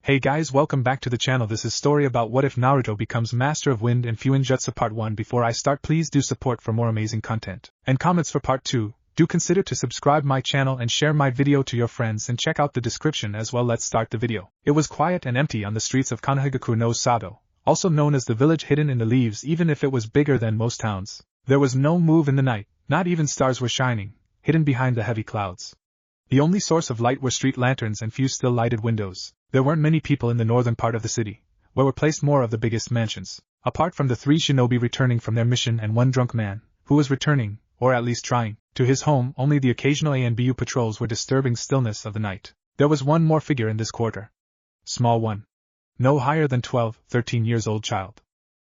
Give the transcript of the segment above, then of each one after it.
Hey guys, welcome back to the channel. This is story about what if Naruto becomes Master of Wind in Fuinjutsu Part 1. Before I start, please do support for more amazing content. And comments for Part 2. Do consider to subscribe my channel and share my video to your friends and check out the description as well. Let's start the video. It was quiet and empty on the streets of Konohagaku no Sado, also known as the village hidden in the leaves. Even if it was bigger than most towns, there was no move in the night, not even stars were shining, hidden behind the heavy clouds. The only source of light were street lanterns and few still lighted windows. There weren't many people in the northern part of the city, where were placed more of the biggest mansions. Apart from the 3 shinobi returning from their mission and 1 drunk man, who was returning, or at least trying, to his home, only the occasional ANBU patrols were disturbing stillness of the night. There was one more figure in this quarter. Small one. No higher than 12, 13 years old child.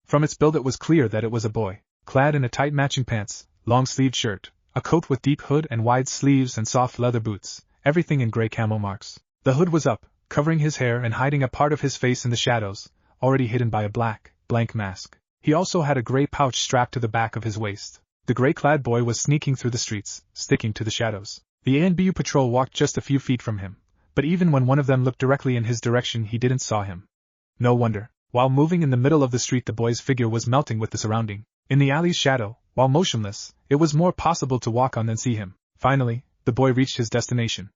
From its build it was clear that it was a boy, clad in a tight matching pants, long-sleeved shirt, a coat with deep hood and wide sleeves and soft leather boots, everything in gray camo marks. The hood was up, covering his hair and hiding a part of his face in the shadows, already hidden by a blank mask. He also had a gray pouch strapped to the back of his waist. The gray-clad boy was sneaking through the streets, sticking to the shadows. The ANBU patrol walked just a few feet from him, but even when one of them looked directly in his direction he didn't saw him. No wonder. While moving in the middle of the street the boy's figure was melting with the surrounding. In the alley's shadow, while motionless, it was more possible to walk on than see him. Finally, the boy reached his destination.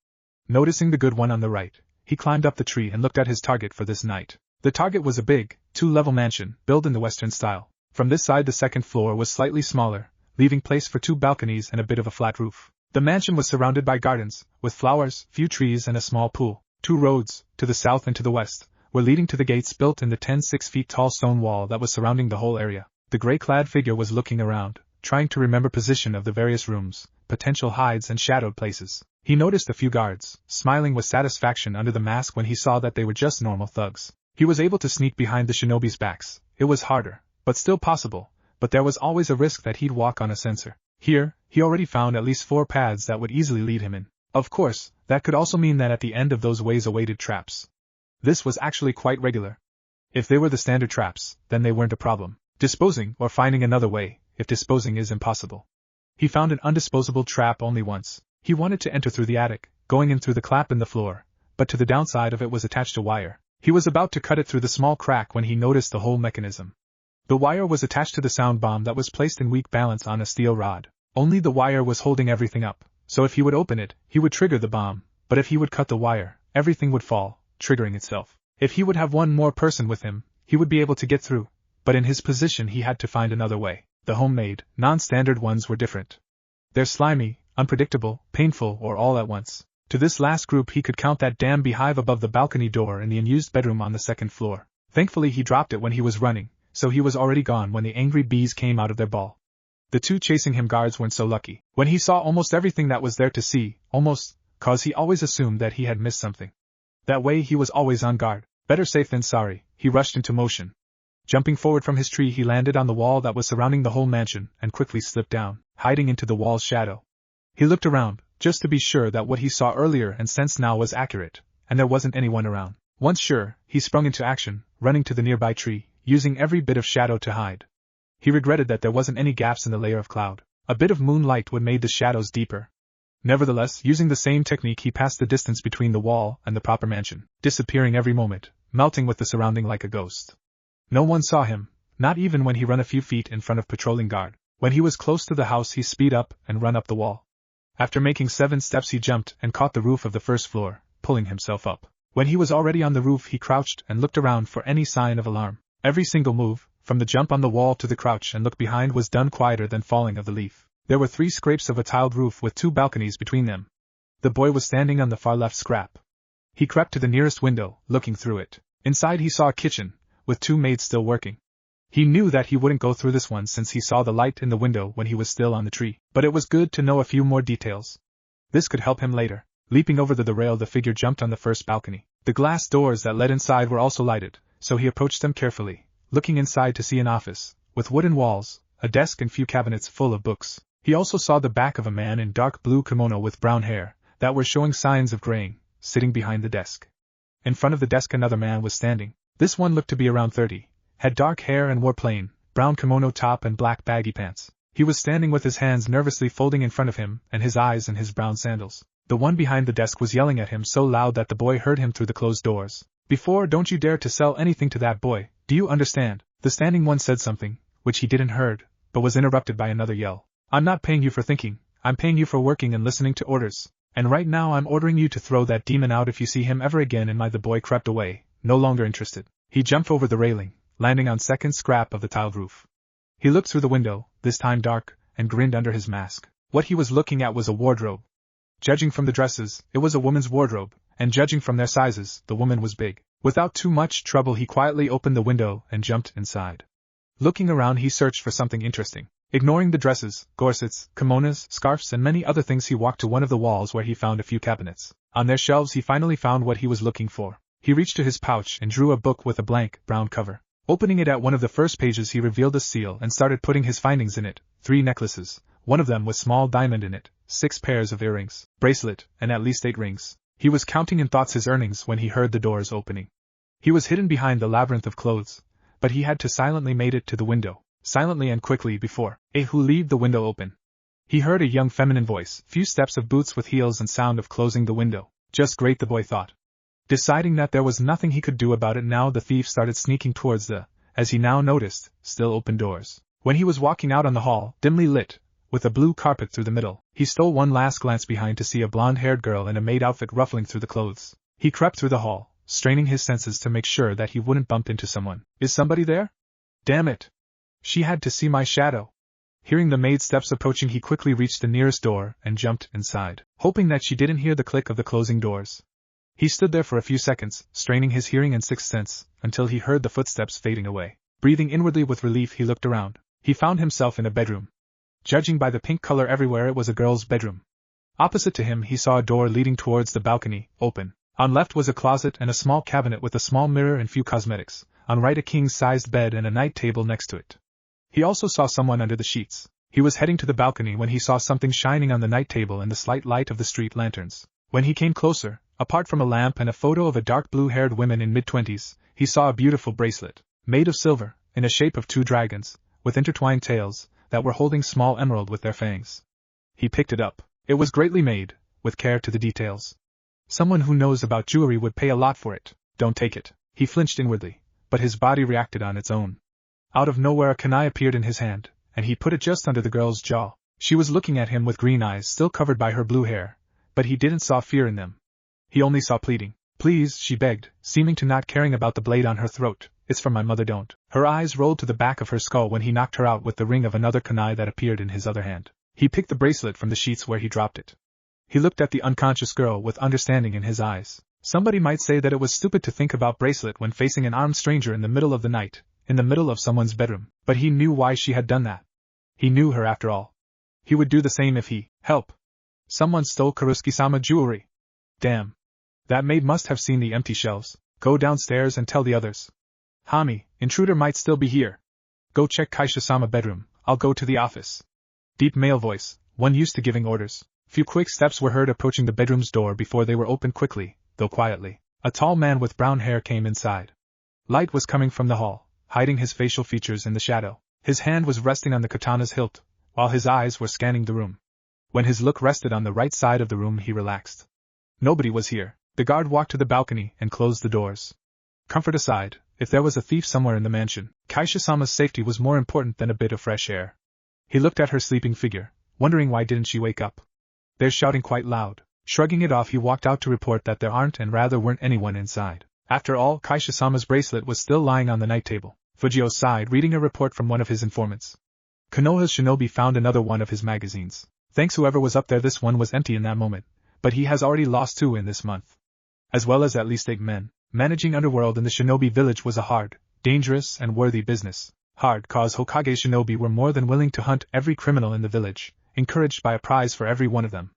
Noticing the good one on the right, he climbed up the tree and looked at his target for this night. The target was a big, 2-level mansion, built in the Western style. From this side the second floor was slightly smaller, leaving place for 2 balconies and a bit of a flat roof. The mansion was surrounded by gardens, with flowers, few trees and a small pool. 2 roads, to the south and to the west, were leading to the gates built in the 6 feet tall stone wall that was surrounding the whole area. The gray-clad figure was looking around, trying to remember position of the various rooms, potential hides and shadowed places. He noticed a few guards, smiling with satisfaction under the mask when he saw that they were just normal thugs. He was able to sneak behind the shinobi's backs. It was harder, but still possible, but there was always a risk that he'd walk on a sensor. Here, he already found at least 4 paths that would easily lead him in. Of course, that could also mean that at the end of those ways awaited traps. This was actually quite regular. If they were the standard traps, then they weren't a problem. Disposing or finding another way, if disposing is impossible. He found an undisposable trap only once. He wanted to enter through the attic, going in through the clap in the floor, but to the downside of it was attached a wire. He was about to cut it through the small crack when he noticed the whole mechanism. The wire was attached to the sound bomb that was placed in weak balance on a steel rod. Only the wire was holding everything up, so if he would open it, he would trigger the bomb, but if he would cut the wire, everything would fall, triggering itself. If he would have one more person with him, he would be able to get through, but in his position he had to find another way. The homemade, non-standard ones were different. They're slimy, unpredictable, painful, or all at once. To this last group he could count that damn beehive above the balcony door in the unused bedroom on the 2nd floor. Thankfully he dropped it when he was running, so he was already gone when the angry bees came out of their ball. The 2 chasing him guards weren't so lucky. When he saw almost everything that was there to see, almost, cause he always assumed that he had missed something. That way he was always on guard. Better safe than sorry, he rushed into motion. Jumping forward from his tree he landed on the wall that was surrounding the whole mansion and quickly slipped down, hiding into the wall's shadow. He looked around, just to be sure that what he saw earlier and sensed now was accurate, and there wasn't anyone around. Once sure, he sprung into action, running to the nearby tree, using every bit of shadow to hide. He regretted that there wasn't any gaps in the layer of cloud. A bit of moonlight would make the shadows deeper. Nevertheless, using the same technique he passed the distance between the wall and the proper mansion, disappearing every moment, melting with the surrounding like a ghost. No one saw him, not even when he ran a few feet in front of patrolling guard. When he was close to the house he speed up and run up the wall. After making 7 steps he jumped and caught the roof of the 1st floor, pulling himself up. When he was already on the roof he crouched and looked around for any sign of alarm. Every single move, from the jump on the wall to the crouch and look behind, was done quieter than falling of the leaf. There were 3 scrapes of a tiled roof with 2 balconies between them. The boy was standing on the far left scrap. He crept to the nearest window, looking through it. Inside he saw a kitchen, with 2 maids still working. He knew that he wouldn't go through this one since he saw the light in the window when he was still on the tree, but it was good to know a few more details. This could help him later. Leaping over the rail the figure jumped on the 1st balcony. The glass doors that led inside were also lighted, so he approached them carefully, looking inside to see an office, with wooden walls, a desk and few cabinets full of books. He also saw the back of a man in dark blue kimono with brown hair, that were showing signs of graying, sitting behind the desk. In front of the desk another man was standing. This one looked to be around 30. Had dark hair and wore plain, brown kimono top and black baggy pants. He was standing with his hands nervously folding in front of him and his eyes in his brown sandals. The one behind the desk was yelling at him so loud that the boy heard him through the closed doors. Before, don't you dare to sell anything to that boy, do you understand? The standing one said something, which he didn't heard, but was interrupted by another yell. I'm not paying you for thinking, I'm paying you for working and listening to orders, and right now I'm ordering you to throw that demon out if you see him ever again in my. The boy crept away, no longer interested. He jumped over the railing, landing on second scrap of the tiled roof. He looked through the window, this time dark, and grinned under his mask. What he was looking at was a wardrobe. Judging from the dresses, it was a woman's wardrobe, and judging from their sizes, the woman was big. Without too much trouble he quietly opened the window and jumped inside. Looking around he searched for something interesting. Ignoring the dresses, corsets, kimonos, scarves and many other things he walked to one of the walls where he found a few cabinets. On their shelves he finally found what he was looking for. He reached to his pouch and drew a book with a blank, brown cover. Opening it at one of the first pages he revealed a seal and started putting his findings in it. 3 necklaces, one of them with small diamond in it, 6 pairs of earrings, bracelet, and at least 8 rings. He was counting in thoughts his earnings when he heard the doors opening. He was hidden behind the labyrinth of clothes, but he had to silently made it to the window, silently and quickly before who leave the window open. He heard a young feminine voice, few steps of boots with heels and sound of closing the window. Just great, the boy thought. Deciding that there was nothing he could do about it now, the thief started sneaking towards the, as he now noticed, still open doors. When he was walking out on the hall, dimly lit, with a blue carpet through the middle, he stole one last glance behind to see a blonde-haired girl in a maid outfit ruffling through the clothes. He crept through the hall, straining his senses to make sure that he wouldn't bump into someone. Is somebody there? Damn it! She had to see my shadow. Hearing the maid's steps approaching, he quickly reached the nearest door and jumped inside, hoping that she didn't hear the click of the closing doors. He stood there for a few seconds, straining his hearing and sixth sense, until he heard the footsteps fading away. Breathing inwardly with relief, he looked around. He found himself in a bedroom. Judging by the pink color everywhere, it was a girl's bedroom. Opposite to him he saw a door leading towards the balcony, open. On left was a closet and a small cabinet with a small mirror and few cosmetics. On right a king-sized bed and a night table next to it. He also saw someone under the sheets. He was heading to the balcony when he saw something shining on the night table in the slight light of the street lanterns. When he came closer, apart from a lamp and a photo of a dark blue-haired woman in mid-20s, he saw a beautiful bracelet, made of silver, in the shape of 2 dragons, with intertwined tails, that were holding small emerald with their fangs. He picked it up. It was greatly made, with care to the details. Someone who knows about jewelry would pay a lot for it. Don't take it. He flinched inwardly, but his body reacted on its own. Out of nowhere a kunai appeared in his hand, and he put it just under the girl's jaw. She was looking at him with green eyes still covered by her blue hair, but he didn't saw fear in them. He only saw pleading. Please, she begged, seeming to not caring about the blade on her throat. It's from my mother, don't. Her eyes rolled to the back of her skull when he knocked her out with the ring of another kunai that appeared in his other hand. He picked the bracelet from the sheets where he dropped it. He looked at the unconscious girl with understanding in his eyes. Somebody might say that it was stupid to think about bracelet when facing an armed stranger in the middle of the night, in the middle of someone's bedroom, but he knew why she had done that. He knew her after all. He would do the same if he, help. Someone stole Karusuke-sama jewelry. Damn. That maid must have seen the empty shelves. Go downstairs and tell the others. Hami, intruder might still be here. Go check Kaisha-sama bedroom, I'll go to the office. Deep male voice, one used to giving orders. Few quick steps were heard approaching the bedroom's door before they were opened quickly, though quietly. A tall man with brown hair came inside. Light was coming from the hall, hiding his facial features in the shadow. His hand was resting on the katana's hilt, while his eyes were scanning the room. When his look rested on the right side of the room he relaxed. Nobody was here. The guard walked to the balcony and closed the doors. Comfort aside, if there was a thief somewhere in the mansion, Kaisha-sama's safety was more important than a bit of fresh air. He looked at her sleeping figure, wondering why didn't she wake up. They're shouting quite loud. Shrugging it off he walked out to report that there weren't anyone inside. After all, Kaisha-sama's bracelet was still lying on the night table. Fujio sighed, reading a report from one of his informants. Konoha's shinobi found another one of his magazines. Thanks whoever was up there, this one was empty in that moment, but he has already lost 2 in this month. As well as at least 8 men. Managing underworld in the shinobi village was a hard, dangerous and worthy business. Hard cause Hokage shinobi were more than willing to hunt every criminal in the village, encouraged by a prize for every one of them.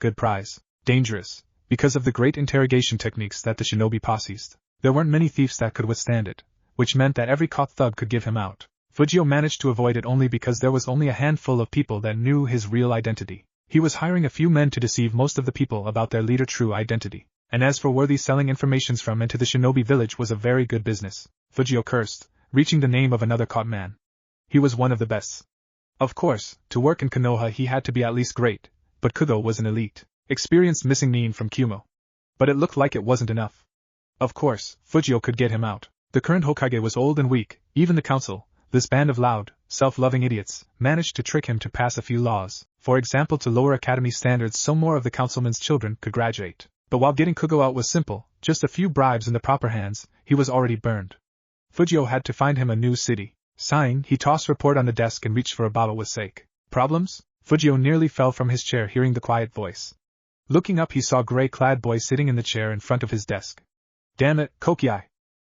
Good prize. Dangerous, because of the great interrogation techniques that the shinobi possessed. There weren't many thieves that could withstand it, which meant that every caught thug could give him out. Fujio managed to avoid it only because there was only a handful of people that knew his real identity. He was hiring a few men to deceive most of the people about their leader's true identity. And as for worthy selling informations from and to the shinobi village was a very good business. Fujio cursed, reaching the name of another caught man. He was one of the best. Of course, to work in Konoha he had to be at least great, but Kudo was an elite, experienced missing nin from Kumo. But it looked like it wasn't enough. Of course, Fujio could get him out. The current Hokage was old and weak. Even the council, this band of loud, self-loving idiots, managed to trick him to pass a few laws, for example to lower academy standards so more of the councilman's children could graduate. But while getting Kugo out was simple, just a few bribes in the proper hands, he was already burned. Fujio had to find him a new city. Sighing, he tossed report on the desk and reached for a bottle with sake. Problems? Fujio nearly fell from his chair hearing the quiet voice. Looking up he saw a gray-clad boy sitting in the chair in front of his desk. Damn it, Kokiai!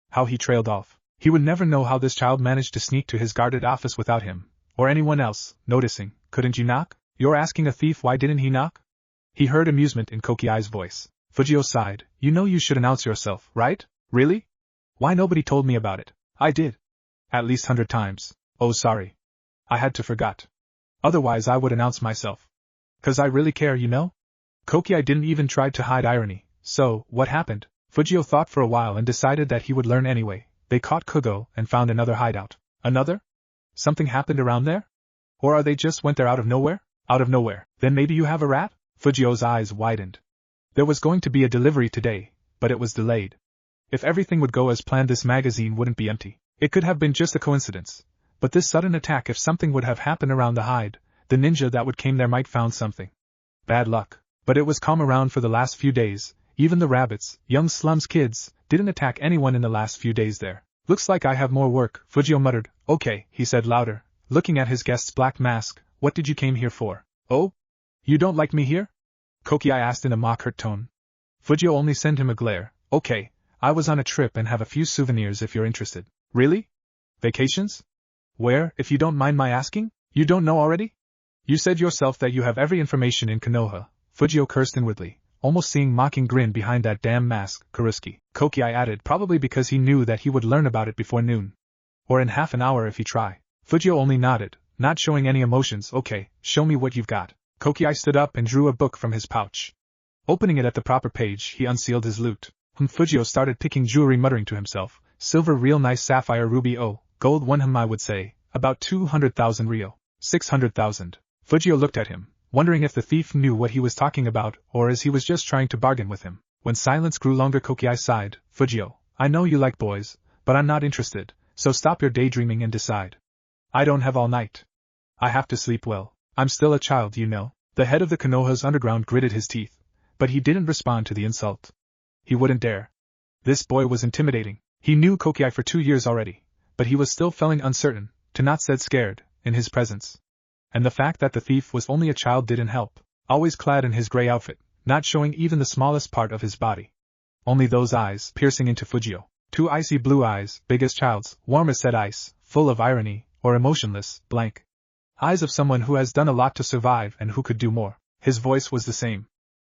How he trailed off. He would never know how this child managed to sneak to his guarded office without him, or anyone else, noticing. Couldn't you knock? You're asking a thief why didn't he knock? He heard amusement in Kokiai's voice. Fujio sighed. You know you should announce yourself, right? Really? Why nobody told me about it? I did. At least 100 times. Oh sorry. I had to forgot. Otherwise I would announce myself. 'Cause I really care, you know? Kokiai didn't even try to hide irony. So, what happened? Fujio thought for a while and decided that he would learn anyway. They caught Kugo and found another hideout. Another? Something happened around there? Or are they just went there out of nowhere? Out of nowhere. Then maybe you have a rat? Fujio's eyes widened. There was going to be a delivery today, but it was delayed. If everything would go as planned this magazine wouldn't be empty. It could have been just a coincidence. But this sudden attack, if something would have happened around the hide, the ninja that would came there might found something. Bad luck. But it was calm around for the last few days. Even the rabbits, young slums kids, didn't attack anyone in the last few days there. Looks like I have more work, Fujio muttered. Okay, he said louder, looking at his guest's black mask. What did you came here for? Oh? You don't like me here? Kokiai asked in a mock-hurt tone. Fujio only sent him a glare. Okay, I was on a trip and have a few souvenirs if you're interested. Really? Vacations? Where, if you don't mind my asking? You don't know already? You said yourself that you have every information in Konoha. Fujio cursed inwardly, almost seeing mocking grin behind that damn mask, Kuruski. Kokiai added, probably because he knew that he would learn about it before noon. Or in half an hour if he try. Fujio only nodded, not showing any emotions. Okay, show me what you've got. Kokiai stood up and drew a book from his pouch. Opening it at the proper page, he unsealed his loot. Fujio started picking jewelry, muttering to himself. Silver real nice, sapphire ruby gold one I would say, about 200,000 real. 600,000. Fujio looked at him, wondering if the thief knew what he was talking about, or as he was just trying to bargain with him. When silence grew longer, Kokiai sighed. Fujio, I know you like boys, but I'm not interested, so stop your daydreaming and decide. I don't have all night. I have to sleep well. I'm still a child, you know. The head of the Konoha's underground gritted his teeth, but he didn't respond to the insult. He wouldn't dare. This boy was intimidating. He knew Kokiai for 2 years already, but he was still feeling uncertain, to not said scared, in his presence. And the fact that the thief was only a child didn't help, always clad in his gray outfit, not showing even the smallest part of his body. Only those eyes, piercing into Fujio. 2 icy blue eyes, big as child's, warm as said ice, full of irony, or emotionless, blank. Eyes of someone who has done a lot to survive and who could do more. His voice was the same.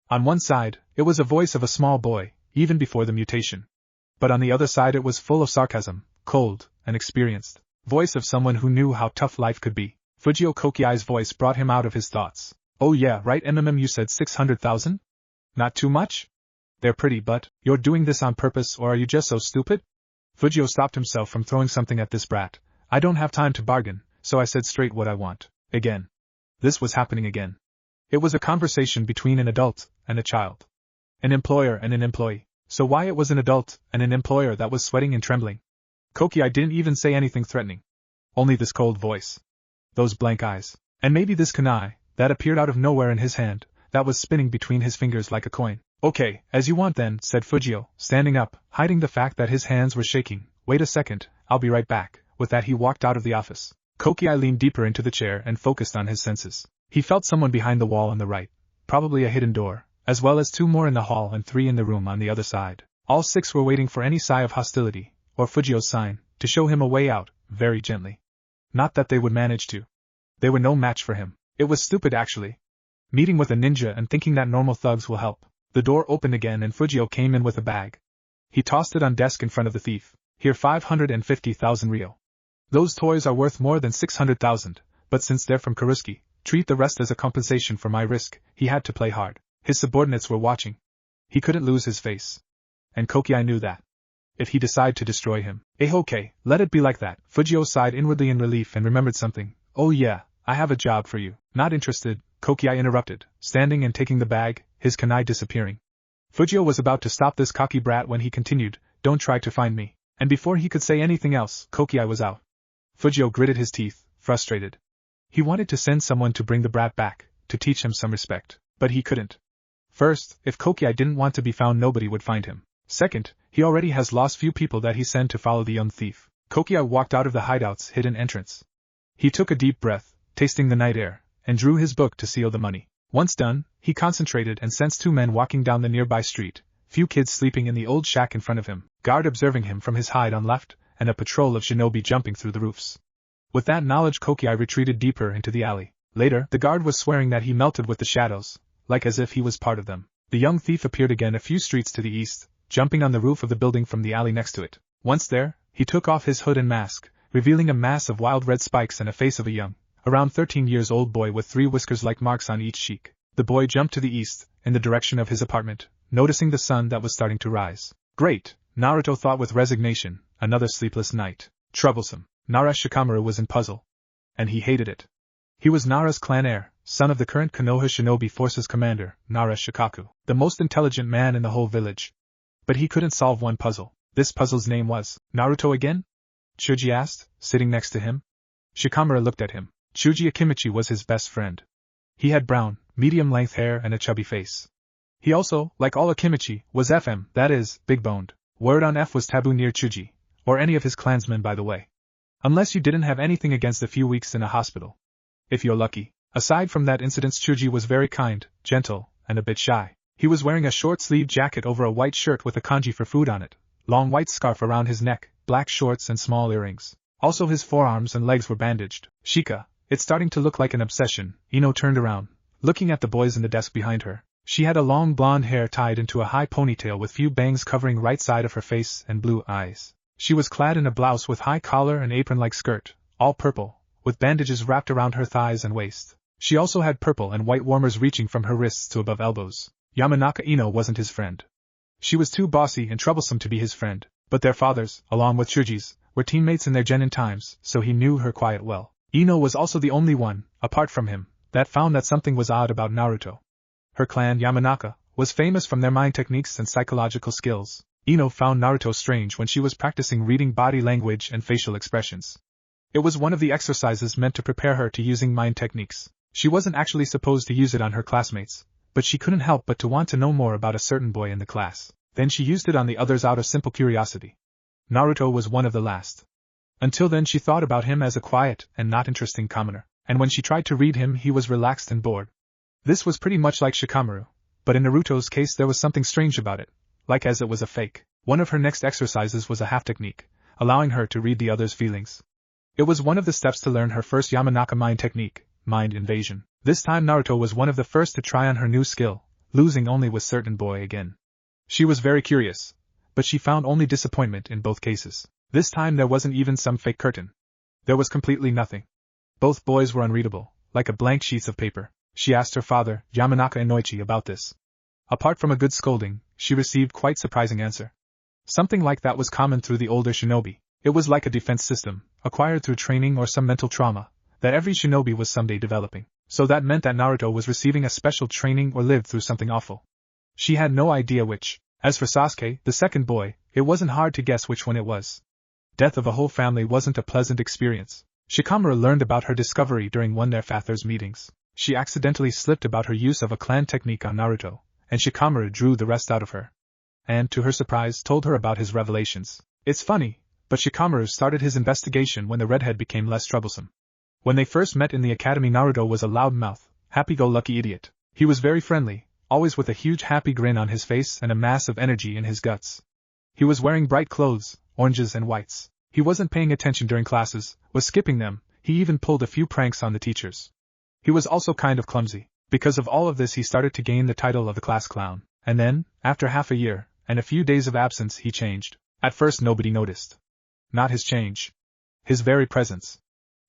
On one side, it was a voice of a small boy, even before the mutation. But on the other side it was full of sarcasm, cold, and experienced. Voice of someone who knew how tough life could be. Fujio Kokiai's voice brought him out of his thoughts. Oh yeah, right, you said 600,000? Not too much? They're pretty, but you're doing this on purpose, or are you just so stupid? Fujio stopped himself from throwing something at this brat. I don't have time to bargain, so I said straight what I want. Again. This was happening again. It was a conversation between an adult and a child. An employer and an employee. So why it was an adult and an employer that was sweating and trembling? Kokiai didn't even say anything threatening. Only this cold voice. Those blank eyes. And maybe this kunai, that appeared out of nowhere in his hand, that was spinning between his fingers like a coin. Okay, as you want then, said Fujio, standing up, hiding the fact that his hands were shaking. Wait a second, I'll be right back. With that he walked out of the office. Kokiai leaned deeper into the chair and focused on his senses. He felt someone behind the wall on the right, probably a hidden door, as well as 2 more in the hall and 3 in the room on the other side. All 6 were waiting for any sigh of hostility, or Fujio's sign, to show him a way out, very gently. Not that they would manage to. They were no match for him. It was stupid actually. Meeting with a ninja and thinking that normal thugs will help. The door opened again and Fujio came in with a bag. He tossed it on desk in front of the thief. Here 550,000 real. Those toys are worth more than 600,000, but since they're from Kuruski, treat the rest as a compensation for my risk. He had to play hard. His subordinates were watching. He couldn't lose his face. And Kokiai knew that. If he decided to destroy him, okay, let it be like that. Fujio sighed inwardly in relief and remembered something. Oh yeah, I have a job for you. Not interested, Kokiai interrupted, standing and taking the bag, his kunai disappearing. Fujio was about to stop this cocky brat when he continued, "Don't try to find me." And before he could say anything else, Kokiai was out. Fujio gritted his teeth, frustrated. He wanted to send someone to bring the brat back, to teach him some respect, but he couldn't. First, if Kokiai didn't want to be found, nobody would find him. Second, he already has lost few people that he sent to follow the young thief. Kokiai walked out of the hideout's hidden entrance. He took a deep breath, tasting the night air, and drew his book to seal the money. Once done, he concentrated and sensed two men walking down the nearby street, few kids sleeping in the old shack in front of him, guard observing him from his hide on left, and a patrol of shinobi jumping through the roofs. With that knowledge, Kokiai retreated deeper into the alley. Later, the guard was swearing that he melted with the shadows, like as if he was part of them. The young thief appeared again a few streets to the east, jumping on the roof of the building from the alley next to it. Once there, he took off his hood and mask, revealing a mass of wild red spikes and a face of a young, around 13 years old boy with 3 whiskers-like marks on each cheek. The boy jumped to the east, in the direction of his apartment, noticing the sun that was starting to rise. Great, Naruto thought with resignation, another sleepless night. Troublesome. Nara Shikamaru was in puzzle. And he hated it. He was Nara's clan heir, son of the current Konoha Shinobi Forces commander, Nara Shikaku, the most intelligent man in the whole village. But he couldn't solve one puzzle. This puzzle's name was, Naruto again? Chuji asked, sitting next to him. Shikamaru looked at him. Chuji Akimichi was his best friend. He had brown, medium-length hair and a chubby face. He also, like all Akimichi, was FM, that is, big-boned. Word on F was taboo near Chuji, or any of his clansmen by the way. Unless you didn't have anything against a few weeks in a hospital. If you're lucky. Aside from that incident, Chuji was very kind, gentle, and a bit shy. He was wearing a short-sleeved jacket over a white shirt with a kanji for food on it, long white scarf around his neck, black shorts and small earrings. Also his forearms and legs were bandaged. Shika, it's starting to look like an obsession. Ino turned around, looking at the boys in the desk behind her. She had a long blonde hair tied into a high ponytail with few bangs covering right side of her face and blue eyes. She was clad in a blouse with high collar and apron-like skirt, all purple, with bandages wrapped around her thighs and waist. She also had purple and white warmers reaching from her wrists to above elbows. Yamanaka Ino wasn't his friend. She was too bossy and troublesome to be his friend, but their fathers, along with Chuji's, were teammates in their genin times, so he knew her quite well. Ino was also the only one, apart from him, that found that something was odd about Naruto. Her clan, Yamanaka, was famous from their mind techniques and psychological skills. Ino found Naruto strange when she was practicing reading body language and facial expressions. It was one of the exercises meant to prepare her to using mind techniques. She wasn't actually supposed to use it on her classmates, but she couldn't help but to want to know more about a certain boy in the class. Then she used it on the others out of simple curiosity. Naruto was one of the last. Until then she thought about him as a quiet and not interesting commoner, and when she tried to read him he was relaxed and bored. This was pretty much like Shikamaru, but in Naruto's case there was something strange about it, like as it was a fake. One of her next exercises was a half technique, allowing her to read the other's feelings. It was one of the steps to learn her first Yamanaka mind technique, mind invasion. This time Naruto was one of the first to try on her new skill, losing only with certain boy again. She was very curious, but she found only disappointment in both cases. This time there wasn't even some fake curtain. There was completely nothing. Both boys were unreadable, like a blank sheets of paper. She asked her father, Yamanaka Inoichi, about this. Apart from a good scolding, she received quite surprising answer. Something like that was common through the older shinobi. It was like a defense system, acquired through training or some mental trauma, that every shinobi was someday developing. So that meant that Naruto was receiving a special training or lived through something awful. She had no idea which. As for Sasuke, the second boy, it wasn't hard to guess which one it was. Death of a whole family wasn't a pleasant experience. Shikamaru learned about her discovery during one of their father's meetings. She accidentally slipped about her use of a clan technique on Naruto, and Shikamaru drew the rest out of her. And, to her surprise, told her about his revelations. It's funny, but Shikamaru started his investigation when the redhead became less troublesome. When they first met in the academy, Naruto was a loudmouth, happy-go-lucky idiot. He was very friendly, always with a huge happy grin on his face and a mass of energy in his guts. He was wearing bright clothes, oranges and whites. He wasn't paying attention during classes, was skipping them, he even pulled a few pranks on the teachers. He was also kind of clumsy. Because of all of this he started to gain the title of the class clown. And then, after half a year, and a few days of absence, he changed. At first nobody noticed. Not his change. His very presence.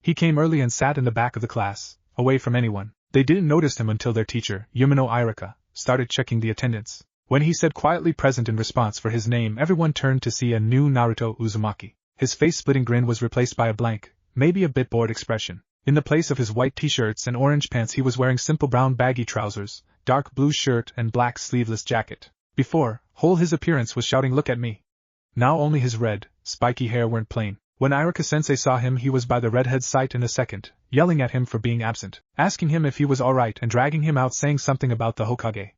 He came early and sat in the back of the class, away from anyone. They didn't notice him until their teacher, Yumino Irika, started checking the attendance. When he said quietly present in response for his name, everyone turned to see a new Naruto Uzumaki. His face-splitting grin was replaced by a blank, maybe a bit bored expression. In the place of his white t-shirts and orange pants he was wearing simple brown baggy trousers, dark blue shirt and black sleeveless jacket. Before, whole his appearance was shouting look at me. Now only his red, spiky hair went plain. When Iruka-sensei saw him he was by the redhead's sight in a second, yelling at him for being absent, asking him if he was alright and dragging him out saying something about the Hokage.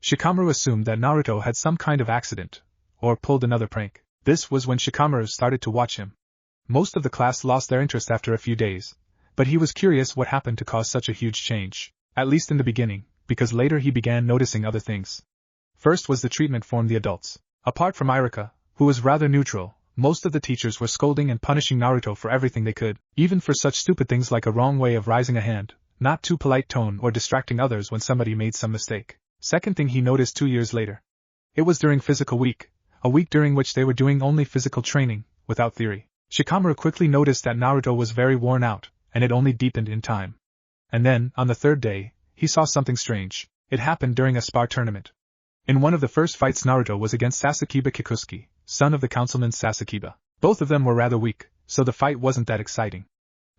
Shikamaru assumed that Naruto had some kind of accident, or pulled another prank. This was when Shikamaru started to watch him. Most of the class lost their interest after a few days, but he was curious what happened to cause such a huge change, at least in the beginning, because later he began noticing other things. First was the treatment from the adults. Apart from Iruka, who was rather neutral, most of the teachers were scolding and punishing Naruto for everything they could, even for such stupid things like a wrong way of raising a hand, not too polite tone or distracting others when somebody made some mistake. Second thing he noticed 2 years later. It was during physical week, a week during which they were doing only physical training, without theory. Shikamaru quickly noticed that Naruto was very worn out, and it only deepened in time. And then, on the third day, he saw something strange. It happened during a spar tournament. In one of the first fights Naruto was against Sasakiba Kikusuke, son of the councilman Sasakiba. Both of them were rather weak, so the fight wasn't that exciting.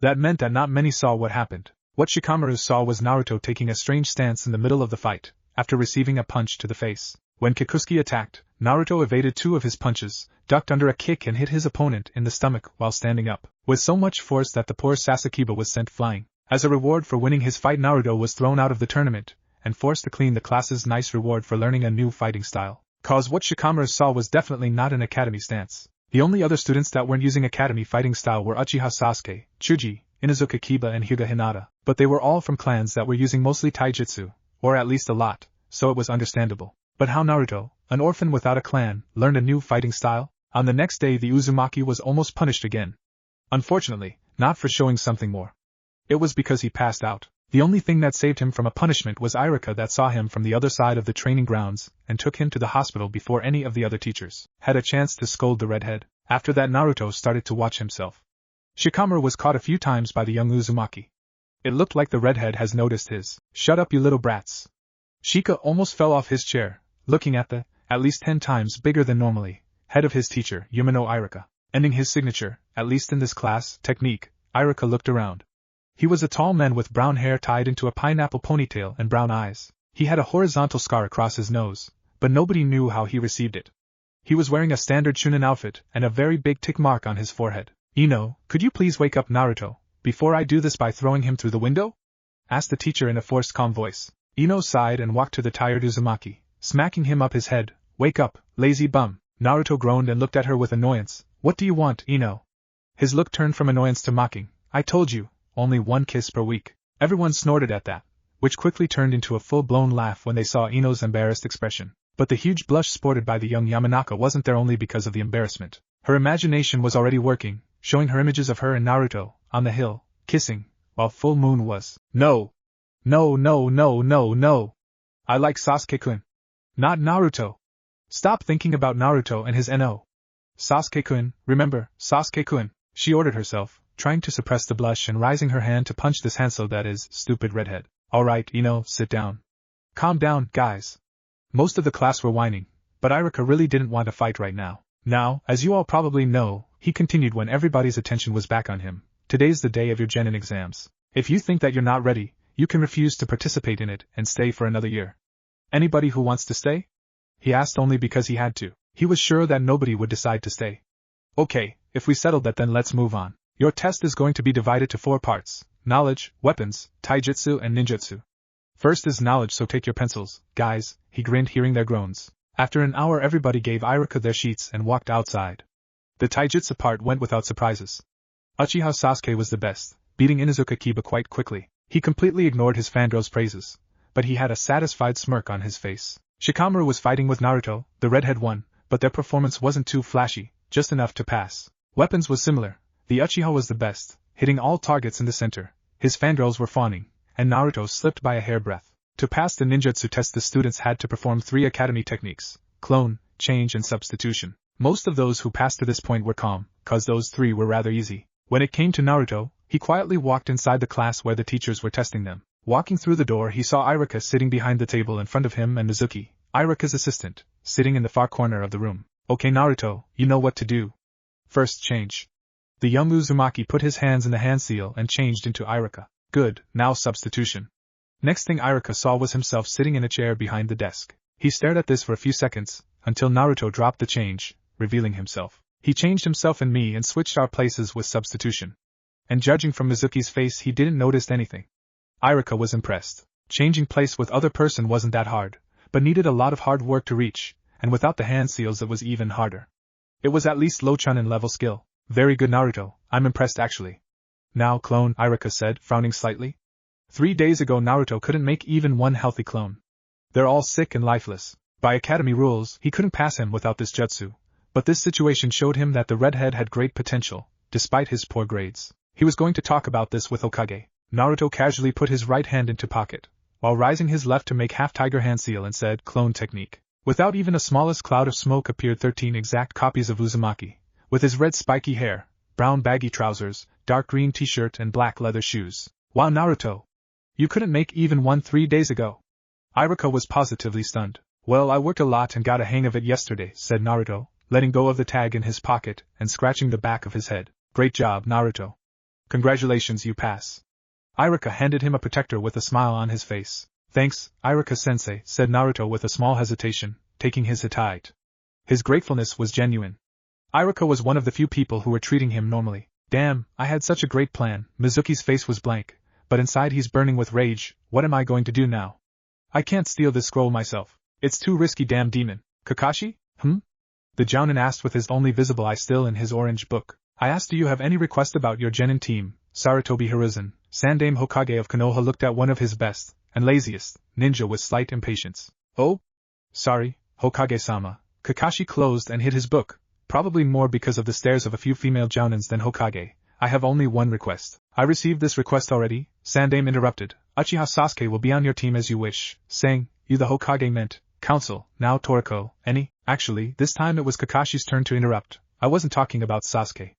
That meant that not many saw what happened. What Shikamaru saw was Naruto taking a strange stance in the middle of the fight, after receiving a punch to the face. When Kikusuke attacked, Naruto evaded 2 of his punches, ducked under a kick and hit his opponent in the stomach while standing up, with so much force that the poor Sasakiba was sent flying. As a reward for winning his fight Naruto was thrown out of the tournament, and forced to clean the class's nice reward for learning a new fighting style. Cause what Shikamaru saw was definitely not an academy stance. The only other students that weren't using academy fighting style were Uchiha Sasuke, Chuji, Inuzuka Kiba and Hyuga Hinata, but they were all from clans that were using mostly taijutsu, or at least a lot, so it was understandable. But how Naruto, an orphan without a clan, learned a new fighting style? On the next day the Uzumaki was almost punished again. Unfortunately, not for showing something more. It was because he passed out. The only thing that saved him from a punishment was Iruka that saw him from the other side of the training grounds and took him to the hospital before any of the other teachers had a chance to scold the redhead. After that Naruto started to watch himself. Shikamaru was caught a few times by the young Uzumaki. It looked like the redhead has noticed his "Shut up you little brats." Shika almost fell off his chair, looking at the, at least 10 times bigger than normally, head of his teacher, Yumino Iruka. Ending his signature, at least in this class, technique, Iruka looked around. He was a tall man with brown hair tied into a pineapple ponytail and brown eyes. He had a horizontal scar across his nose, but nobody knew how he received it. He was wearing a standard Chunin outfit and a very big tick mark on his forehead. "Ino, could you please wake up Naruto, before I do this by throwing him through the window?" asked the teacher in a forced calm voice. Ino sighed and walked to the tired Uzumaki, smacking him up his head. "Wake up, lazy bum." Naruto groaned and looked at her with annoyance. "What do you want, Ino?" His look turned from annoyance to mocking. "I told you, only 1 kiss per week." Everyone snorted at that, which quickly turned into a full-blown laugh when they saw Ino's embarrassed expression. But the huge blush sported by the young Yamanaka wasn't there only because of the embarrassment. Her imagination was already working, showing her images of her and Naruto, on the hill, kissing, while full moon was. "No! No, no, no, no, no! I like Sasuke-kun. Not Naruto. Stop thinking about Naruto and his no. Sasuke-kun, remember, Sasuke-kun," she ordered herself, trying to suppress the blush and raising her hand to punch this handsome that is, stupid redhead. "Alright, Ino, sit down. Calm down, guys." Most of the class were whining, but Iruka really didn't want to fight right now. "Now, as you all probably know," he continued when everybody's attention was back on him, "today's the day of your genin exams. If you think that you're not ready, you can refuse to participate in it and stay for another year. Anybody who wants to stay?" He asked only because he had to. He was sure that nobody would decide to stay. "Okay, if we settled that then let's move on. Your test is going to be divided to 4 parts, knowledge, weapons, taijutsu and ninjutsu. First is knowledge, so take your pencils, guys," he grinned hearing their groans. After an hour everybody gave Iruka their sheets and walked outside. The taijutsu part went without surprises. Uchiha Sasuke was the best, beating Inuzuka Kiba quite quickly. He completely ignored his fangirl's praises, but he had a satisfied smirk on his face. Shikamaru was fighting with Naruto, the redhead one, but their performance wasn't too flashy, just enough to pass. Weapons was similar. The Uchiha was the best, hitting all targets in the center. His fangirls were fawning, and Naruto slipped by a hairbreadth. To pass the ninjutsu test the students had to perform 3 academy techniques: clone, change and substitution. Most of those who passed to this point were calm, cause those 3 were rather easy. When it came to Naruto, he quietly walked inside the class where the teachers were testing them. Walking through the door he saw Iruka sitting behind the table in front of him and Mizuki, Iruka's assistant, sitting in the far corner of the room. "Okay Naruto, you know what to do. First change." The young Uzumaki put his hands in the hand seal and changed into Iruka. "Good, now substitution." Next thing Iruka saw was himself sitting in a chair behind the desk. He stared at this for a few seconds, until Naruto dropped the change, revealing himself. He changed himself and me and switched our places with substitution. And judging from Mizuki's face, he didn't notice anything. Iruka was impressed. Changing place with other person wasn't that hard, but needed a lot of hard work to reach, and without the hand seals it was even harder. It was at least low chunin level skill. Very good, Naruto, I'm impressed actually. Now clone, Iruka said, frowning slightly. 3 days ago Naruto couldn't make even one healthy clone. They're all sick and lifeless. By academy rules, he couldn't pass him without this jutsu, but this situation showed him that the redhead had great potential, despite his poor grades. He was going to talk about this with Hokage. Naruto casually put his right hand into pocket, while raising his left to make half-tiger hand seal and said, clone technique. Without even a smallest cloud of smoke appeared 13 exact copies of Uzumaki, with his red spiky hair, brown baggy trousers, dark green t-shirt and black leather shoes. Wow, Naruto! You couldn't make even one 3 days ago. Iruka was positively stunned. Well, I worked a lot and got a hang of it yesterday, said Naruto, letting go of the tag in his pocket and scratching the back of his head. Great job, Naruto. Congratulations, you pass. Iruka handed him a protector with a smile on his face. Thanks, Iruka-sensei, said Naruto with a small hesitation, taking his hitite. His gratefulness was genuine. Iruka was one of the few people who were treating him normally. Damn, I had such a great plan. Mizuki's face was blank, but inside he's burning with rage. What am I going to do now? I can't steal this scroll myself. It's too risky, damn demon. Kakashi? The Jounin asked with his only visible eye still in his orange book. I asked, do you have any request about your genin team? Sarutobi Hiruzen, Sandaime Hokage of Konoha, looked at one of his best and laziest ninja with slight impatience. Oh? Sorry, Hokage-sama. Kakashi closed and hid his book, probably more because of the stares of a few female Jounins than Hokage. I have only one request. I received this request already, Sandaime interrupted. Uchiha Sasuke will be on your team as you wish, saying, you the Hokage meant, council, now Toriko, any? Actually, this time it was Kakashi's turn to interrupt. I wasn't talking about Sasuke.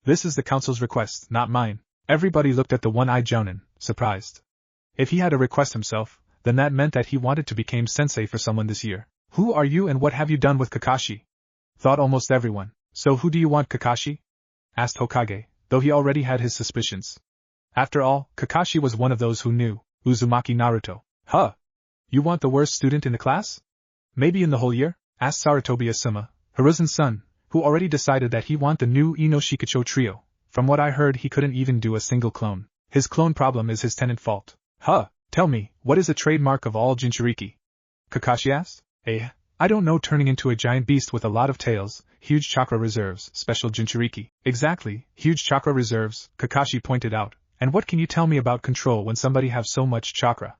This is the council's request, not mine. Everybody looked at the one-eyed Jounin, surprised. If he had a request himself, then that meant that he wanted to become sensei for someone this year. Who are you and what have you done with Kakashi? Thought almost everyone. So who do you want, Kakashi? Asked Hokage, though he already had his suspicions. After all, Kakashi was one of those who knew Uzumaki Naruto. Huh? You want the worst student in the class? Maybe in the whole year? Asked Sarutobi Asuma, Hiruzen's son, who already decided that he want the new Ino Shikacho trio. From what I heard, he couldn't even do a single clone. His clone problem is his tenant fault. Huh? Tell me, what is a trademark of all Jinchuriki? Kakashi asked. I don't know, turning into a giant beast with a lot of tails, huge chakra reserves, special Jinchuriki. Exactly, huge chakra reserves, Kakashi pointed out. And what can you tell me about control when somebody have so much chakra?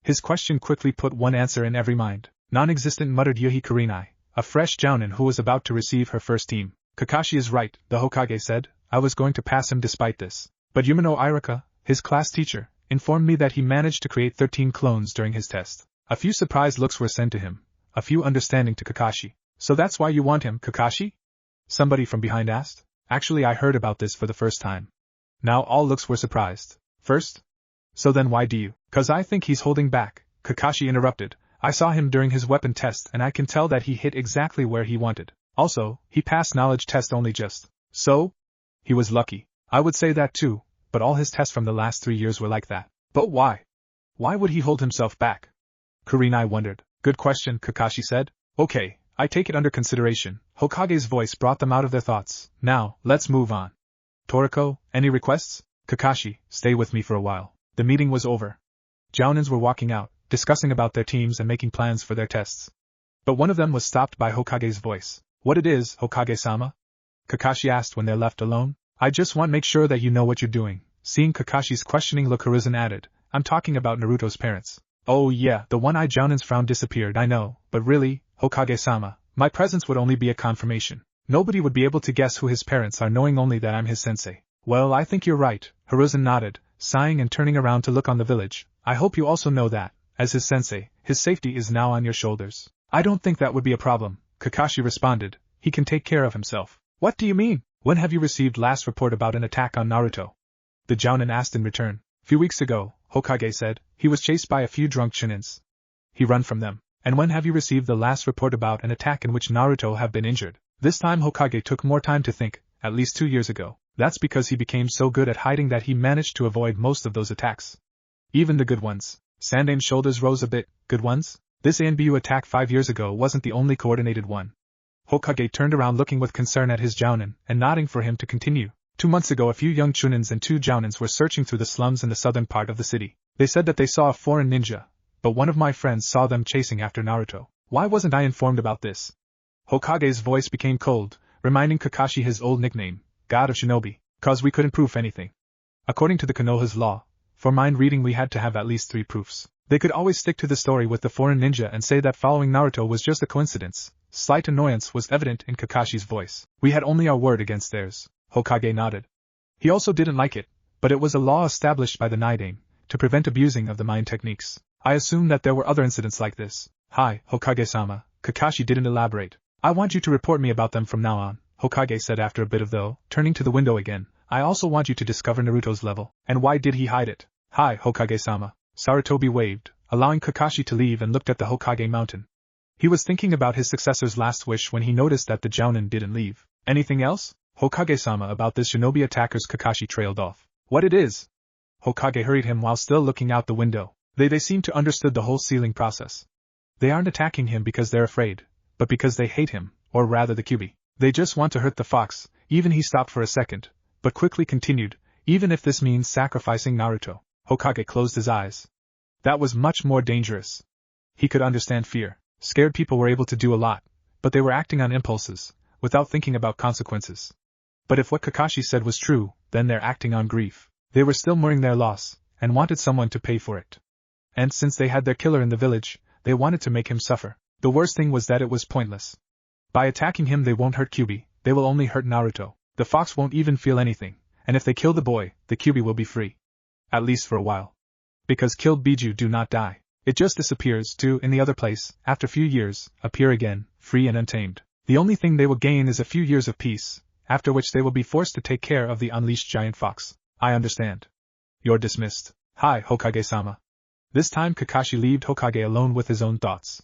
His question quickly put one answer in every mind. Non-existent, muttered Yuhi Kurenai, a fresh Jounin who was about to receive her first team. Kakashi is right, the Hokage said. I was going to pass him despite this. But Yumino Iruka, his class teacher, informed me that he managed to create 13 clones during his test. A few surprised looks were sent to him, a few understanding to Kakashi. So that's why you want him, Kakashi? Somebody from behind asked. Actually, I heard about this for the first time. Now all looks were surprised. First? So then why do you? 'Cause I think he's holding back, Kakashi interrupted. I saw him during his weapon test and I can tell that he hit exactly where he wanted. Also, he passed knowledge test only just. So? He was lucky. I would say that too, but all his tests from the last 3 years were like that. But why? Why would he hold himself back? Kurenai wondered. Good question, Kakashi said. Okay, I take it under consideration. Hokage's voice brought them out of their thoughts. Now, let's move on. Toriko, any requests? Kakashi, stay with me for a while. The meeting was over. Jounins were walking out, discussing about their teams and making plans for their tests. But one of them was stopped by Hokage's voice. What it is, Hokage-sama? Kakashi asked when they're left alone. I just want to make sure that you know what you're doing. Seeing Kakashi's questioning look, Hiruzen added, I'm talking about Naruto's parents. Oh yeah, the one-eyed Jounin's frown disappeared, I know, but really, Hokage-sama, my presence would only be a confirmation. Nobody would be able to guess who his parents are, knowing only that I'm his sensei. Well, I think you're right, Hiruzen nodded, sighing and turning around to look on the village. I hope you also know that, as his sensei, his safety is now on your shoulders. I don't think that would be a problem, Kakashi responded. He can take care of himself. What do you mean? When have you received last report about an attack on Naruto? The Jounin asked in return. Few weeks ago, Hokage said. He was chased by a few drunk Chunins. He ran from them. And when have you received the last report about an attack in which Naruto have been injured? This time Hokage took more time to think, at least 2 years ago. That's because he became so good at hiding that he managed to avoid most of those attacks. Even the good ones. Sandaime's shoulders rose a bit. Good ones? This ANBU attack 5 years ago wasn't the only coordinated one. Hokage turned around looking with concern at his jounin and nodding for him to continue. 2 months ago a few young chunins and 2 jounins were searching through the slums in the southern part of the city. They said that they saw a foreign ninja, but one of my friends saw them chasing after Naruto. Why wasn't I informed about this? Hokage's voice became cold, reminding Kakashi his old nickname, God of Shinobi, cause we couldn't prove anything. According to the Konoha's law, for mind reading we had to have at least 3 proofs. They could always stick to the story with the foreign ninja and say that following Naruto was just a coincidence. Slight annoyance was evident in Kakashi's voice. We had only our word against theirs. Hokage nodded. He also didn't like it, but it was a law established by the Nidaime, to prevent abusing of the mind techniques. I assume that there were other incidents like this. Hi, Hokage-sama, Kakashi didn't elaborate. I want you to report me about them from now on, Hokage said after a bit of though, turning to the window again. I also want you to discover Naruto's level. And why did he hide it? Hi, Hokage-sama. Sarutobi waved, allowing Kakashi to leave and looked at the Hokage mountain. He was thinking about his successor's last wish when he noticed that the jounin didn't leave. Anything else? Hokage-sama, about this shinobi attackers. Kakashi trailed off. What it is? Hokage hurried him while still looking out the window. They seemed to understood the whole sealing process. They aren't attacking him because they're afraid, but because they hate him, or rather the Kyuubi. They just want to hurt the fox. Even he stopped for a second, but quickly continued, even if this means sacrificing Naruto. Hokage closed his eyes. That was much more dangerous. He could understand fear. Scared people were able to do a lot, but they were acting on impulses, without thinking about consequences. But if what Kakashi said was true, then they're acting on grief. They were still mourning their loss, and wanted someone to pay for it. And since they had their killer in the village, they wanted to make him suffer. The worst thing was that it was pointless. By attacking him they won't hurt Kyuubi, they will only hurt Naruto. The fox won't even feel anything, and if they kill the boy, the Kyuubi will be free. At least for a while. Because killed Biju do not die. It just disappears to, in the other place, after few years, appear again, free and untamed. The only thing they will gain is a few years of peace, after which they will be forced to take care of the unleashed giant fox. I understand. You're dismissed. Hi, Hokage-sama. This time Kakashi left Hokage alone with his own thoughts.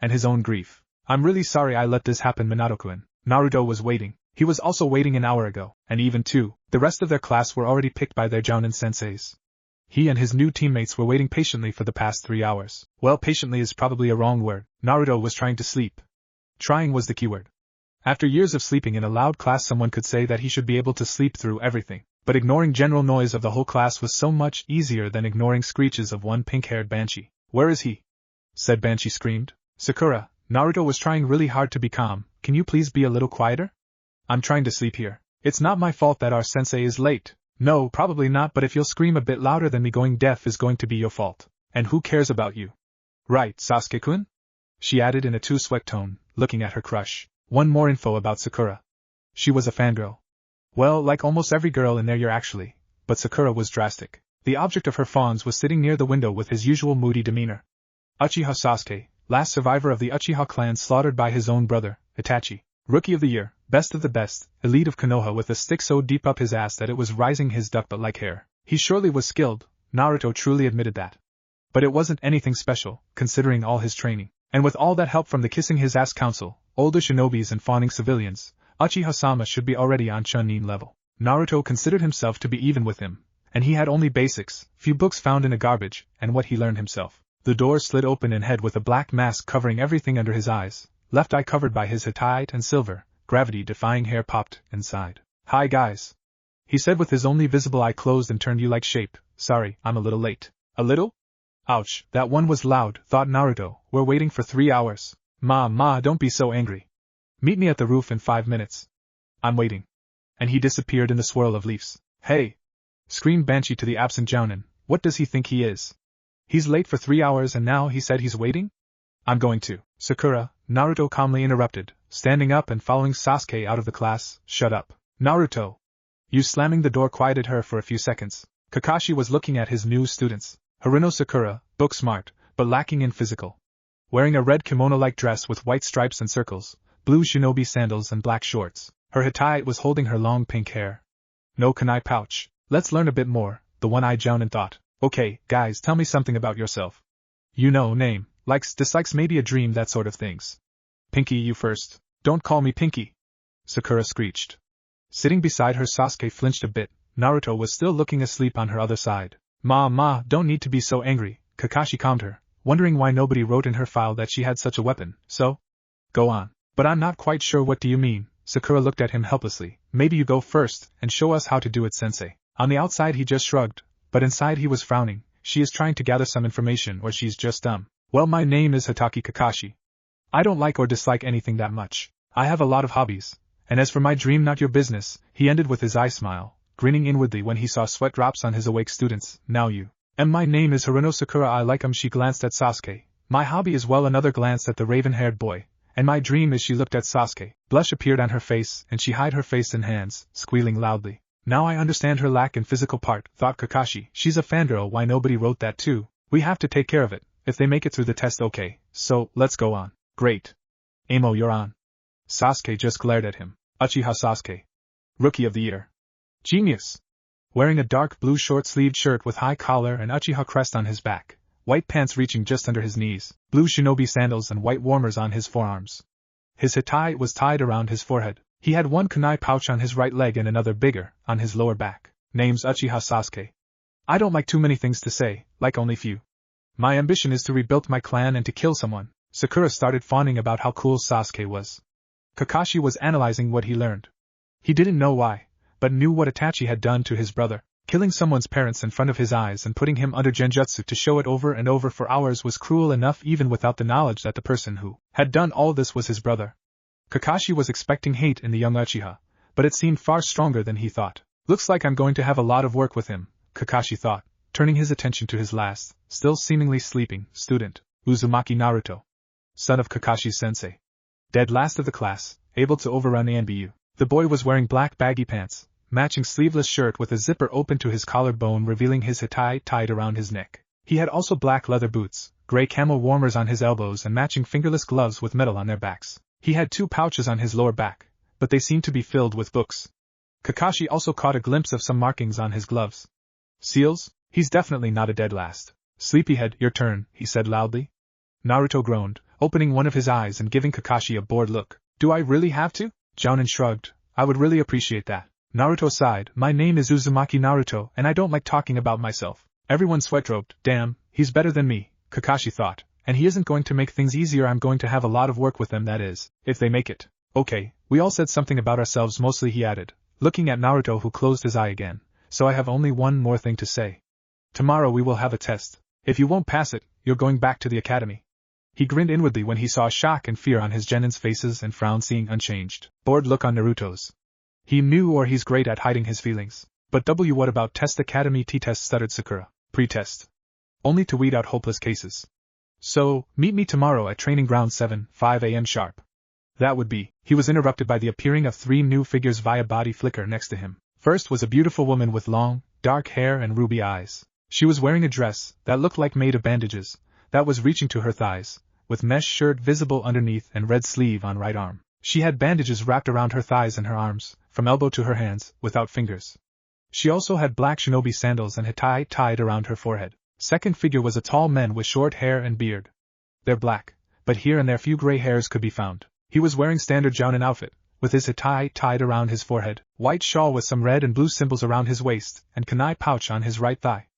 And his own grief. I'm really sorry I let this happen, Minato-kun. Naruto was waiting. He was also waiting an hour ago, and even too, the rest of their class were already picked by their jounin senseis. He and his new teammates were waiting patiently for the past 3 hours. Well, patiently is probably a wrong word. Naruto was trying to sleep. Trying was the keyword. After years of sleeping in a loud class, someone could say that he should be able to sleep through everything. But ignoring general noise of the whole class was so much easier than ignoring screeches of one pink-haired banshee. Where is he? Said Banshee screamed. Sakura, Naruto was trying really hard to be calm. Can you please be a little quieter? I'm trying to sleep here. It's not my fault that our sensei is late. No, probably not, but if you'll scream a bit louder than me, going deaf is going to be your fault. And who cares about you? Right, Sasuke-kun? She added in a too-sweet tone, looking at her crush. One more info about Sakura. She was a fangirl. Well, like almost every girl in their year actually, but Sakura was drastic. The object of her fawns was sitting near the window with his usual moody demeanor. Uchiha Sasuke, last survivor of the Uchiha clan slaughtered by his own brother, Itachi. Rookie of the year, best of the best, elite of Konoha with a stick so deep up his ass that it was rising his duck-butt-like hair. He surely was skilled, Naruto truly admitted that. But it wasn't anything special, considering all his training. And with all that help from the kissing his ass council, older shinobis and fawning civilians, Uchiha-sama should be already on Chunin level. Naruto considered himself to be even with him, and he had only basics, few books found in a garbage, and what he learned himself. The door slid open and head with a black mask covering everything under his eyes, left eye covered by his Hittite and silver, gravity-defying hair popped inside. Hi guys. He said with his only visible eye closed and turned you-like shape. Sorry, I'm a little late. A little? Ouch, that one was loud, thought Naruto. We're waiting for 3 hours. Ma, don't be so angry. Meet me at the roof in 5 minutes. I'm waiting. And he disappeared in the swirl of leaves. Hey! Screamed Banshee to the absent jounin. What does he think he is? He's late for 3 hours and now he said he's waiting? I'm going to. Sakura, Naruto calmly interrupted, standing up and following Sasuke out of the class. Shut up. Naruto. You slamming the door quieted her for a few seconds. Kakashi was looking at his new students. Haruno Sakura, book smart, but lacking in physical. Wearing a red kimono-like dress with white stripes and circles, blue shinobi sandals and black shorts. Her Hittite was holding her long pink hair. No kunai pouch. Let's learn a bit more, the one-eyed jounin thought. Okay, guys, tell me something about yourself. You know, name, likes, dislikes, maybe a dream, that sort of things. Pinky, you first. Don't call me Pinky. Sakura screeched. Sitting beside her, Sasuke flinched a bit. Naruto was still looking asleep on her other side. Ma, don't need to be so angry, Kakashi calmed her. wondering why nobody wrote in her file that she had such a weapon. So? Go on. But I'm not quite sure what do you mean. Sakura looked at him helplessly. Maybe you go first, and show us how to do it, sensei. On the outside he just shrugged, but inside he was frowning. She is trying to gather some information, or she's just dumb. Well, my name is Hataki Kakashi. I don't like or dislike anything that much. I have a lot of hobbies. And as for my dream, not your business, he ended with his eye smile, grinning inwardly when he saw sweat drops on his awake students. Now you. And my name is Haruno Sakura. I like him. She glanced at Sasuke. My hobby is well. Another glanced at the raven-haired boy. And my dream is. She looked at Sasuke. Blush appeared on her face, and she hid her face in hands, squealing loudly. Now I understand her lack in physical part, thought Kakashi. She's a fangirl. Why nobody wrote that too? We have to take care of it. If they make it through the test, okay. So, let's go on. Great. Amo, you're on. Sasuke just glared at him. Uchiha Sasuke. Rookie of the Year. Genius. Wearing a dark blue short-sleeved shirt with high collar and Uchiha crest on his back, white pants reaching just under his knees, blue shinobi sandals and white warmers on his forearms. His hitai was tied around his forehead. He had one kunai pouch on his right leg and another bigger, on his lower back. Name's Uchiha Sasuke. I don't like too many things to say, like only few. My ambition is to rebuild my clan and to kill someone. Sakura started fawning about how cool Sasuke was. Kakashi was analyzing what he learned. He didn't know why, but knew what Itachi had done to his brother. Killing someone's parents in front of his eyes and putting him under genjutsu to show it over and over for hours was cruel enough even without the knowledge that the person who had done all this was his brother. Kakashi was expecting hate in the young Uchiha, but it seemed far stronger than he thought. Looks like I'm going to have a lot of work with him, Kakashi thought, turning his attention to his last, still seemingly sleeping, student, Uzumaki Naruto. Son of Kakashi's sensei. Dead last of the class, able to overrun ANBU. The boy was wearing black baggy pants, matching sleeveless shirt with a zipper open to his collarbone revealing his hitai tied around his neck. He had also black leather boots, gray camel warmers on his elbows and matching fingerless gloves with metal on their backs. He had 2 pouches on his lower back, but they seemed to be filled with books. Kakashi also caught a glimpse of some markings on his gloves. Seals? He's definitely not a dead last. Sleepyhead, your turn, he said loudly. Naruto groaned, opening one of his eyes and giving Kakashi a bored look. Do I really have to? Jounin shrugged. I would really appreciate that. Naruto sighed. My name is Uzumaki Naruto, and I don't like talking about myself. Everyone sweat-robed. Damn, he's better than me, Kakashi thought. And he isn't going to make things easier. I'm going to have a lot of work with them, that is, if they make it. Okay, we all said something about ourselves mostly, he added, looking at Naruto who closed his eye again. So I have only one more thing to say. Tomorrow we will have a test. If you won't pass it, you're going back to the academy. He grinned inwardly when he saw shock and fear on his genins' faces and frowned seeing unchanged, bored look on Naruto's. He knew or he's great at hiding his feelings. But what about test academy T-test, stuttered Sakura. Pre-test. Only to weed out hopeless cases. So, meet me tomorrow at training ground 7, 5 a.m. sharp. That would be. He was interrupted by the appearing of 3 new figures via body flicker next to him. First was a beautiful woman with long, dark hair and ruby eyes. She was wearing a dress that looked like made of bandages, that was reaching to her thighs, with mesh shirt visible underneath and red sleeve on right arm. She had bandages wrapped around her thighs and her arms, from elbow to her hands, without fingers. She also had black shinobi sandals and hitai tied around her forehead. Second figure was a tall man with short hair and beard. They're black, but here and there few gray hairs could be found. He was wearing standard jounin outfit, with his hitai tied around his forehead, white shawl with some red and blue symbols around his waist, and kunai pouch on his right thigh.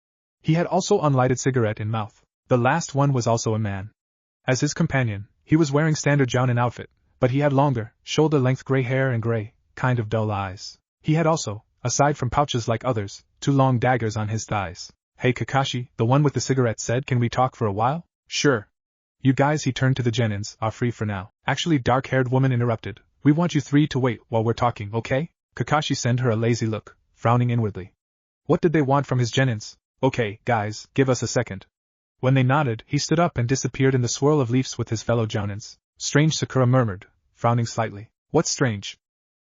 He had also unlighted cigarette in mouth. The last one was also a man. As his companion, he was wearing standard jounin outfit, but he had longer, shoulder-length gray hair and gray, kind of dull eyes. He had also, aside from pouches like others, 2 long daggers on his thighs. Hey Kakashi, the one with the cigarette said, can we talk for a while? Sure. You guys, he turned to the genins, are free for now. Actually, dark-haired woman interrupted. We want you 3 to wait while we're talking, okay? Kakashi sent her a lazy look, frowning inwardly. What did they want from his genins? Okay, guys, give us a second. When they nodded, he stood up and disappeared in the swirl of leaves with his fellow jounins. Strange, Sakura murmured, frowning slightly. What's strange?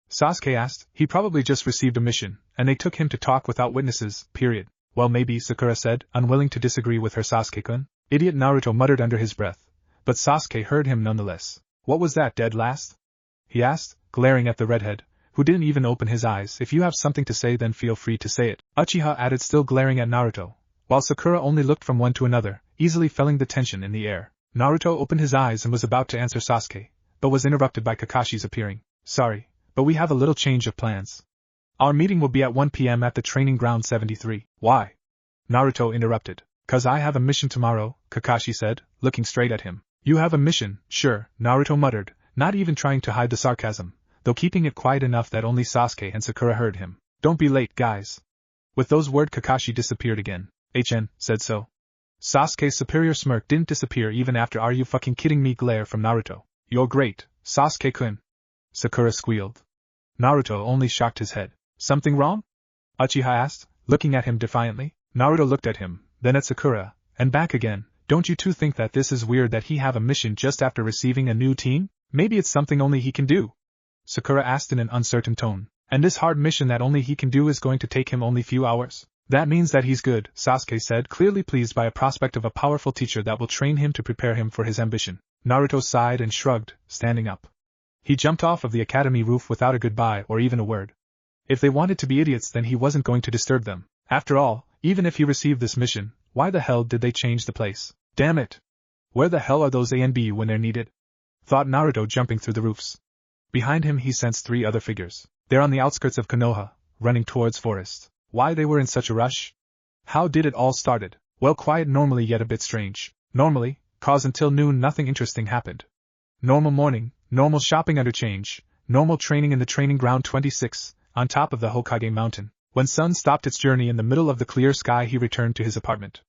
Sasuke asked. He probably just received a mission, and they took him to talk without witnesses, period. Well, maybe, Sakura said, unwilling to disagree with her Sasuke-kun. Idiot, Naruto muttered under his breath, but Sasuke heard him nonetheless. What was that, dead last? He asked, glaring at the redhead, who didn't even open his eyes. If you have something to say, then feel free to say it, Uchiha added, still glaring at Naruto, while Sakura only looked from one to another, easily feeling the tension in the air. Naruto opened his eyes and was about to answer Sasuke, but was interrupted by Kakashi's appearing. Sorry, but we have a little change of plans. Our meeting will be at 1 p.m. at the training ground 73. Why? Naruto interrupted. 'Cause I have a mission tomorrow, Kakashi said, looking straight at him. You have a mission, sure, Naruto muttered, not even trying to hide the sarcasm, though keeping it quiet enough that only Sasuke and Sakura heard him. Don't be late, guys. With those words Kakashi disappeared again. HN said so. Sasuke's superior smirk didn't disappear even after "Are you fucking kidding me" glare from Naruto. You're great, Sasuke-kun. Sakura squealed. Naruto only shocked his head. Something wrong? Uchiha asked, looking at him defiantly. Naruto looked at him, then at Sakura, and back again. Don't you two think that this is weird that he have a mission just after receiving a new team? Maybe it's something only he can do? Sakura asked in an uncertain tone. And this hard mission that only he can do is going to take him only few hours? That means that he's good, Sasuke said, clearly pleased by a prospect of a powerful teacher that will train him to prepare him for his ambition. Naruto sighed and shrugged, standing up. He jumped off of the academy roof without a goodbye or even a word. If they wanted to be idiots, then he wasn't going to disturb them. After all, even if he received this mission, why the hell did they change the place? Damn it! Where the hell are those A and B when they're needed? Thought Naruto, jumping through the roofs. Behind him he sensed 3 other figures. They're on the outskirts of Konoha, running towards forest. Why they were in such a rush? How did it all started? Well, quiet normally, yet a bit strange. Normally, cause until noon nothing interesting happened. Normal morning, normal shopping under change, normal training in the training ground 26, on top of the Hokage mountain. When sun stopped its journey in the middle of the clear sky, he returned to his apartment.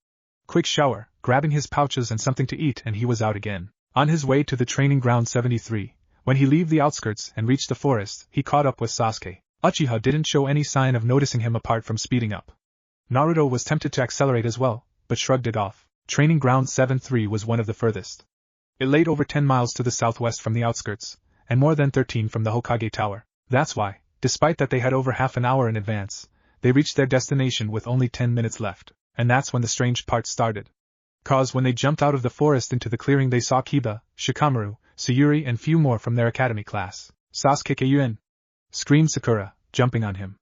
Quick shower, grabbing his pouches and something to eat, and he was out again. On his way to the training ground 73, when he left the outskirts and reached the forest, he caught up with Sasuke. Uchiha didn't show any sign of noticing him apart from speeding up. Naruto was tempted to accelerate as well, but shrugged it off. Training ground 73 was one of the furthest. It laid over 10 miles to the southwest from the outskirts, and more than 13 from the Hokage Tower. That's why, despite that they had over half an hour in advance, they reached their destination with only 10 minutes left. And that's when the strange part started. 'Cause when they jumped out of the forest into the clearing, they saw Kiba, Shikamaru, Sayuri and few more from their academy class. Sasuke Kyuin! Screamed Sakura, jumping on him.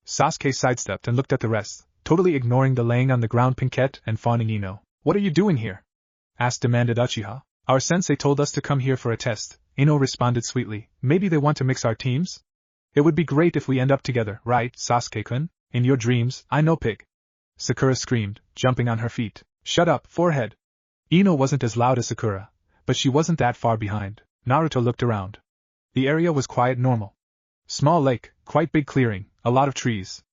Sasuke sidestepped and looked at the rest, totally ignoring the laying on the ground Pinkette and fawning Ino. What are you doing here? Demanded Uchiha. Our sensei told us to come here for a test, Ino responded sweetly. Maybe they want to mix our teams? It would be great if we end up together, right, Sasuke-kun? In your dreams, I know pig. Sakura screamed, jumping on her feet. Shut up, forehead. Ino wasn't as loud as Sakura, but she wasn't that far behind. Naruto looked around. The area was quiet, normal. Small lake, quite big clearing, a lot of trees.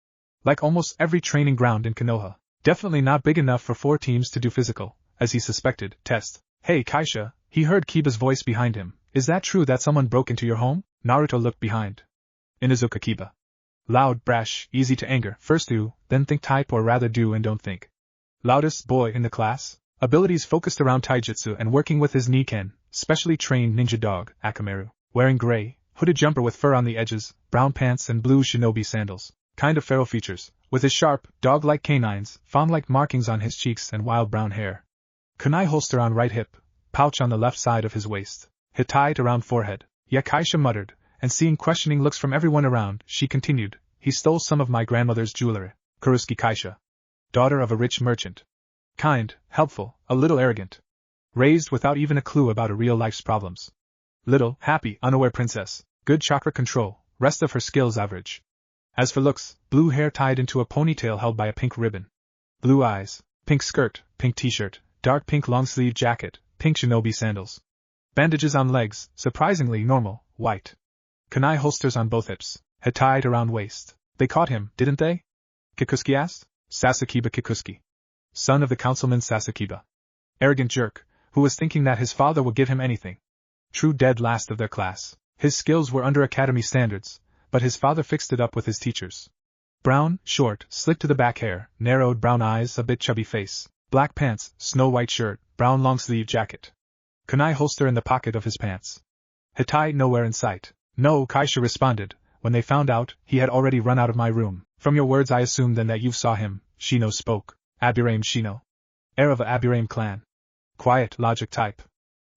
Like almost every training ground in Konoha. Definitely not big enough for 4 teams to do physical, as he suspected, test. Hey Kaisha, he heard Kiba's voice behind him. Is that true that someone broke into your home? Naruto looked behind. Inuzuka Kiba. Loud, brash, easy to anger, first do, then think type, or rather do and don't think. Loudest boy in the class. Abilities focused around taijutsu and working with his Niken, specially trained ninja dog, Akamaru. Wearing gray, hooded jumper with fur on the edges, brown pants and blue shinobi sandals. Kind of feral features, with his sharp, dog-like canines, fawn-like markings on his cheeks and wild brown hair. Kunai holster on right hip, pouch on the left side of his waist. Hat tied around forehead. Yeah, Kaisha muttered, and seeing questioning looks from everyone around, she continued. He stole some of my grandmother's jewelry. Kurusuke Kaisha. Daughter of a rich merchant. Kind, helpful, a little arrogant. Raised without even a clue about a real life's problems. Little, happy, unaware princess. Good chakra control, rest of her skills average. As for looks, blue hair tied into a ponytail held by a pink ribbon. Blue eyes, pink skirt, pink t-shirt, dark pink long-sleeve jacket, pink shinobi sandals. Bandages on legs, surprisingly normal, white. Kunai holsters on both hips, hat tied around waist. They caught him, didn't they? Kikusuke asked. Sasakiba Kikusuke. Son of the councilman Sasakiba. Arrogant jerk, who was thinking that his father would give him anything. True dead last of their class. His skills were under academy standards, but his father fixed it up with his teachers. Brown, short, slick to the back hair, narrowed brown eyes, a bit chubby face, black pants, snow-white shirt, brown long-sleeve jacket. Kunai holster in the pocket of his pants. Hitai nowhere in sight. No, Kaisha responded. When they found out, he had already run out of my room. From your words I assume then that you saw him, Shino spoke. Abirame Shino. Heir of a Abirame clan. Quiet, logic type.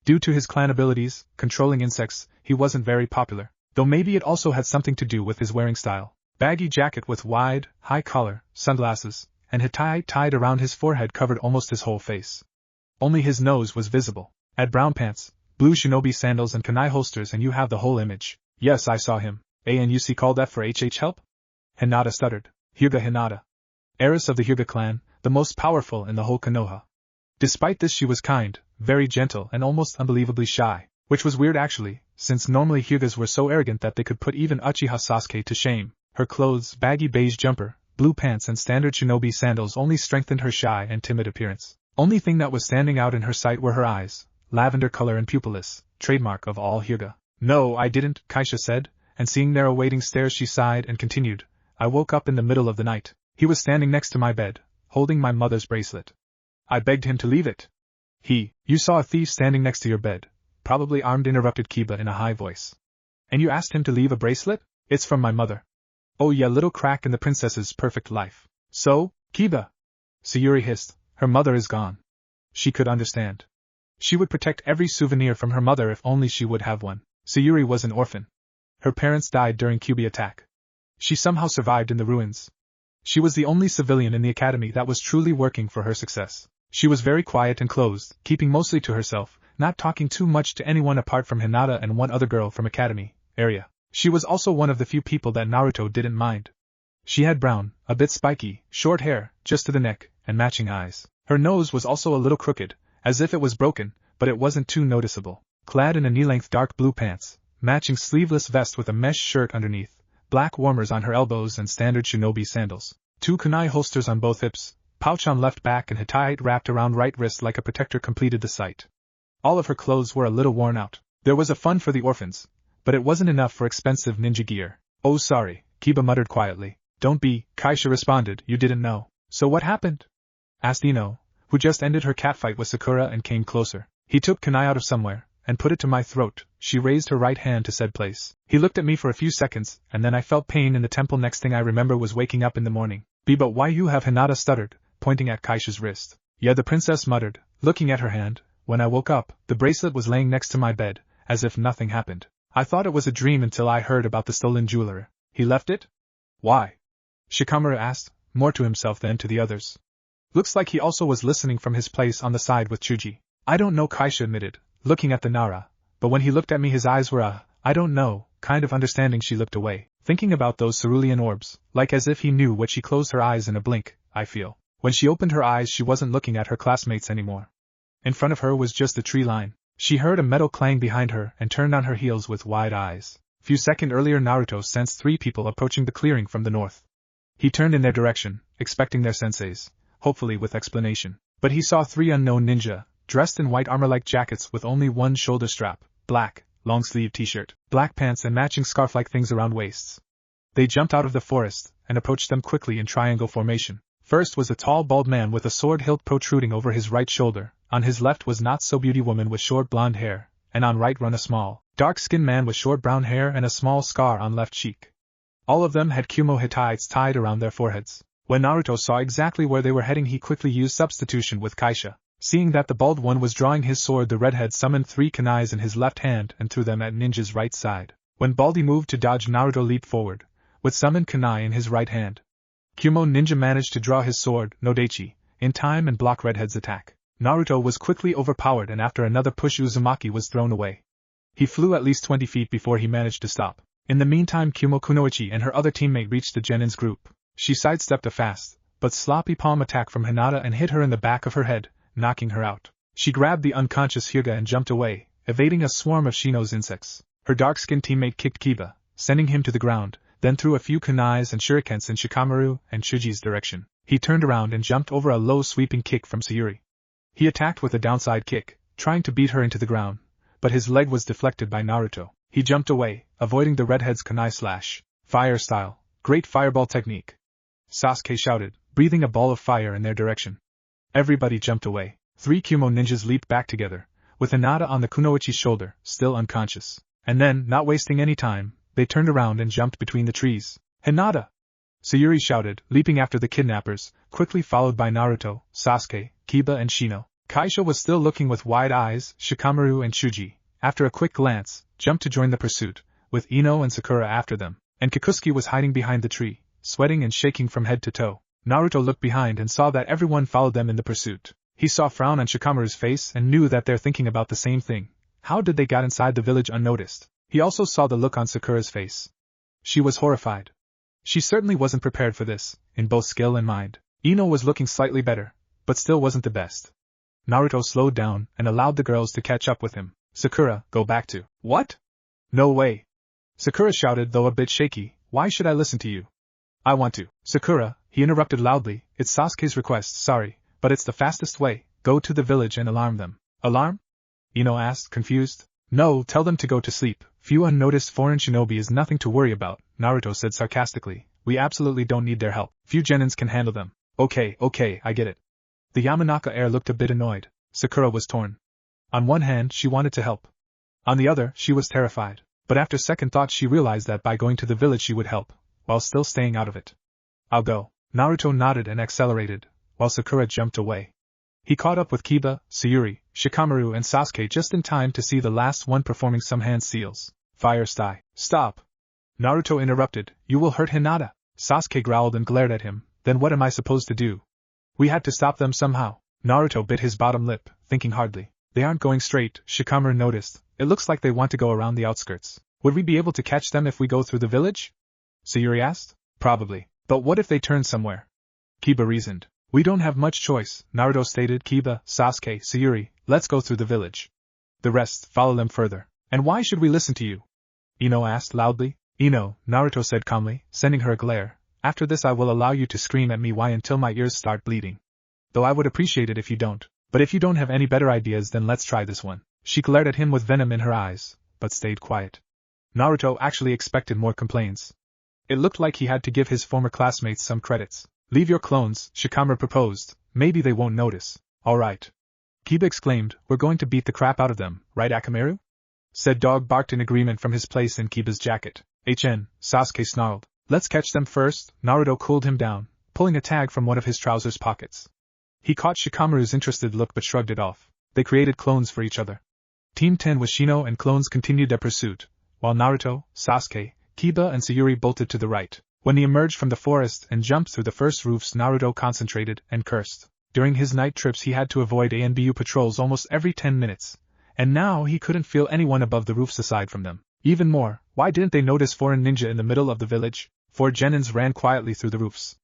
Due to his clan abilities, controlling insects, he wasn't very popular, though maybe it also had something to do with his wearing style. Baggy jacket with wide, high collar, sunglasses, and hitai tied around his forehead covered almost his whole face. Only his nose was visible. Had brown pants, blue shinobi sandals and kunai holsters, and you have the whole image. Yes, I saw him. And you called that for HH help? Hinata stuttered. Hyuga Hinata. Heiress of the Hyuga clan, the most powerful in the whole Konoha. Despite this, she was kind, very gentle, and almost unbelievably shy, which was weird actually, since normally Hyugas were so arrogant that they could put even Uchiha Sasuke to shame. Her clothes, baggy beige jumper, blue pants and standard shinobi sandals only strengthened her shy and timid appearance. Only thing that was standing out in her sight were her eyes, lavender color and pupilless, trademark of all Hyuga. "No, I didn't," Kaisha said, and seeing their awaiting stares she sighed and continued, "I woke up in the middle of the night. He was standing next to my bed, holding my mother's bracelet. I begged him to leave it." You saw a thief standing next to your bed, probably armed," interrupted Kiba in a high voice. "And you asked him to leave a bracelet? It's from my mother." "Oh yeah, little crack in the princess's perfect life." "So, Kiba?" Sayuri hissed, "Her mother is gone." She could understand. She would protect every souvenir from her mother if only she would have one. Sayuri was an orphan. Her parents died during Kyuubi attack. She somehow survived in the ruins. She was the only civilian in the academy that was truly working for her success. She was very quiet and closed, keeping mostly to herself, not talking too much to anyone apart from Hinata and one other girl from academy area. She was also one of the few people that Naruto didn't mind. She had brown, a bit spiky, short hair, just to the neck, and matching eyes. Her nose was also a little crooked, as if it was broken, but it wasn't too noticeable. Clad in a knee-length dark blue pants, matching sleeveless vest with a mesh shirt underneath, black warmers on her elbows and standard shinobi sandals. 2 kunai holsters on both hips, pouch on left back and hitite wrapped around right wrist like a protector completed the sight. All of her clothes were a little worn out. There was a fund for the orphans, but it wasn't enough for expensive ninja gear. "Oh sorry," Kiba muttered quietly. "Don't be," Kaisha responded, "you didn't know." "So what happened?" asked Ino, who just ended her catfight with Sakura and came closer. "He took kunai out of somewhere, and put it to my throat." She raised her right hand to said place. "He looked at me for a few seconds, and then I felt pain in the temple. Next thing I remember was waking up in the morning." "But why you have?" Hinata stuttered, pointing at Kaisha's wrist. "Yeah," the princess muttered, looking at her hand. "When I woke up, the bracelet was laying next to my bed, as if nothing happened. I thought it was a dream until I heard about the stolen jewelry." "He left it? Why?" Shikamaru asked, more to himself than to the others. Looks like he also was listening from his place on the side with Chuji. "I don't know," Kaisha admitted, looking at the Nara, "but when he looked at me his eyes were I don't know, kind of understanding." She looked away, thinking about those cerulean orbs, like as if he knew what. She closed her eyes in a blink. "I feel." When she opened her eyes she wasn't looking at her classmates anymore. In front of her was just the tree line. She heard a metal clang behind her and turned on her heels with wide eyes. Few seconds earlier Naruto sensed 3 people approaching the clearing from the north. He turned in their direction, expecting their senseis, hopefully with explanation. But he saw 3 unknown ninja, dressed in white armor-like jackets with only one shoulder strap, black, long-sleeved t-shirt, black pants and matching scarf-like things around waists. They jumped out of the forest, and approached them quickly in triangle formation. First was a tall bald man with a sword hilt protruding over his right shoulder. On his left was not-so-beauty woman with short blonde hair, and on right run a small, dark-skinned man with short brown hair and a small scar on left cheek. All of them had Kumo Hittites tied around their foreheads. When Naruto saw exactly where they were heading he quickly used substitution with Kaisha. Seeing that the bald one was drawing his sword the redhead summoned 3 kunais in his left hand and threw them at Ninja's right side. When Baldy moved to dodge Naruto leaped forward, with summoned kunai in his right hand. Kumo Ninja managed to draw his sword, Nodachi, in time and block redhead's attack. Naruto was quickly overpowered and after another push Uzumaki was thrown away. He flew at least 20 feet before he managed to stop. In the meantime Kumo Kunoichi and her other teammate reached the Genin's group. She sidestepped a fast, but sloppy palm attack from Hinata and hit her in the back of her head, knocking her out. She grabbed the unconscious Hyuga and jumped away, evading a swarm of Shino's insects. Her dark-skinned teammate kicked Kiba, sending him to the ground, then threw a few kunais and shurikens in Shikamaru and Chuji's direction. He turned around and jumped over a low sweeping kick from Sayuri. He attacked with a downside kick, trying to beat her into the ground, but his leg was deflected by Naruto. He jumped away, avoiding the redhead's kunai slash. "Fire style, great fireball technique," Sasuke shouted, breathing a ball of fire in their direction. Everybody jumped away. 3 Kumo ninjas leaped back together, with Hinata on the Kunoichi's shoulder, still unconscious. And then, not wasting any time, they turned around and jumped between the trees. "Hinata!" Sayuri shouted, leaping after the kidnappers, quickly followed by Naruto, Sasuke, Kiba and Shino. Kaisha was still looking with wide eyes. Shikamaru and Chuji, after a quick glance, jumped to join the pursuit, with Ino and Sakura after them, and Kikusuke was hiding behind the tree, sweating and shaking from head to toe. Naruto looked behind and saw that everyone followed them in the pursuit. He saw a frown on Shikamaru's face and knew that they're thinking about the same thing. How did they get inside the village unnoticed? He also saw the look on Sakura's face. She was horrified. She certainly wasn't prepared for this, in both skill and mind. Ino was looking slightly better, but still wasn't the best. Naruto slowed down and allowed the girls to catch up with him. Sakura, go back to. What? No way. Sakura shouted, though a bit shaky, why should I listen to you? I want to. Sakura, he interrupted loudly, it's Sasuke's request, sorry, but it's the fastest way, go to the village and alarm them. Alarm? Ino asked, confused. No, tell them to go to sleep. Few unnoticed foreign shinobi is nothing to worry about, Naruto said sarcastically. We absolutely don't need their help. Few genins can handle them. Okay, I get it. The Yamanaka heir looked a bit annoyed. Sakura was torn. On one hand, she wanted to help. On the other, she was terrified. But after second thought she realized that by going to the village she would help, while still staying out of it. I'll go. Naruto nodded and accelerated, while Sakura jumped away. He caught up with Kiba, Sayuri, Shikamaru and Sasuke just in time to see the last one performing some hand seals. Fire style. Stop! Naruto interrupted, you will hurt Hinata. Sasuke growled and glared at him, then what am I supposed to do? We had to stop them somehow. Naruto bit his bottom lip, thinking hardly. They aren't going straight, Shikamaru noticed. It looks like they want to go around the outskirts. Would we be able to catch them if we go through the village? Sayuri asked. Probably. But what if they turn somewhere? Kiba reasoned. We don't have much choice, Naruto stated. Kiba, Sasuke, Sayuri, let's go through the village. The rest, follow them further. And why should we listen to you? Ino asked loudly. Ino, Naruto said calmly, sending her a glare. After this I will allow you to scream at me why until my ears start bleeding. Though I would appreciate it if you don't. But if you don't have any better ideas then let's try this one. She glared at him with venom in her eyes, but stayed quiet. Naruto actually expected more complaints. It looked like he had to give his former classmates some credits. Leave your clones, Shikamaru proposed, maybe they won't notice. Alright. Kiba exclaimed, we're going to beat the crap out of them, right Akamaru? Said Dog barked in agreement from his place in Kiba's jacket. Sasuke snarled. Let's catch them first. Naruto cooled him down, pulling a tag from one of his trousers pockets. He caught Shikamaru's interested look but shrugged it off. They created clones for each other. Team 10 with Shino and clones continued their pursuit, while Naruto, Sasuke, Kiba and Sayuri bolted to the right. When he emerged from the forest and jumped through the first roofs, Naruto concentrated and cursed. During his night trips he had to avoid ANBU patrols almost every 10 minutes, and now he couldn't feel anyone above the roofs aside from them. Even more, why didn't they notice foreign ninja in the middle of the village? 4 genins ran quietly through the roofs.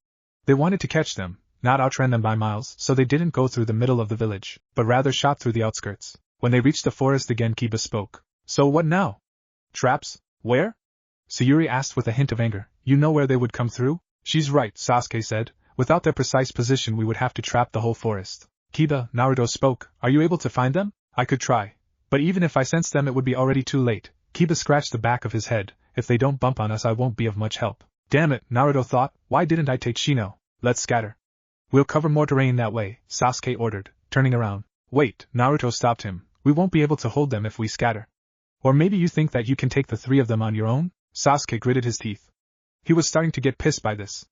They wanted to catch them, not outrun them by miles, so they didn't go through the middle of the village, but rather shot through the outskirts. When they reached the forest again, Kiba spoke. So what now? Traps? Where? Sayuri asked with a hint of anger. You know where they would come through? She's right, Sasuke said. Without their precise position we would have to trap the whole forest. Kiba, Naruto spoke. Are you able to find them? I could try. But even if I sense them it would be already too late. Kiba scratched the back of his head. If they don't bump on us I won't be of much help. Damn it, Naruto thought. Why didn't I take Shino? Let's scatter. We'll cover more terrain that way, Sasuke ordered, turning around. Wait, Naruto stopped him. We won't be able to hold them if we scatter. Or maybe you think that you can take the 3 of them on your own? Sasuke gritted his teeth. He was starting to get pissed by this.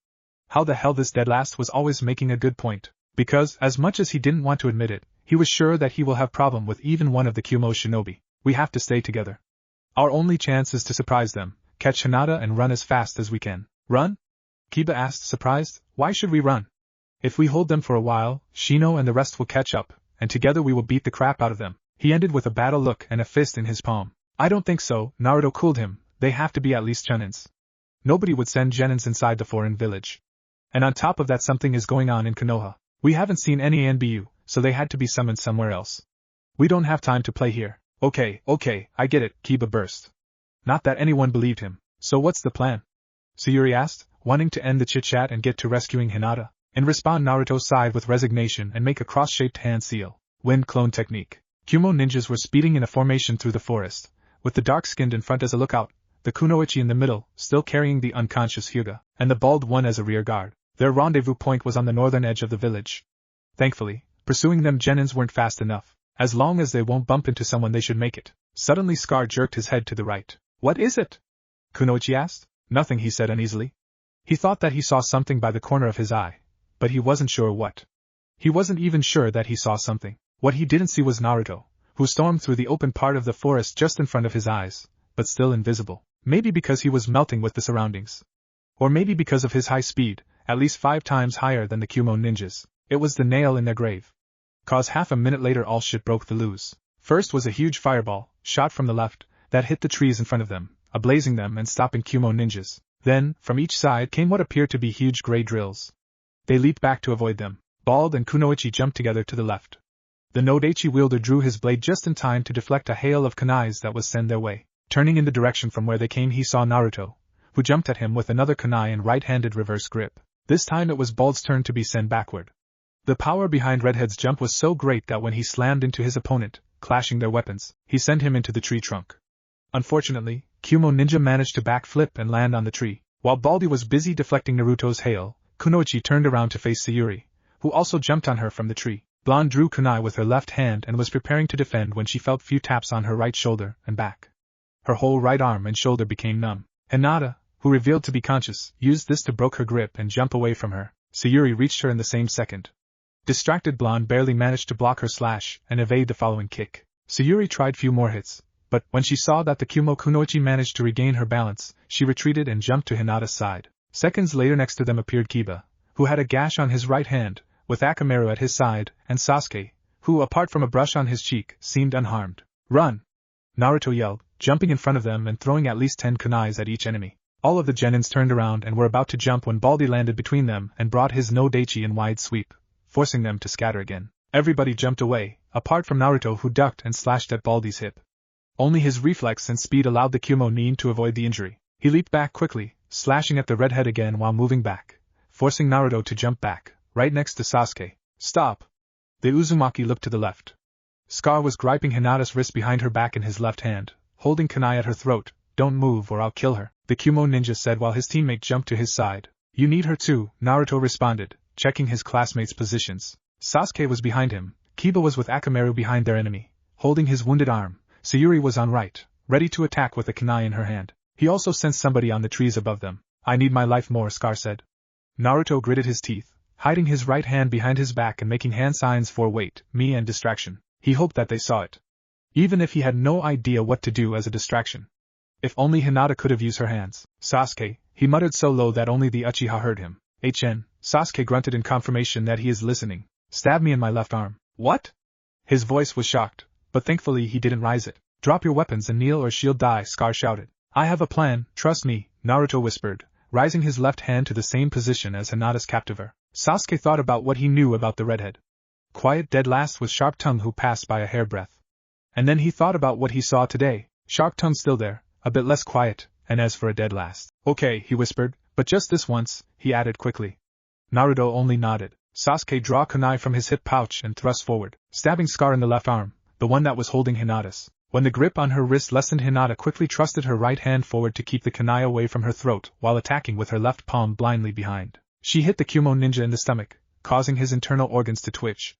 How the hell this deadlast was always making a good point. Because, as much as he didn't want to admit it, he was sure that he will have problem with even one of the Kyumo shinobi. We have to stay together. Our only chance is to surprise them, catch Hinata and run as fast as we can. Run? Kiba asked, surprised. Why should we run? If we hold them for a while, Shino and the rest will catch up, and together we will beat the crap out of them. He ended with a battle look and a fist in his palm. I don't think so, Naruto cooled him. They have to be at least genins. Nobody would send genins inside the foreign village. And on top of that something is going on in Konoha. We haven't seen any NBU, so they had to be summoned somewhere else. We don't have time to play here. Okay, I get it, Kiba burst. Not that anyone believed him. So what's the plan? Sayuri asked, wanting to end the chit-chat and get to rescuing Hinata. In response Naruto sighed with resignation and make a cross-shaped hand seal. Wind clone technique. Kyumo ninjas were speeding in a formation through the forest, with the dark-skinned in front as a lookout, the kunoichi in the middle, still carrying the unconscious Hyuga, and the bald one as a rear guard. Their rendezvous point was on the northern edge of the village. Thankfully, pursuing them genins weren't fast enough. As long as they won't bump into someone they should make it. Suddenly Scar jerked his head to the right. What is it? Kunoichi asked. Nothing, he said uneasily. He thought that he saw something by the corner of his eye, but he wasn't sure what. He wasn't even sure that he saw something. What he didn't see was Naruto, who stormed through the open part of the forest just in front of his eyes, but still invisible. Maybe because he was melting with the surroundings. Or maybe because of his high speed, at least 5 times higher than the Kyumo ninjas. It was the nail in their grave. Cause half a minute later all shit broke loose. First was a huge fireball, shot from the left, that hit the trees in front of them, ablazing them and stopping Kyumo ninjas. Then, from each side came what appeared to be huge gray drills. They leaped back to avoid them. Bald and Kunoichi jumped together to the left. The Nodaichi wielder drew his blade just in time to deflect a hail of kunais that was sent their way. Turning in the direction from where they came, he saw Naruto, who jumped at him with another kunai and right-handed reverse grip. This time it was Bald's turn to be sent backward. The power behind Redhead's jump was so great that when he slammed into his opponent, clashing their weapons, he sent him into the tree trunk. Unfortunately, Kumo Ninja managed to backflip and land on the tree. While Baldy was busy deflecting Naruto's hail, Kunoichi turned around to face Sayuri, who also jumped on her from the tree. Blonde drew kunai with her left hand and was preparing to defend when she felt few taps on her right shoulder and back. Her whole right arm and shoulder became numb. Hinata, who revealed to be conscious, used this to break her grip and jump away from her. Sayuri reached her in the same second. Distracted Blonde barely managed to block her slash and evade the following kick. Sayuri tried few more hits, but when she saw that the Kunoichi managed to regain her balance, she retreated and jumped to Hinata's side. Seconds later next to them appeared Kiba, who had a gash on his right hand, with Akamaru at his side, and Sasuke, who, apart from a brush on his cheek, seemed unharmed. "Run!" Naruto yelled, jumping in front of them and throwing at least 10 kunais at each enemy. All of the genins turned around and were about to jump when Baldy landed between them and brought his Nodaichi in wide sweep, forcing them to scatter again. Everybody jumped away, apart from Naruto, who ducked and slashed at Baldy's hip. Only his reflex and speed allowed the Kumo nin to avoid the injury. He leaped back quickly, slashing at the redhead again while moving back, forcing Naruto to jump back, right next to Sasuke. "Stop!" The Uzumaki looked to the left. Scar was gripping Hinata's wrist behind her back in his left hand, holding kunai at her throat. "Don't move or I'll kill her," the Kumo ninja said while his teammate jumped to his side. "You need her too," Naruto responded, checking his classmates' positions. Sasuke was behind him, Kiba was with Akamaru behind their enemy, holding his wounded arm. Sayuri was on right, ready to attack with a kunai in her hand. He also sensed somebody on the trees above them. "I need my life more," Scar said. Naruto gritted his teeth, hiding his right hand behind his back and making hand signs for wait, me and distraction. He hoped that they saw it. Even if he had no idea what to do as a distraction. If only Hinata could have used her hands. "Sasuke," he muttered so low that only the Uchiha heard him. "HN," Sasuke grunted in confirmation that he is listening. "Stab me in my left arm." "What?" His voice was shocked, but thankfully he didn't raise it. "Drop your weapons and kneel or she'll die," Scar shouted. "I have a plan, trust me," Naruto whispered, rising his left hand to the same position as Hinata's captiver. Sasuke thought about what he knew about the redhead. Quiet dead last was Sharp Tongue, who passed by a hairbreadth. And then he thought about what he saw today. Sharp Tongue still there, a bit less quiet, and as for a dead last. "Okay," he whispered, "but just this once," he added quickly. Naruto only nodded. Sasuke drew a kunai from his hip pouch and thrust forward, stabbing Scar in the left arm, the one that was holding Hinata's. When the grip on her wrist lessened, Hinata quickly thrusted her right hand forward to keep the kunai away from her throat while attacking with her left palm blindly behind. She hit the Kumo ninja in the stomach, causing his internal organs to twitch.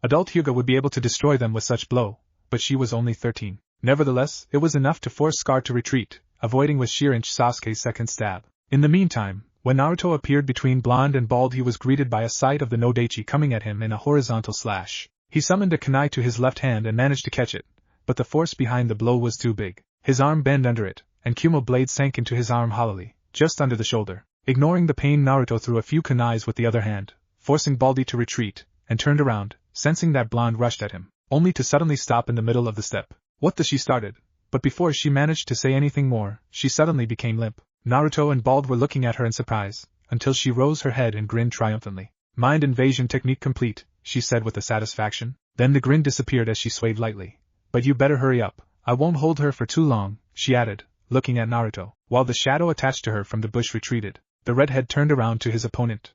Adult Hyuga would be able to destroy them with such blow, but she was only 13. Nevertheless, it was enough to force Scar to retreat, avoiding with sheer inch Sasuke's second stab. In the meantime, when Naruto appeared between Blonde and Bald, he was greeted by a sight of the Nodaichi coming at him in a horizontal slash. He summoned a kunai to his left hand and managed to catch it, but the force behind the blow was too big. His arm bent under it, and Kumo blade sank into his arm hollowly, just under the shoulder. Ignoring the pain, Naruto threw a few kunais with the other hand, forcing Baldy to retreat, and turned around, sensing that Blonde rushed at him, only to suddenly stop in the middle of the step. "What the?" she started, but before she managed to say anything more, she suddenly became limp. Naruto and Bald were looking at her in surprise, until she rose her head and grinned triumphantly. "Mind invasion technique complete," she said with a satisfaction. Then the grin disappeared as she swayed lightly. "But you better hurry up, I won't hold her for too long," she added, looking at Naruto. While the shadow attached to her from the bush retreated, the redhead turned around to his opponent.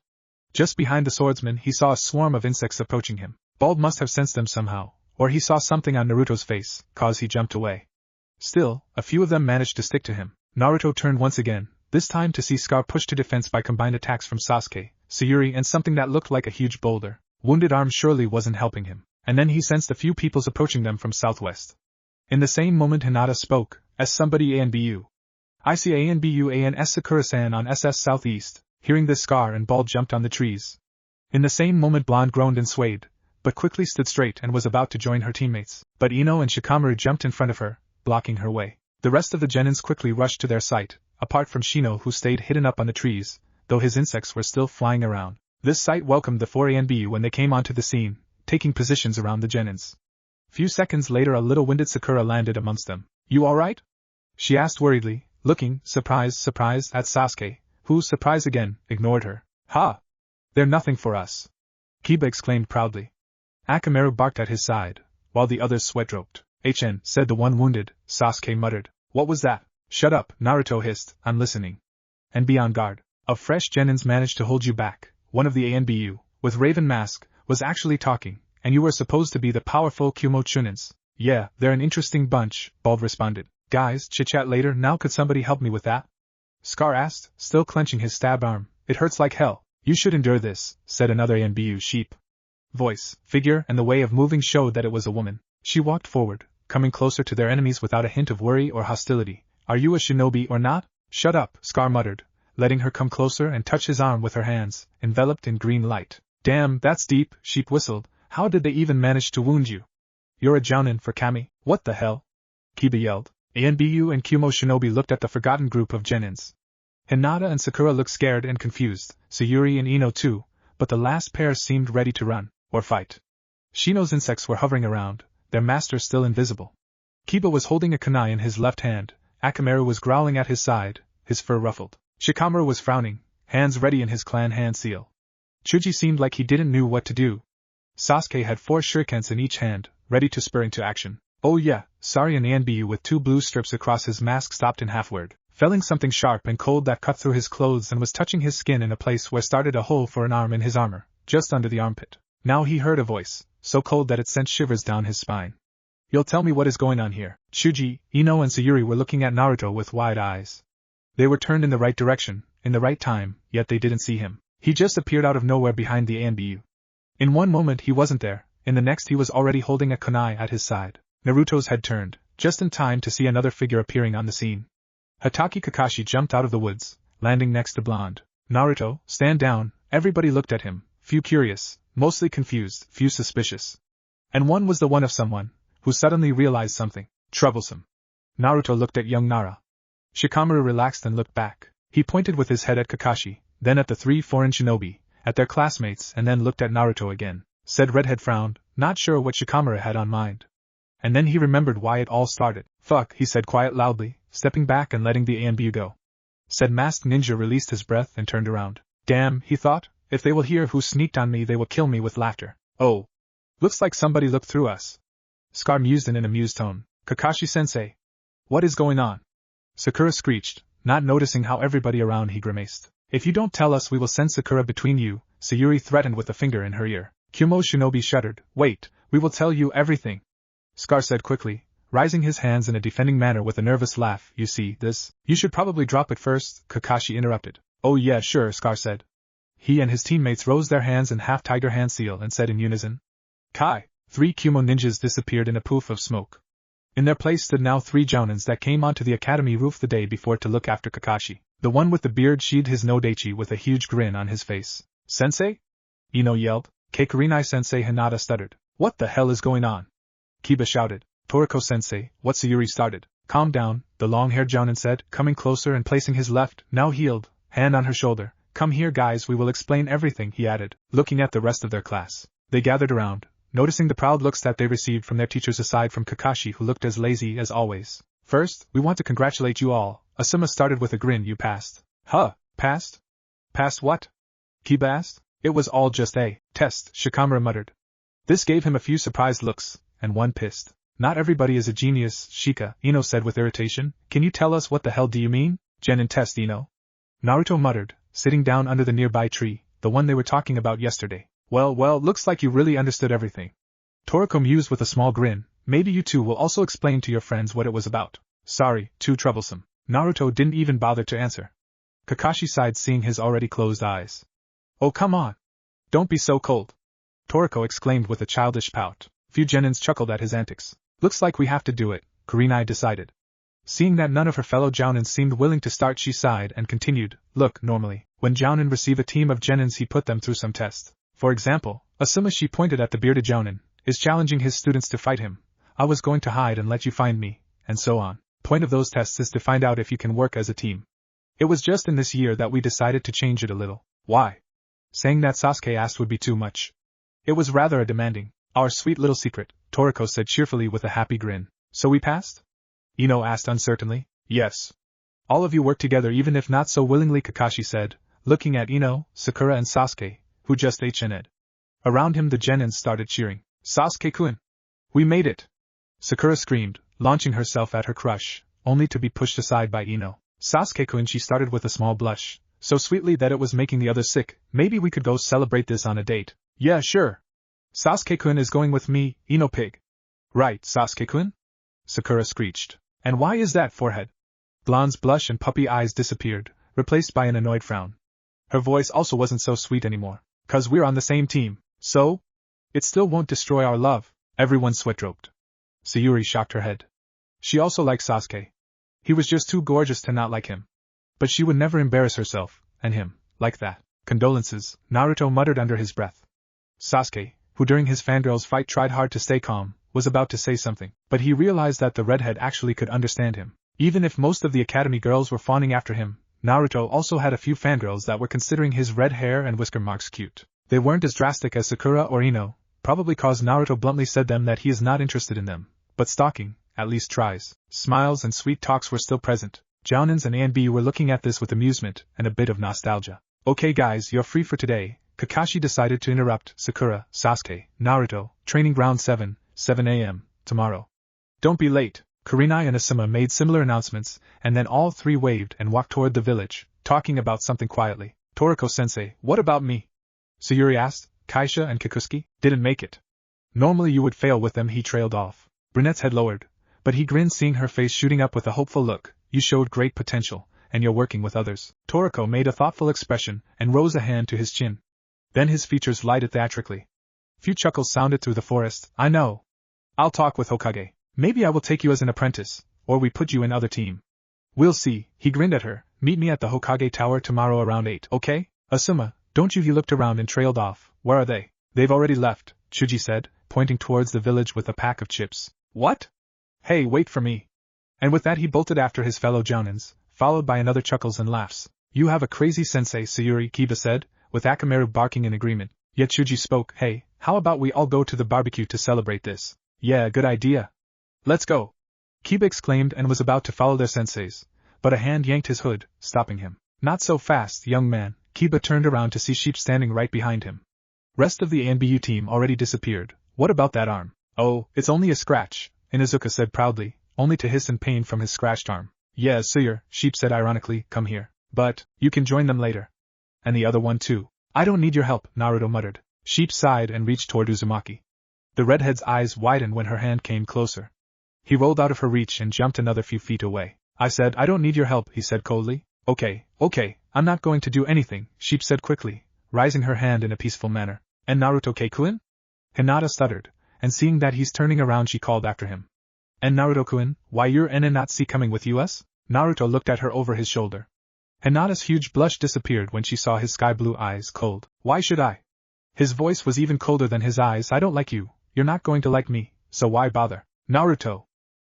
Just behind the swordsman he saw a swarm of insects approaching him. Bald must have sensed them somehow, or he saw something on Naruto's face, cause he jumped away. Still, a few of them managed to stick to him. Naruto turned once again, this time to see Scar pushed to defense by combined attacks from Sasuke, Sayuri and something that looked like a huge boulder. Wounded arm surely wasn't helping him, and then he sensed a few peoples approaching them from southwest. In the same moment Hinata spoke, "As somebody ANBU. I see ANBU ANS Sakura-san on SS Southeast." Hearing this, Scar and Bald jumped on the trees. In the same moment Blonde groaned and swayed, but quickly stood straight and was about to join her teammates. But Ino and Shikamaru jumped in front of her, blocking her way. The rest of the genins quickly rushed to their site, apart from Shino, who stayed hidden up on the trees, though his insects were still flying around. This sight welcomed the 4 ANBU when they came onto the scene, taking positions around the genins. Few seconds later a little winded Sakura landed amongst them. "You alright?" she asked worriedly, looking surprised at Sasuke, who, surprised again, ignored her. "Ha! They're nothing for us, Kiba exclaimed proudly. Akamaru barked at his side, while the others sweat-dropped. HN, said the one wounded. Sasuke muttered. What was that? Shut up, Naruto hissed, I'm listening. And be on guard. A fresh Genins managed to hold you back. One of the ANBU, with Raven Mask, was actually talking, and you were supposed to be the powerful Kumo Chunins. Yeah, they're an interesting bunch, Bald responded. Guys, chit-chat later, now could somebody help me with that? Scar asked, still clenching his stab arm. It hurts like hell. You should endure this, said another ANBU sheep. Voice, figure, and the way of moving showed that it was a woman. She walked forward, coming closer to their enemies without a hint of worry or hostility. Are you a shinobi or not? Shut up, Scar muttered, letting her come closer and touch his arm with her hands, enveloped in green light. Damn, that's deep, Sheep whistled. How did they even manage to wound you? You're a jounin for Kami. What the hell? Kiba yelled. ANBU and Kumo Shinobi looked at the forgotten group of Genins. Hinata and Sakura looked scared and confused, Sayuri and Ino too, but the last pair seemed ready to run, or fight. Shino's insects were hovering around, their master still invisible. Kiba was holding a kunai in his left hand, Akamaru was growling at his side, his fur ruffled. Shikamaru was frowning, hands ready in his clan hand seal. Chuji seemed like he didn't know what to do. Sasuke had 4 shurikens in each hand, ready to spur into action. Oh yeah, sorry, an ANBU with 2 blue strips across his mask stopped in half-word, felling something sharp and cold that cut through his clothes and was touching his skin in a place where started a hole for an arm in his armor, just under the armpit. Now he heard a voice, so cold that it sent shivers down his spine. You'll tell me what is going on here. Chuji, Ino and Sayuri were looking at Naruto with wide eyes. They were turned in the right direction, in the right time, yet they didn't see him. He just appeared out of nowhere behind the ANBU. In one moment he wasn't there, in the next he was already holding a kunai at his side. Naruto's head turned, just in time to see another figure appearing on the scene. Hatake Kakashi jumped out of the woods, landing next to Blonde. Naruto, stand down. Everybody looked at him, few curious, mostly confused, few suspicious. And one was the one of someone who suddenly realized something troublesome. Naruto looked at young Nara. Shikamaru relaxed and looked back. He pointed with his head at Kakashi, then at the 3 foreign shinobi, at their classmates, and then looked at Naruto again. Said Redhead frowned, not sure what Shikamaru had on mind. And then he remembered why it all started. Fuck, he said quiet loudly, stepping back and letting the ANBU go. Said Masked Ninja released his breath and turned around. Damn, he thought, if they will hear who sneaked on me they will kill me with laughter. Oh. Looks like somebody looked through us. Scar mused in an amused tone. Kakashi-sensei. What is going on? Sakura screeched, not noticing how everybody around he grimaced. If you don't tell us we will send Sakura between you, Sayuri threatened with a finger in her ear. Kumo Shinobi shuddered. Wait, we will tell you everything. Scar said quickly, raising his hands in a defending manner with a nervous laugh. You see, this, you should probably drop it first, Kakashi interrupted. Oh yeah, sure, Scar said. He and his teammates rose their hands in half-tiger hand seal and said in unison. Kai! 3 Kumo ninjas disappeared in a poof of smoke. In their place stood now 3 jounins that came onto the academy roof the day before to look after Kakashi. The one with the beard sheathed his Nodachi with a huge grin on his face. Sensei? Ino yelled. Kakurinai-sensei Hinata stuttered. What the hell is going on? Kiba shouted. Toriko-sensei, what? Sayuri started. Calm down, the long-haired jounin said, coming closer and placing his left, now healed, hand on her shoulder. Come here guys, we will explain everything, he added, looking at the rest of their class. They gathered around, noticing the proud looks that they received from their teachers aside from Kakashi who looked as lazy as always. First, we want to congratulate you all. Asuma started with a grin. You passed. Huh, passed? Passed what? Kiba asked. It was all just a test, Shikamaru muttered. This gave him a few surprised looks, and one pissed. Not everybody is a genius, Shika, Ino said with irritation. Can you tell us what the hell do you mean? Genin test, Ino. Naruto muttered, sitting down under the nearby tree, the one they were talking about yesterday. Well, looks like you really understood everything. Toriko mused with a small grin. Maybe you two will also explain to your friends what it was about. Sorry, too troublesome. Naruto didn't even bother to answer. Kakashi sighed seeing his already closed eyes. Oh come on. Don't be so cold. Toriko exclaimed with a childish pout. Few genins chuckled at his antics. Looks like we have to do it, Kurinai decided. Seeing that none of her fellow jounins seemed willing to start, she sighed and continued. Look, normally, when jounin receive a team of genins he put them through some test. For example, Asuma, she pointed at the bearded jounin, is challenging his students to fight him. I was going to hide and let you find me, and so on. Point of those tests is to find out if you can work as a team. It was just in this year that we decided to change it a little. Why? Saying that Sasuke asked would be too much. It was rather a demanding. Our sweet little secret, Toriko said cheerfully with a happy grin. So we passed? Ino asked uncertainly. Yes. All of you work together even if not so willingly, Kakashi said, looking at Ino, Sakura and Sasuke. who just HN'd. Around him the genins started cheering. Sasuke-kun! We made it! Sakura screamed, launching herself at her crush, only to be pushed aside by Ino. Sasuke-kun, she started with a small blush, so sweetly that it was making the others sick. Maybe we could go celebrate this on a date. Yeah, sure. Sasuke-kun is going with me, Ino pig. Right, Sasuke-kun? Sakura screeched. And why is that, forehead? Blonde's blush and puppy eyes disappeared, replaced by an annoyed frown. Her voice also wasn't so sweet anymore. 'Cause we're on the same team, so? It still won't destroy our love. Everyone sweat-droped. Sayuri shocked her head. She also liked Sasuke. He was just too gorgeous to not like him. But she would never embarrass herself, and him, like that. Condolences, Naruto muttered under his breath. Sasuke, who during his fangirls fight tried hard to stay calm, was about to say something, but he realized that the redhead actually could understand him. Even if most of the academy girls were fawning after him, Naruto also had a few fangirls that were considering his red hair and whisker marks cute. They weren't as drastic as Sakura or Ino, probably cause Naruto bluntly said them that he is not interested in them, but stalking, at least tries. Smiles and sweet talks were still present. Jounins and A and B were looking at this with amusement and a bit of nostalgia. Okay guys, you're free for today. Kakashi decided to interrupt. Sakura, Sasuke, Naruto, training ground 7 a.m. tomorrow. Don't be late. Kurenai and Asuma made similar announcements, and then all three waved and walked toward the village, talking about something quietly. Toriko-sensei, what about me? Sayuri asked. Kaisha and Kikusuke didn't make it. Normally you would fail with them, he trailed off. Brunette's head lowered, but he grinned, seeing her face shooting up with a hopeful look. You showed great potential, and you're working with others. Toriko made a thoughtful expression and rose a hand to his chin. Then his features lighted theatrically. Few chuckles sounded through the forest. I know. I'll talk with Hokage. Maybe I will take you as an apprentice, or we put you in other team. We'll see, he grinned at her. Meet me at the Hokage Tower tomorrow around 8, okay? Asuma, don't you? He looked around and trailed off. Where are they? They've already left, Chuji said, pointing towards the village with a pack of chips. What? Hey, wait for me. And with that he bolted after his fellow Jounins, followed by another chuckles and laughs. You have a crazy sensei, Sayuri, Kiba said, with Akamaru barking in agreement. Yet Chuji spoke. Hey, how about we all go to the barbecue to celebrate this? Yeah, good idea. Let's go. Kiba exclaimed and was about to follow their senseis, but a hand yanked his hood, stopping him. Not so fast, young man. Kiba turned around to see Sheep standing right behind him. Rest of the ANBU team already disappeared. What about that arm? Oh, it's only a scratch, Inuzuka said proudly, only to hiss in pain from his scratched arm. Yeah, Suyer, Sheep said ironically, come here. But, you can join them later. And the other one too. I don't need your help, Naruto muttered. Sheep sighed and reached toward Uzumaki. The redhead's eyes widened when her hand came closer. He rolled out of her reach and jumped another few feet away. I said I don't need your help, he said coldly. Okay, I'm not going to do anything, Sheep said quickly, raising her hand in a peaceful manner. And Naruto-kun? Hinata stuttered, and seeing that he's turning around she called after him. And Naruto-kun, why you're not see coming with us? Naruto looked at her over his shoulder. Hinata's huge blush disappeared when she saw his sky-blue eyes cold. Why should I? His voice was even colder than his eyes. I don't like you, you're not going to like me, so why bother? Naruto!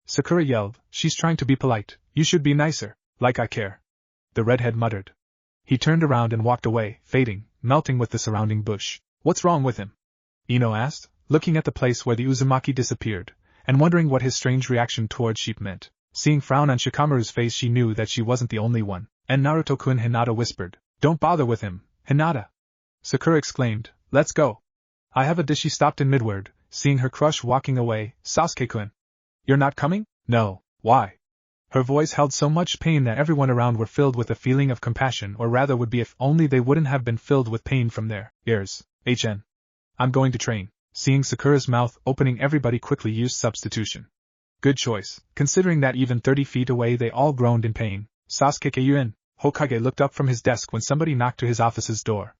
Sakura yelled, she's trying to be polite. You should be nicer. Like I care. The redhead muttered. He turned around and walked away, fading, melting with the surrounding bush. What's wrong with him? Ino asked, looking at the place where the Uzumaki disappeared, and wondering what his strange reaction toward Sheep meant. Seeing frown on Shikamaru's face she knew that she wasn't the only one. And Naruto-kun, Hinata whispered. Don't bother with him, Hinata. Sakura exclaimed, let's go. I have a dish. She stopped in midword, seeing her crush walking away. Sasuke-kun. You're not coming? No. Why? Her voice held so much pain that everyone around were filled with a feeling of compassion, or rather would be if only they wouldn't have been filled with pain from their ears. I'm going to train. Seeing Sakura's mouth opening, everybody quickly used substitution. Good choice, considering that even 30 feet away they all groaned in pain. Sasuke-kun. Hokage looked up from his desk when somebody knocked to his office's door.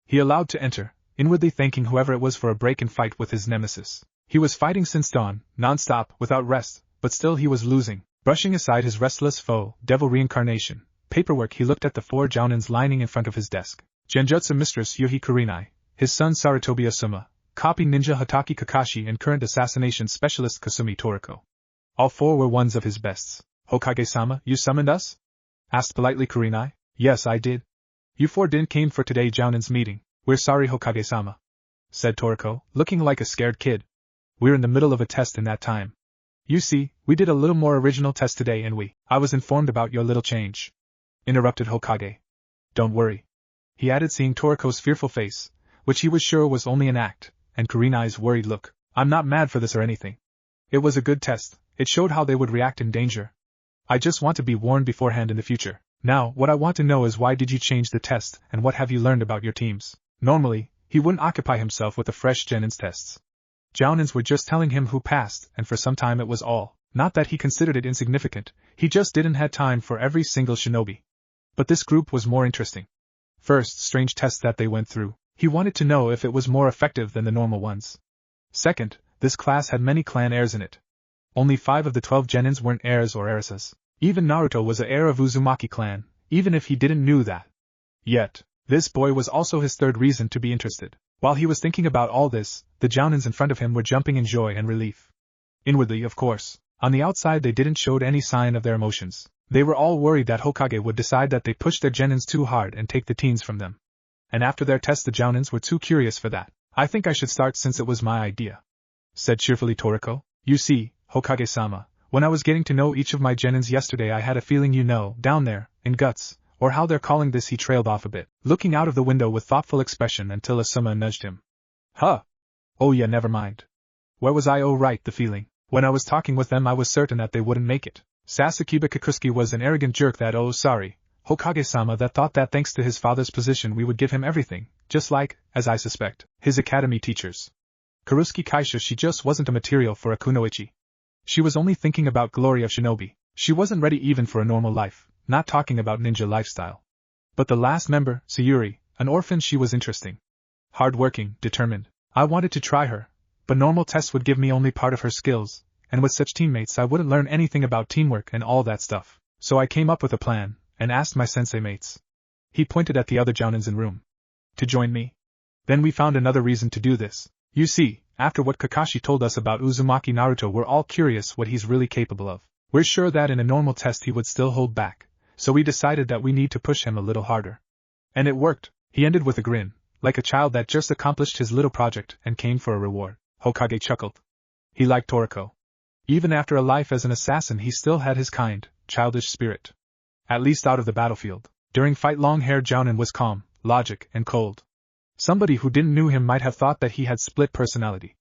He allowed to enter, inwardly thanking whoever it was for a break in fight with his nemesis. He was fighting since dawn, non-stop, without rest, but still he was losing. Brushing aside his restless foe, devil reincarnation, paperwork, he looked at the 4 jounins lining in front of his desk. Genjutsu Mistress Yuhi Kurenai, his son Sarutobi Asuma, copy ninja Hatake Kakashi, and current assassination specialist Kasumi Toriko. All 4 were ones of his bests. Hokage-sama, you summoned us? Asked politely Kurenai. Yes, I did. You 4 didn't came for today Jounin's meeting. We're sorry, Hokage-sama, said Toriko, looking like a scared kid. We're in the middle of a test in that time. You see, we did a little more original test today and I was informed about your little change. Interrupted Hokage. Don't worry. He added, seeing Toriko's fearful face, which he was sure was only an act, and Kurenai's worried look. I'm not mad for this or anything. It was a good test, it showed how they would react in danger. I just want to be warned beforehand in the future. Now, what I want to know is why did you change the test, and what have you learned about your teams? Normally, he wouldn't occupy himself with the fresh Genin's tests. Jounins were just telling him who passed, and for some time it was all. Not that he considered it insignificant, he just didn't have time for every single shinobi. But this group was more interesting. First, strange tests that they went through. He wanted to know if it was more effective than the normal ones. Second, this class had many clan heirs in it. Only 5 of the 12 Genins weren't heirs or heiresses. Even Naruto was an heir of Uzumaki clan, even if he didn't know that. Yet, this boy was also his third reason to be interested. While he was thinking about all this, the Jounins in front of him were jumping in joy and relief. Inwardly, of course. On the outside they didn't show any sign of their emotions. They were all worried that Hokage would decide that they pushed their Genins too hard and take the teens from them. And after their test the Jounins were too curious for that. I think I should start since it was my idea, said cheerfully Toriko. You see, Hokage-sama, when I was getting to know each of my Genins yesterday I had a feeling down there, in guts, or how they're calling this. He trailed off a bit, looking out of the window with thoughtful expression until Asuma nudged him. Huh? Oh yeah, never mind. Where was I? Oh right, the feeling. When I was talking with them I was certain that they wouldn't make it. Sasuke Kikusuke was an arrogant jerk that Hokage-sama that thought that thanks to his father's position we would give him everything, just like, as I suspect, his academy teachers. Kurusuke Kaisha she just wasn't a material for a kunoichi. She was only thinking about glory of shinobi. She wasn't ready even for a normal life, not talking about ninja lifestyle. But the last member, Sayuri, an orphan, she was interesting. Hard-working, determined. I wanted to try her, but normal tests would give me only part of her skills, and with such teammates I wouldn't learn anything about teamwork and all that stuff. So I came up with a plan, and asked my sensei mates. He pointed at the other Jounins in room. To join me? Then we found another reason to do this. You see, after what Kakashi told us about Uzumaki Naruto we're all curious what he's really capable of. We're sure that in a normal test he would still hold back, so we decided that we need to push him a little harder. And it worked, he ended with a grin, like a child that just accomplished his little project and came for a reward. Hokage chuckled. He liked Toriko. Even after a life as an assassin he still had his kind, childish spirit. At least out of the battlefield. During fight long-haired Jounin was calm, logic, and cold. Somebody who didn't know him might have thought that he had split personality.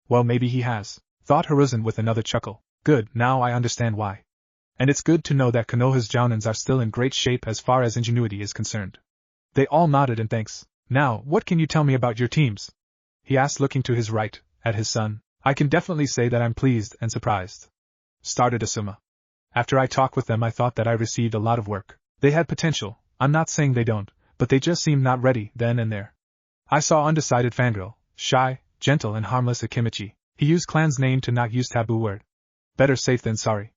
Well, maybe he has, thought Hiruzen with another chuckle. Good, now I understand why. And it's good to know that Konoha's Jounins are still in great shape as far as ingenuity is concerned. They all nodded in thanks. Now, what can you tell me about your teams? He asked, looking to his right, at his son. I can definitely say that I'm pleased and surprised. Started Asuma. After I talked with them I thought that I received a lot of work. They had potential, I'm not saying they don't, but they just seemed not ready then and there. I saw undecided fangirl, shy, gentle and harmless Akimichi. He used clan's name to not use taboo word. Better safe than sorry.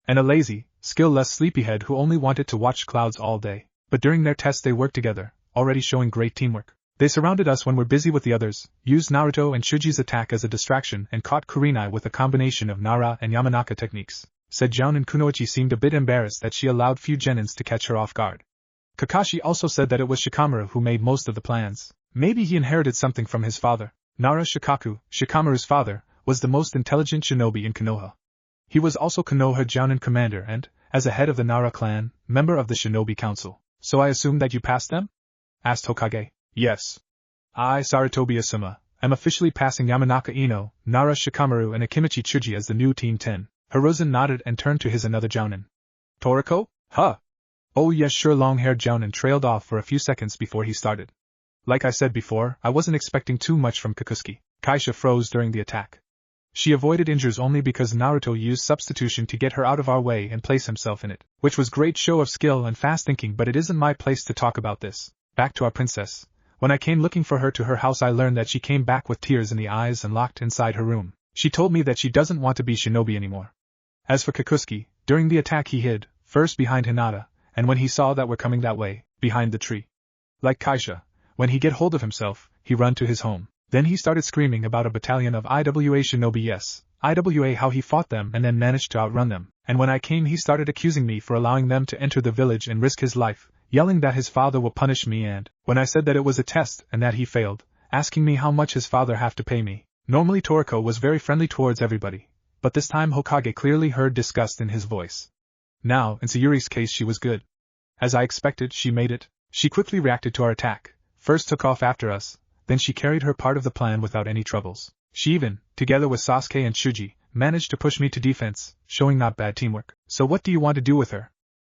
And a lazy, skill-less sleepyhead who only wanted to watch clouds all day. But during their test they worked together, already showing great teamwork. They surrounded us when we're busy with the others, used Naruto and Shuji's attack as a distraction and caught Kurenai with a combination of Nara and Yamanaka techniques. Said Jounin. Kunoichi seemed a bit embarrassed that she allowed few Genins to catch her off guard. Kakashi also said that it was Shikamaru who made most of the plans. Maybe he inherited something from his father. Nara Shikaku, Shikamaru's father, was the most intelligent shinobi in Konoha. He was also Konoha Jounin commander and, as a head of the Nara clan, member of the shinobi council. So I assume that you passed them? Asked Hokage. Yes. I, Sarutobi Asuma, am officially passing Yamanaka Ino, Nara Shikamaru and Akimichi Chuji as the new Team 10. Hiruzen nodded and turned to his another Jounin. Toriko? Huh? Oh yes, sure. Long-haired Jounin trailed off for a few seconds before he started. Like I said before, I wasn't expecting too much from Kikusuke. Kaisha froze during the attack. She avoided injuries only because Naruto used substitution to get her out of our way and place himself in it, which was great show of skill and fast thinking, but it isn't my place to talk about this. Back to our princess. When I came looking for her to her house I learned that she came back with tears in the eyes and locked inside her room. She told me that she doesn't want to be shinobi anymore. As for Kikusuke, during the attack he hid, first behind Hinata, and when he saw that we're coming that way, behind the tree. Like Kaisha, when he get hold of himself, he run to his home. Then he started screaming about a battalion of IWA shinobi. Yes, IWA, how he fought them and then managed to outrun them. And when I came he started accusing me for allowing them to enter the village and risk his life, yelling that his father will punish me, and, when I said that it was a test and that he failed, asking me how much his father have to pay me. Normally Toriko was very friendly towards everybody, but this time Hokage clearly heard disgust in his voice. Now, in Sayuri's case she was good. As I expected, she made it. She quickly reacted to our attack, first took off after us, then she carried her part of the plan without any troubles. She even, together with Sasuke and Shuji, managed to push me to defense, showing not bad teamwork. So what do you want to do with her?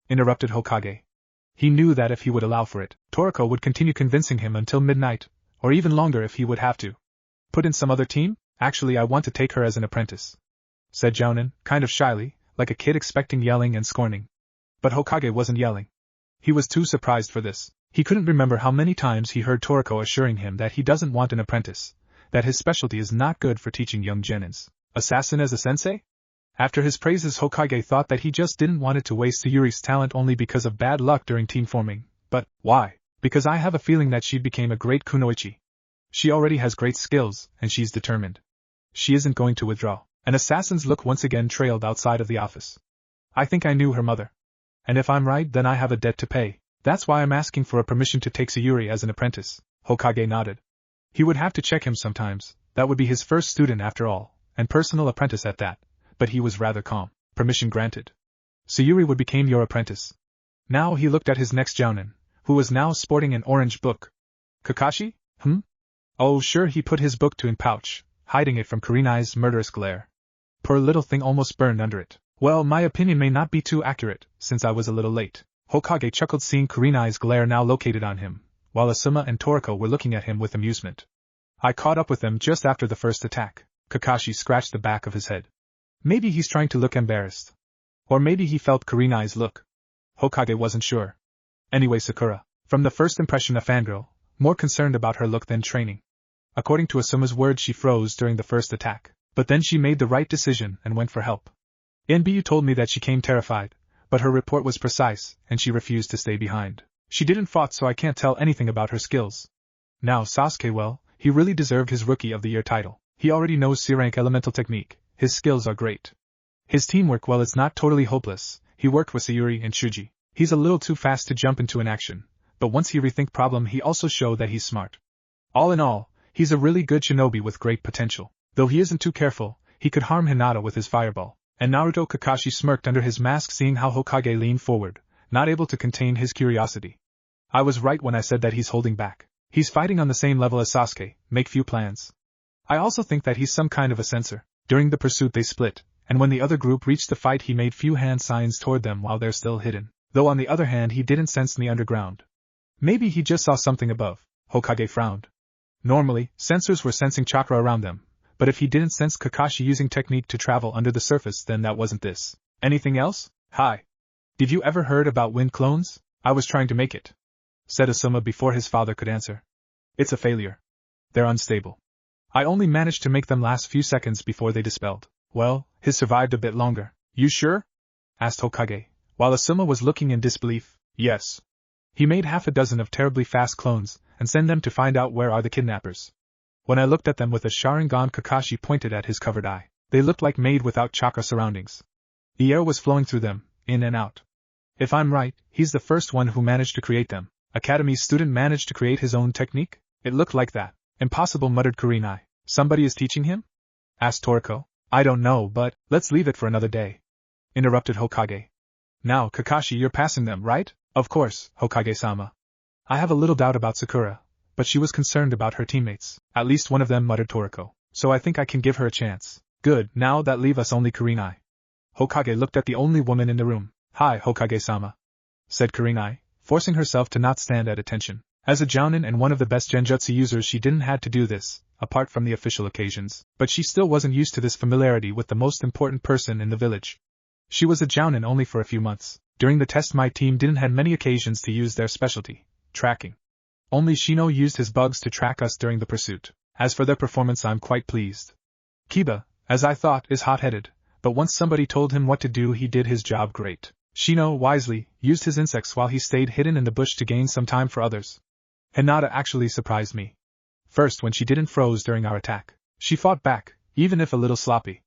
Interrupted Hokage. He knew that if he would allow for it, Toriko would continue convincing him until midnight, or even longer if he would have to. Put in some other team? Actually, I want to take her as an apprentice, said Jounin, kind of shyly, like a kid expecting yelling and scorning. But Hokage wasn't yelling. He was too surprised for this. He couldn't remember how many times he heard Toriko assuring him that he doesn't want an apprentice, that his specialty is not good for teaching young genins. Assassin as a sensei? After his praises, Hokage thought that he just didn't want it to waste Sayuri's talent only because of bad luck during team forming. But, why? Because I have a feeling that she became a great kunoichi. She already has great skills, and she's determined. She isn't going to withdraw. An assassin's look once again trailed outside of the office. I think I knew her mother. And if I'm right, then I have a debt to pay. That's why I'm asking for a permission to take Sayuri as an apprentice. Hokage nodded. He would have to check him sometimes. That would be his first student after all, and personal apprentice at that. But he was rather calm. Permission granted. Sayuri would become your apprentice. Now he looked at his next jounin, who was now sporting an orange book. Kakashi? Oh sure, he put his book in pouch, hiding it from Kurenai's murderous glare. Poor little thing almost burned under it. Well, my opinion may not be too accurate, since I was a little late. Hokage chuckled seeing Kurenai's glare now located on him, while Asuma and Toriko were looking at him with amusement. I caught up with them just after the first attack. Kakashi scratched the back of his head. Maybe he's trying to look embarrassed. Or maybe he felt Kurenai's look. Hokage wasn't sure. Anyway, Sakura, from the first impression a fangirl, more concerned about her look than training. According to Asuma's words, she froze during the first attack, but then she made the right decision and went for help. NBU told me that she came terrified, but her report was precise, and she refused to stay behind. She didn't fought, so I can't tell anything about her skills. Now Sasuke, well, he really deserved his Rookie of the Year title. He already knows C-rank elemental technique. His skills are great. His teamwork, well, it's not totally hopeless. He worked with Sayuri and Shuji. He's a little too fast to jump into an action, but once he rethink problem, he also showed that he's smart. All in all, he's a really good shinobi with great potential. Though he isn't too careful, he could harm Hinata with his fireball. And Naruto. Kakashi smirked under his mask seeing how Hokage leaned forward, not able to contain his curiosity. I was right when I said that he's holding back. He's fighting on the same level as Sasuke, make few plans. I also think that he's some kind of a censor. During the pursuit they split, and when the other group reached the fight he made few hand signs toward them while they're still hidden, though on the other hand he didn't sense the underground. Maybe he just saw something above. Hokage frowned. Normally, sensors were sensing chakra around them, but if he didn't sense Kakashi using technique to travel under the surface, then that wasn't this. Anything else? Hi. Did you ever heard about wind clones? I was trying to make it, said Asuma before his father could answer. It's a failure. They're unstable. I only managed to make them last few seconds before they dispelled. Well, his survived a bit longer. You sure? Asked Hokage, while Asuma was looking in disbelief. Yes. He made half a dozen of terribly fast clones, and sent them to find out where are the kidnappers. When I looked at them with a Sharingan, Kakashi pointed at his covered eye. They looked like made without chakra surroundings. The air was flowing through them, in and out. If I'm right, he's the first one who managed to create them. Academy student managed to create his own technique? It looked like that. Impossible, muttered Kurenai. Somebody is teaching him? Asked Toriko. I don't know, but let's leave it for another day. Interrupted Hokage. Now, Kakashi, you're passing them, right? Of course, Hokage-sama. I have a little doubt about Sakura, but she was concerned about her teammates. At least one of them, muttered Toriko. So I think I can give her a chance. Good, now that leave us only Kurenai. Hokage looked at the only woman in the room. Hi, Hokage-sama, said Kurenai, forcing herself to not stand at attention. As a jounin and one of the best genjutsu users, she didn't had to do this, apart from the official occasions, but she still wasn't used to this familiarity with the most important person in the village. She was a jounin only for a few months. During the test my team didn't had many occasions to use their specialty, tracking. Only Shino used his bugs to track us during the pursuit. As for their performance, I'm quite pleased. Kiba, as I thought, is hot-headed, but once somebody told him what to do he did his job great. Shino, wisely, used his insects while he stayed hidden in the bush to gain some time for others. Hinata actually surprised me. First when she didn't froze during our attack. She fought back, even if a little sloppy.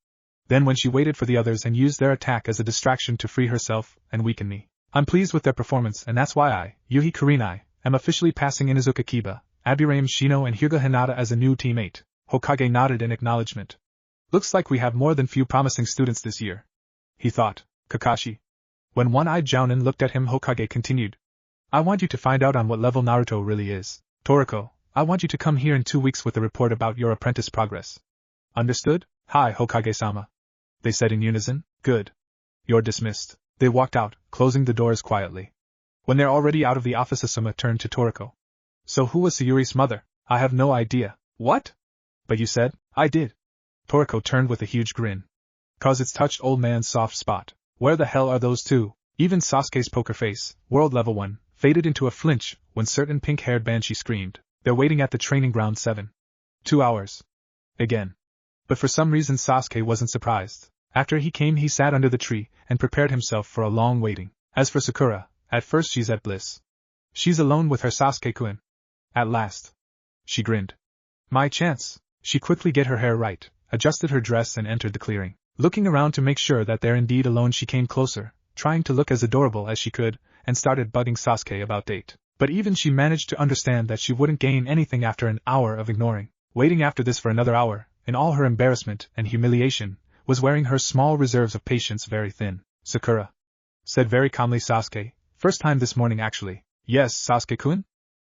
Then when she waited for the others and used their attack as a distraction to free herself and weaken me. I'm pleased with their performance, and that's why I, Yuhi Kurenai, am officially passing Inuzuka Kiba, Aburaim Shino and Hyuga Hinata as a new teammate. Hokage nodded in acknowledgement. Looks like we have more than few promising students this year, he thought. Kakashi. When one-eyed jounin looked at him, Hokage continued. I want you to find out on what level Naruto really is. Toriko, I want you to come here in 2 weeks with a report about your apprentice progress. Understood? Hi, Hokage-sama. They said in unison. Good. You're dismissed. They walked out, closing the doors quietly. When they're already out of the office, Asuma turned to Toriko. So who was Sayuri's mother? I have no idea. What? But you said? I did. Toriko turned with a huge grin. 'Cause it's touched old man's soft spot. Where the hell are those two? Even Sasuke's poker face, world level 1, faded into a flinch when certain pink-haired banshee screamed. They're waiting at the training ground 7. 2 hours. Again. But for some reason Sasuke wasn't surprised. After he came he sat under the tree and prepared himself for a long waiting. As for Sakura, at first she's at bliss. She's alone with her Sasuke-kun. At last. She grinned. My chance. She quickly get her hair right, adjusted her dress and entered the clearing. Looking around to make sure that they're indeed alone, she came closer, trying to look as adorable as she could, and started bugging Sasuke about date. But even she managed to understand that she wouldn't gain anything after an hour of ignoring. Waiting after this for another hour, in all her embarrassment and humiliation, was wearing her small reserves of patience very thin. Sakura, said very calmly Sasuke, first time this morning actually. Yes, Sasuke-kun?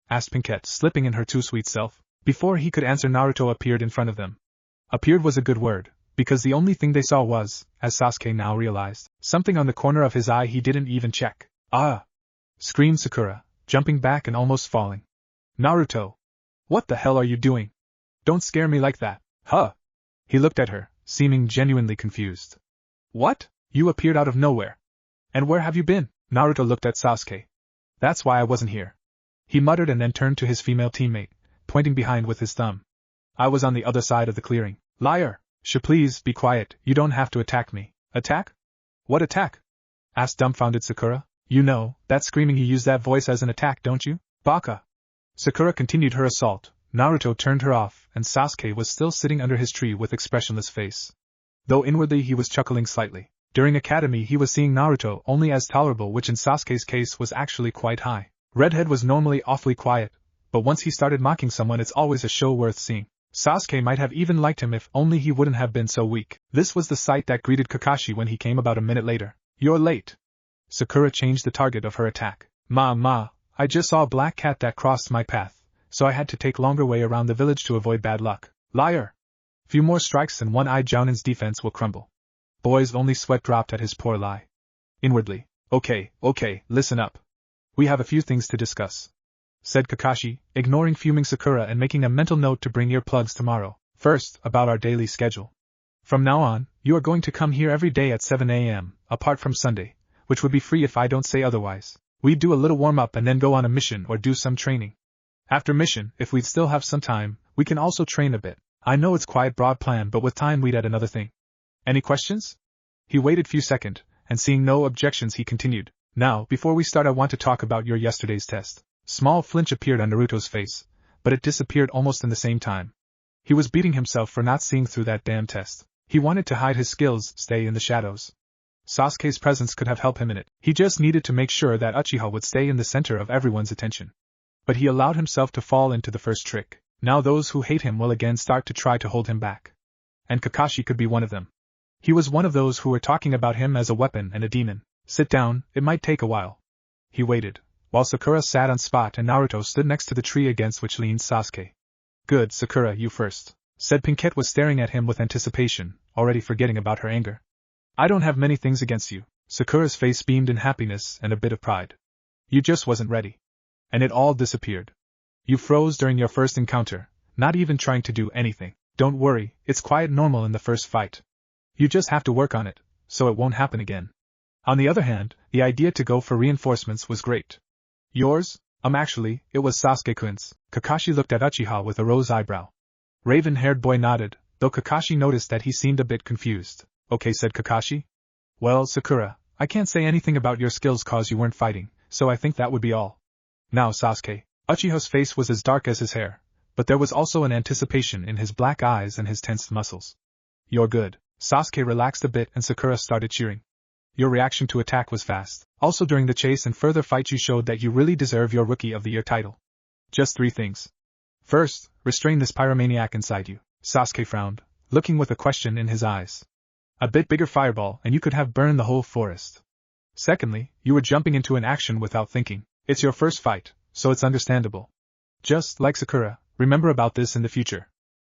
Asked Pinkette, slipping in her too sweet self. Before he could answer, Naruto appeared in front of them. Appeared was a good word, because the only thing they saw was, as Sasuke now realized, something on the corner of his eye he didn't even check. Ah! Screamed Sakura, jumping back and almost falling. Naruto! What the hell are you doing? Don't scare me like that. Huh? He looked at her, seeming genuinely confused. What? You appeared out of nowhere. And where have you been? Naruto looked at Sasuke. That's why I wasn't here. He muttered and then turned to his female teammate, pointing behind with his thumb. I was on the other side of the clearing. Liar! Please be quiet, you don't have to attack me. Attack? What attack? Asked dumbfounded Sakura. You know, that screaming, you use that voice as an attack, don't you? Baka! Sakura continued her assault. Naruto turned her off, and Sasuke was still sitting under his tree with expressionless face. Though inwardly he was chuckling slightly. During academy he was seeing Naruto only as tolerable, which in Sasuke's case was actually quite high. Redhead was normally awfully quiet, but once he started mocking someone it's always a show worth seeing. Sasuke might have even liked him if only he wouldn't have been so weak. This was the sight that greeted Kakashi when he came about a minute later. You're late. Sakura changed the target of her attack. Ma, I just saw a black cat that crossed my path, so I had to take longer way around the village to avoid bad luck. Liar! Few more strikes and one-eyed Jounin's defense will crumble. Boy's only sweat dropped at his poor lie. Inwardly, okay, listen up. We have a few things to discuss, said Kakashi, ignoring fuming Sakura and making a mental note to bring earplugs tomorrow. First, about our daily schedule. From now on, you are going to come here every day at 7 a.m., apart from Sunday, which would be free if I don't say otherwise. We'd do a little warm-up and then go on a mission or do some training. After mission, if we'd still have some time, we can also train a bit. I know it's quite broad plan, but with time we'd add another thing. Any questions? He waited few seconds, and seeing no objections he continued. Now, before we start I want to talk about your yesterday's test. Small flinch appeared on Naruto's face, but it disappeared almost in the same time. He was beating himself for not seeing through that damn test. He wanted to hide his skills, stay in the shadows. Sasuke's presence could have helped him in it. He just needed to make sure that Uchiha would stay in the center of everyone's attention. But he allowed himself to fall into the first trick. Now those who hate him will again start to try to hold him back. And Kakashi could be one of them. He was one of those who were talking about him as a weapon and a demon. Sit down, it might take a while. He waited, while Sakura sat on spot and Naruto stood next to the tree against which leaned Sasuke. Good, Sakura, you first, said Pinkette was staring at him with anticipation, already forgetting about her anger. I don't have many things against you. Sakura's face beamed in happiness and a bit of pride. You just wasn't ready. And it all disappeared. You froze during your first encounter, not even trying to do anything. Don't worry, it's quite normal in the first fight. You just have to work on it, so it won't happen again. On the other hand, the idea to go for reinforcements was great. Yours? Actually, it was Sasuke-kun's. Kakashi looked at Uchiha with a rose eyebrow. Raven-haired boy nodded, though Kakashi noticed that he seemed a bit confused. Okay, said Kakashi. Well, Sakura, I can't say anything about your skills cause you weren't fighting, so I think that would be all. Now Sasuke. Uchiha's face was as dark as his hair, but there was also an anticipation in his black eyes and his tensed muscles. You're good. Sasuke relaxed a bit and Sakura started cheering. Your reaction to attack was fast. Also during the chase and further fight you showed that you really deserve your Rookie of the Year title. Just 3 things. First, restrain this pyromaniac inside you. Sasuke frowned, looking with a question in his eyes. A bit bigger fireball and you could have burned the whole forest. Secondly, you were jumping into an action without thinking. It's your first fight, so it's understandable. Just like Sakura, Remember about this in the future.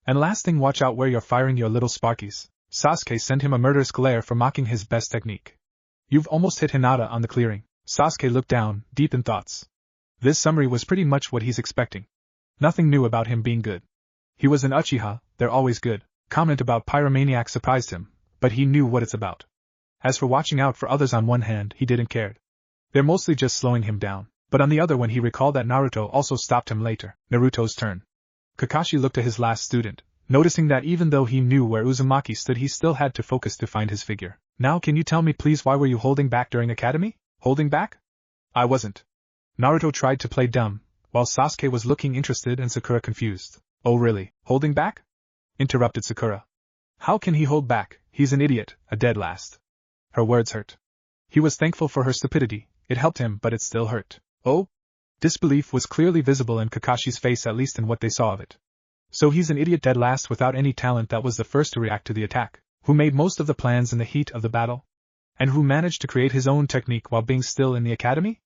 And last thing, watch out where you're firing your little sparkies. Sasuke sent him a murderous glare for mocking his best technique. You've almost hit Hinata on the clearing. Sasuke looked down, deep in thoughts. This summary was pretty much what he's expecting. Nothing new about him being good. He was an Uchiha, they're always good. Comment about Pyromaniac surprised him, but he knew what it's about. As for watching out for others, on one hand, he didn't care. They're mostly just slowing him down. But on the other, when he recalled that Naruto also stopped him later. Naruto's turn. Kakashi looked at his last student, noticing that even though he knew where Uzumaki stood, he still had to focus to find his figure. Now can you tell me please, why were you holding back during academy? Holding back? I wasn't. Naruto tried to play dumb, while Sasuke was looking interested and Sakura confused. Oh really, holding back? Interrupted Sakura. How can he hold back? He's an idiot, a dead last. Her words hurt. He was thankful for her stupidity, it helped him, but it still hurt. Oh? Disbelief was clearly visible in Kakashi's face, at least in what they saw of it. So he's an idiot dead last without any talent, that was the first to react to the attack, who made most of the plans in the heat of the battle? And who managed to create his own technique while being still in the academy?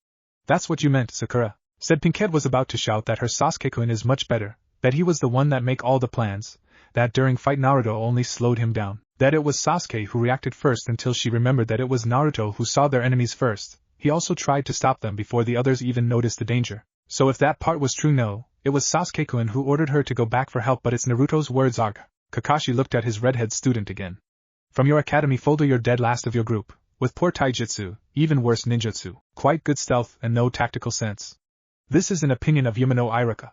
That's what you meant, Sakura, said Pinkette. Was about to shout that her Sasuke-kun is much better, that he was the one that make all the plans, that during fight Naruto only slowed him down, that it was Sasuke who reacted first, until she remembered that it was Naruto who saw their enemies first. He also tried to stop them before the others even noticed the danger. So if that part was true, no, it was Sasuke-kun who ordered her to go back for help, but it's Naruto's words. Arg. Kakashi looked at his redhead student again. From your academy folder, you're dead last of your group, with poor taijutsu, even worse ninjutsu, quite good stealth, and no tactical sense. This is an opinion of Yamano Iraka.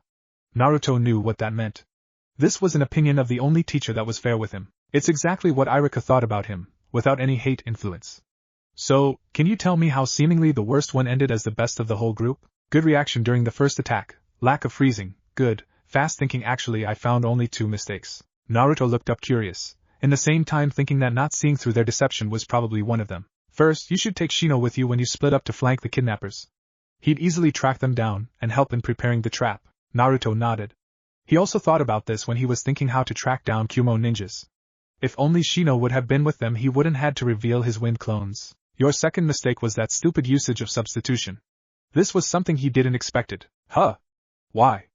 Naruto knew what that meant. This was an opinion of the only teacher that was fair with him. It's exactly what Iraka thought about him, without any hate influence. So, can you tell me how seemingly the worst one ended as the best of the whole group? Good reaction during the first attack, lack of freezing, good, fast thinking. Actually, I found only 2 mistakes. Naruto looked up curious, in the same time thinking that not seeing through their deception was probably one of them. First, you should take Shino with you when you split up to flank the kidnappers. He'd easily track them down and help in preparing the trap. Naruto nodded. He also thought about this when he was thinking how to track down Kumo ninjas. If only Shino would have been with them, he wouldn't had to reveal his wind clones. Your second mistake was that stupid usage of substitution. This was something he didn't expected. Huh? Why?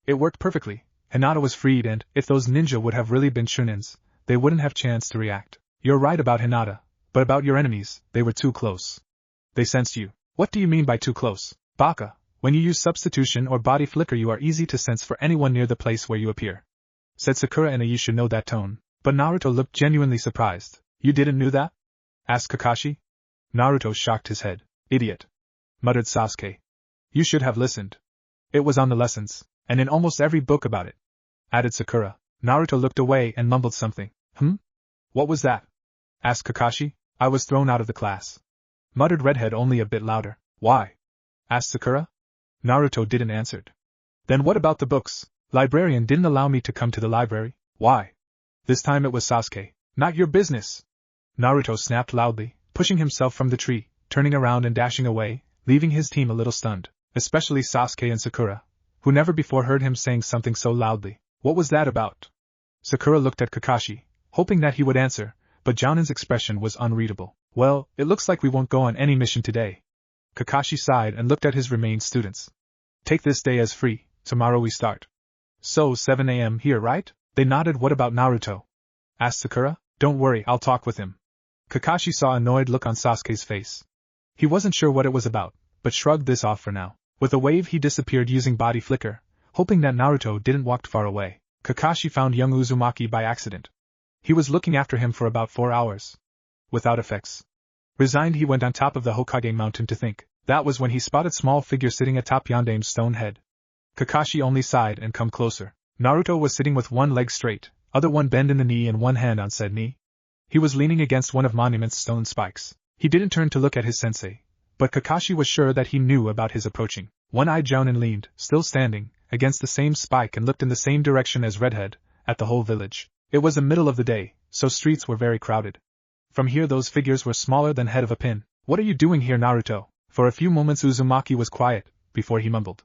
It worked perfectly. Hinata was freed, and if those ninja would have really been Chunins, they wouldn't have chance to react. You're right about Hinata, but about your enemies, they were too close. They sensed you. What do you mean by too close? Baka, when you use substitution or body flicker, you are easy to sense for anyone near the place where you appear. Said Sakura in a you should know that tone. But Naruto looked genuinely surprised. You didn't know that? Asked Kakashi. Naruto shocked his head. Idiot. Muttered Sasuke. You should have listened. It was on the lessons, and in almost every book about it. Added Sakura. Naruto looked away and mumbled something. What was that? Asked Kakashi. I was thrown out of the class. Muttered Redhead only a bit louder. Why? Asked Sakura. Naruto didn't answer. Then what about the books? Librarian didn't allow me to come to the library. Why? This time it was Sasuke. Not your business. Naruto snapped loudly, pushing himself from the tree, turning around and dashing away, leaving his team a little stunned, especially Sasuke and Sakura, who never before heard him saying something so loudly. What was that about? Sakura looked at Kakashi, hoping that he would answer, but Jounin's expression was unreadable. Well, it looks like we won't go on any mission today. Kakashi sighed and looked at his remaining students. Take this day as free, tomorrow we start. So 7 a.m. here, right? They nodded. What about Naruto? Asked Sakura. Don't worry, I'll talk with him. Kakashi saw an annoyed look on Sasuke's face. He wasn't sure what it was about, but shrugged this off for now. With a wave he disappeared using body flicker, hoping that Naruto didn't walk far away. Kakashi found young Uzumaki by accident. He was looking after him for about 4 hours. Without effects. Resigned, he went on top of the Hokage mountain to think. That was when he spotted small figure sitting atop Yondame's stone head. Kakashi only sighed and come closer. Naruto was sitting with one leg straight, other one bend in the knee and one hand on said knee. He was leaning against one of Monument's stone spikes. He didn't turn to look at his sensei, but Kakashi was sure that he knew about his approaching. One-eyed Jounin leaned, still standing, against the same spike and looked in the same direction as Redhead, at the whole village. It was the middle of the day, so streets were very crowded. From here those figures were smaller than head of a pin. What are you doing here, Naruto? For a few moments Uzumaki was quiet, before he mumbled.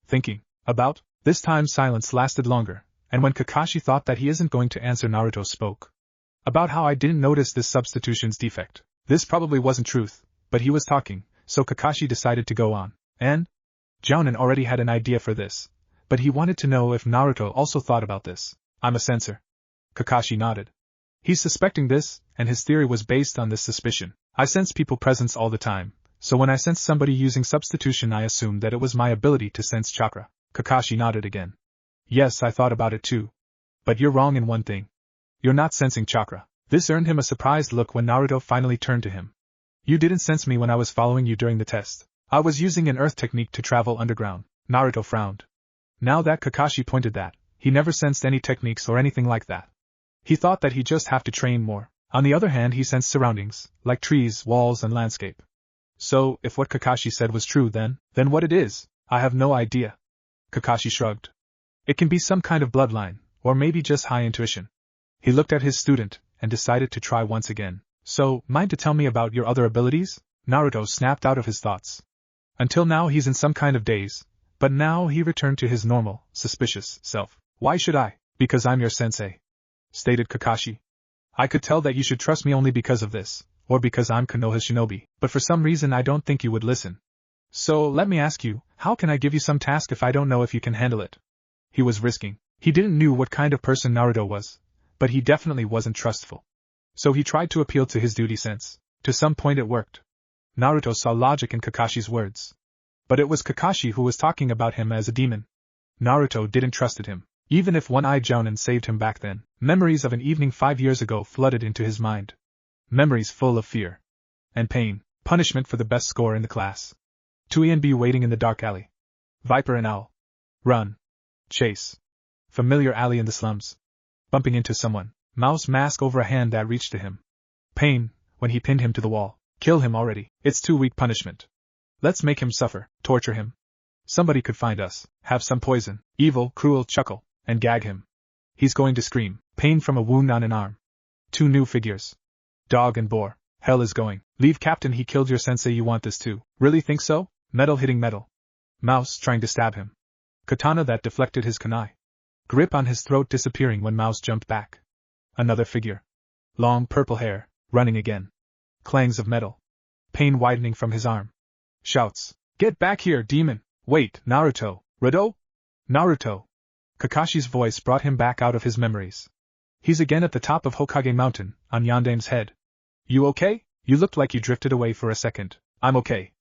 Thinking. About? This time silence lasted longer, and when Kakashi thought that he isn't going to answer, Naruto spoke. About how I didn't notice this substitution's defect. This probably wasn't truth, but he was talking, so Kakashi decided to go on. And? Jounin already had an idea for this, but he wanted to know if Naruto also thought about this. I'm a censor. Kakashi nodded. He's suspecting this, and his theory was based on this suspicion. I sense people presence all the time, so when I sense somebody using substitution I assumed that it was my ability to sense chakra. Kakashi nodded again. Yes, I thought about it too. But you're wrong in one thing. You're not sensing chakra. This earned him a surprised look when Naruto finally turned to him. You didn't sense me when I was following you during the test. I was using an earth technique to travel underground. Naruto frowned. Now that Kakashi pointed that, he never sensed any techniques or anything like that. He thought that he'd just have to train more. On the other hand, he sensed surroundings, like trees, walls, and landscape. So, if what Kakashi said was true then what it is, I have no idea. Kakashi shrugged. It can be some kind of bloodline, or maybe just high intuition. He looked at his student, and decided to try once again. So, mind to tell me about your other abilities? Naruto snapped out of his thoughts. Until now he's in some kind of daze, but now he returned to his normal, suspicious self. Why should I? Because I'm your sensei, stated Kakashi. I could tell that you should trust me only because of this, or because I'm Konoha's shinobi, but for some reason I don't think you would listen. So let me ask you, how can I give you some task if I don't know if you can handle it? He was risking. He didn't know what kind of person Naruto was, but he definitely wasn't trustful. So he tried to appeal to his duty sense. To some point it worked. Naruto saw logic in Kakashi's words. But it was Kakashi who was talking about him as a demon. Naruto didn't trust him. Even if one-eyed Jounin saved him back then, memories of an evening 5 years ago flooded into his mind. Memories full of fear and pain, punishment for the best score in the class. 2ENB waiting in the dark alley. Viper and Owl. Run. Chase. Familiar alley in the slums. Bumping into someone. Mouse mask over a hand that reached to him. Pain, when he pinned him to the wall. Kill him already. It's too weak punishment. Let's make him suffer, torture him. Somebody could find us, have some poison, evil, cruel chuckle, and gag him. He's going to scream. Pain from a wound on an arm. 2 new figures. Dog and boar. Hell is going. Leave Captain, he killed your sensei, you want this too. Really think so? Metal hitting metal. Mouse trying to stab him. Katana that deflected his kunai. Grip on his throat disappearing when Mouse jumped back. Another figure. Long purple hair, running again. Clangs of metal. Pain widening from his arm. Shouts. Get back here, demon! Wait, Naruto! Rado? Naruto! Kakashi's voice brought him back out of his memories. He's again at the top of Hokage Mountain, on Yandame's head. You okay? You looked like you drifted away for a second. I'm okay.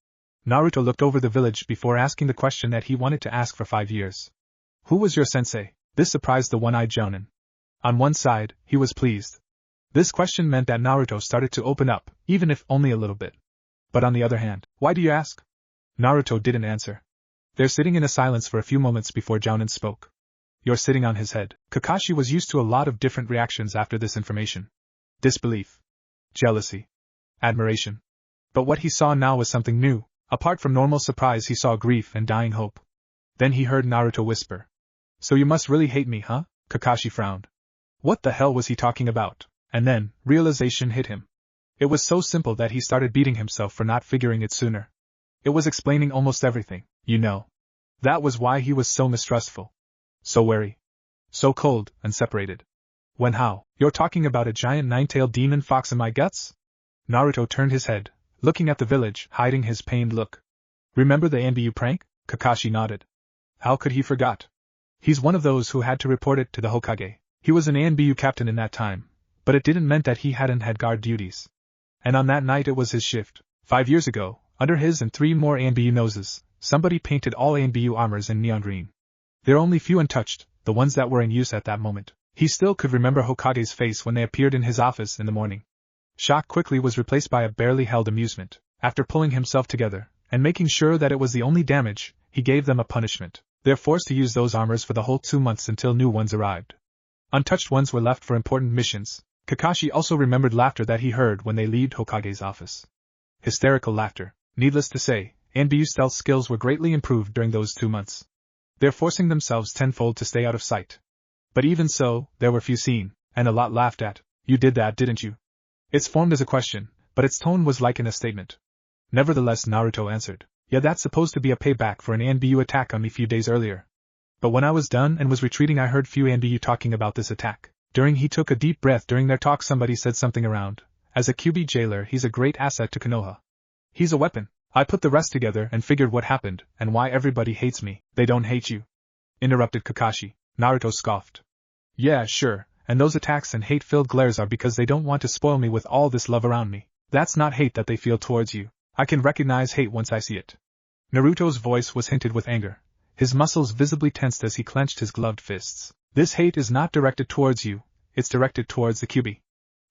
Naruto looked over the village before asking the question that he wanted to ask for 5 years. Who was your sensei? This surprised the one-eyed Jounin. On one side, he was pleased. This question meant that Naruto started to open up, even if only a little bit. But on the other hand, why do you ask? Naruto didn't answer. They're sitting in a silence for a few moments before Jounin spoke. You're sitting on his head. Kakashi was used to a lot of different reactions after this information. Disbelief. Jealousy. Admiration. But what he saw now was something new. Apart from normal surprise, he saw grief and dying hope. Then he heard Naruto whisper. So you must really hate me, huh? Kakashi frowned. What the hell was he talking about? And then, realization hit him. It was so simple that he started beating himself for not figuring it sooner. It was explaining almost everything, you know. That was why he was so mistrustful. So wary. So cold and separated. When how? You're talking about a giant 9-tailed demon fox in my guts? Naruto turned his head, looking at the village, hiding his pained look. Remember the NBU prank? Kakashi nodded. How could he forget? He's one of those who had to report it to the Hokage. He was an ANBU captain in that time, but it didn't mean that he hadn't had guard duties. And on that night it was his shift. 5 years ago, under his and 3 more ANBU noses, somebody painted all ANBU armors in neon green. They're only few untouched, the ones that were in use at that moment. He still could remember Hokage's face when they appeared in his office in the morning. Shock quickly was replaced by a barely held amusement. After pulling himself together, and making sure that it was the only damage, he gave them a punishment. They're forced to use those armors for the whole 2 months until new ones arrived. Untouched ones were left for important missions. Kakashi also remembered laughter that he heard when they left Hokage's office. Hysterical laughter. Needless to say, ANBU stealth skills were greatly improved during those 2 months. They're forcing themselves tenfold to stay out of sight. But even so, there were few seen, and a lot laughed at. You did that, didn't you? It's formed as a question, but its tone was like in a statement. Nevertheless, Naruto answered. Yeah, that's supposed to be a payback for an ANBU attack on me few days earlier. But when I was done and was retreating, I heard few ANBU talking about this attack. During he took a deep breath during their talk, somebody said something around. As a QB jailer, he's a great asset to Konoha. He's a weapon. I put the rest together and figured what happened and why everybody hates me. They don't hate you. interrupted Kakashi. Naruto scoffed. Yeah, sure, and those attacks and hate-filled glares are because they don't want to spoil me with all this love around me. That's not hate that they feel towards you. I can recognize hate once I see it. Naruto's voice was hinted with anger. His muscles visibly tensed as he clenched his gloved fists. This hate is not directed towards you, it's directed towards the Kyuubi.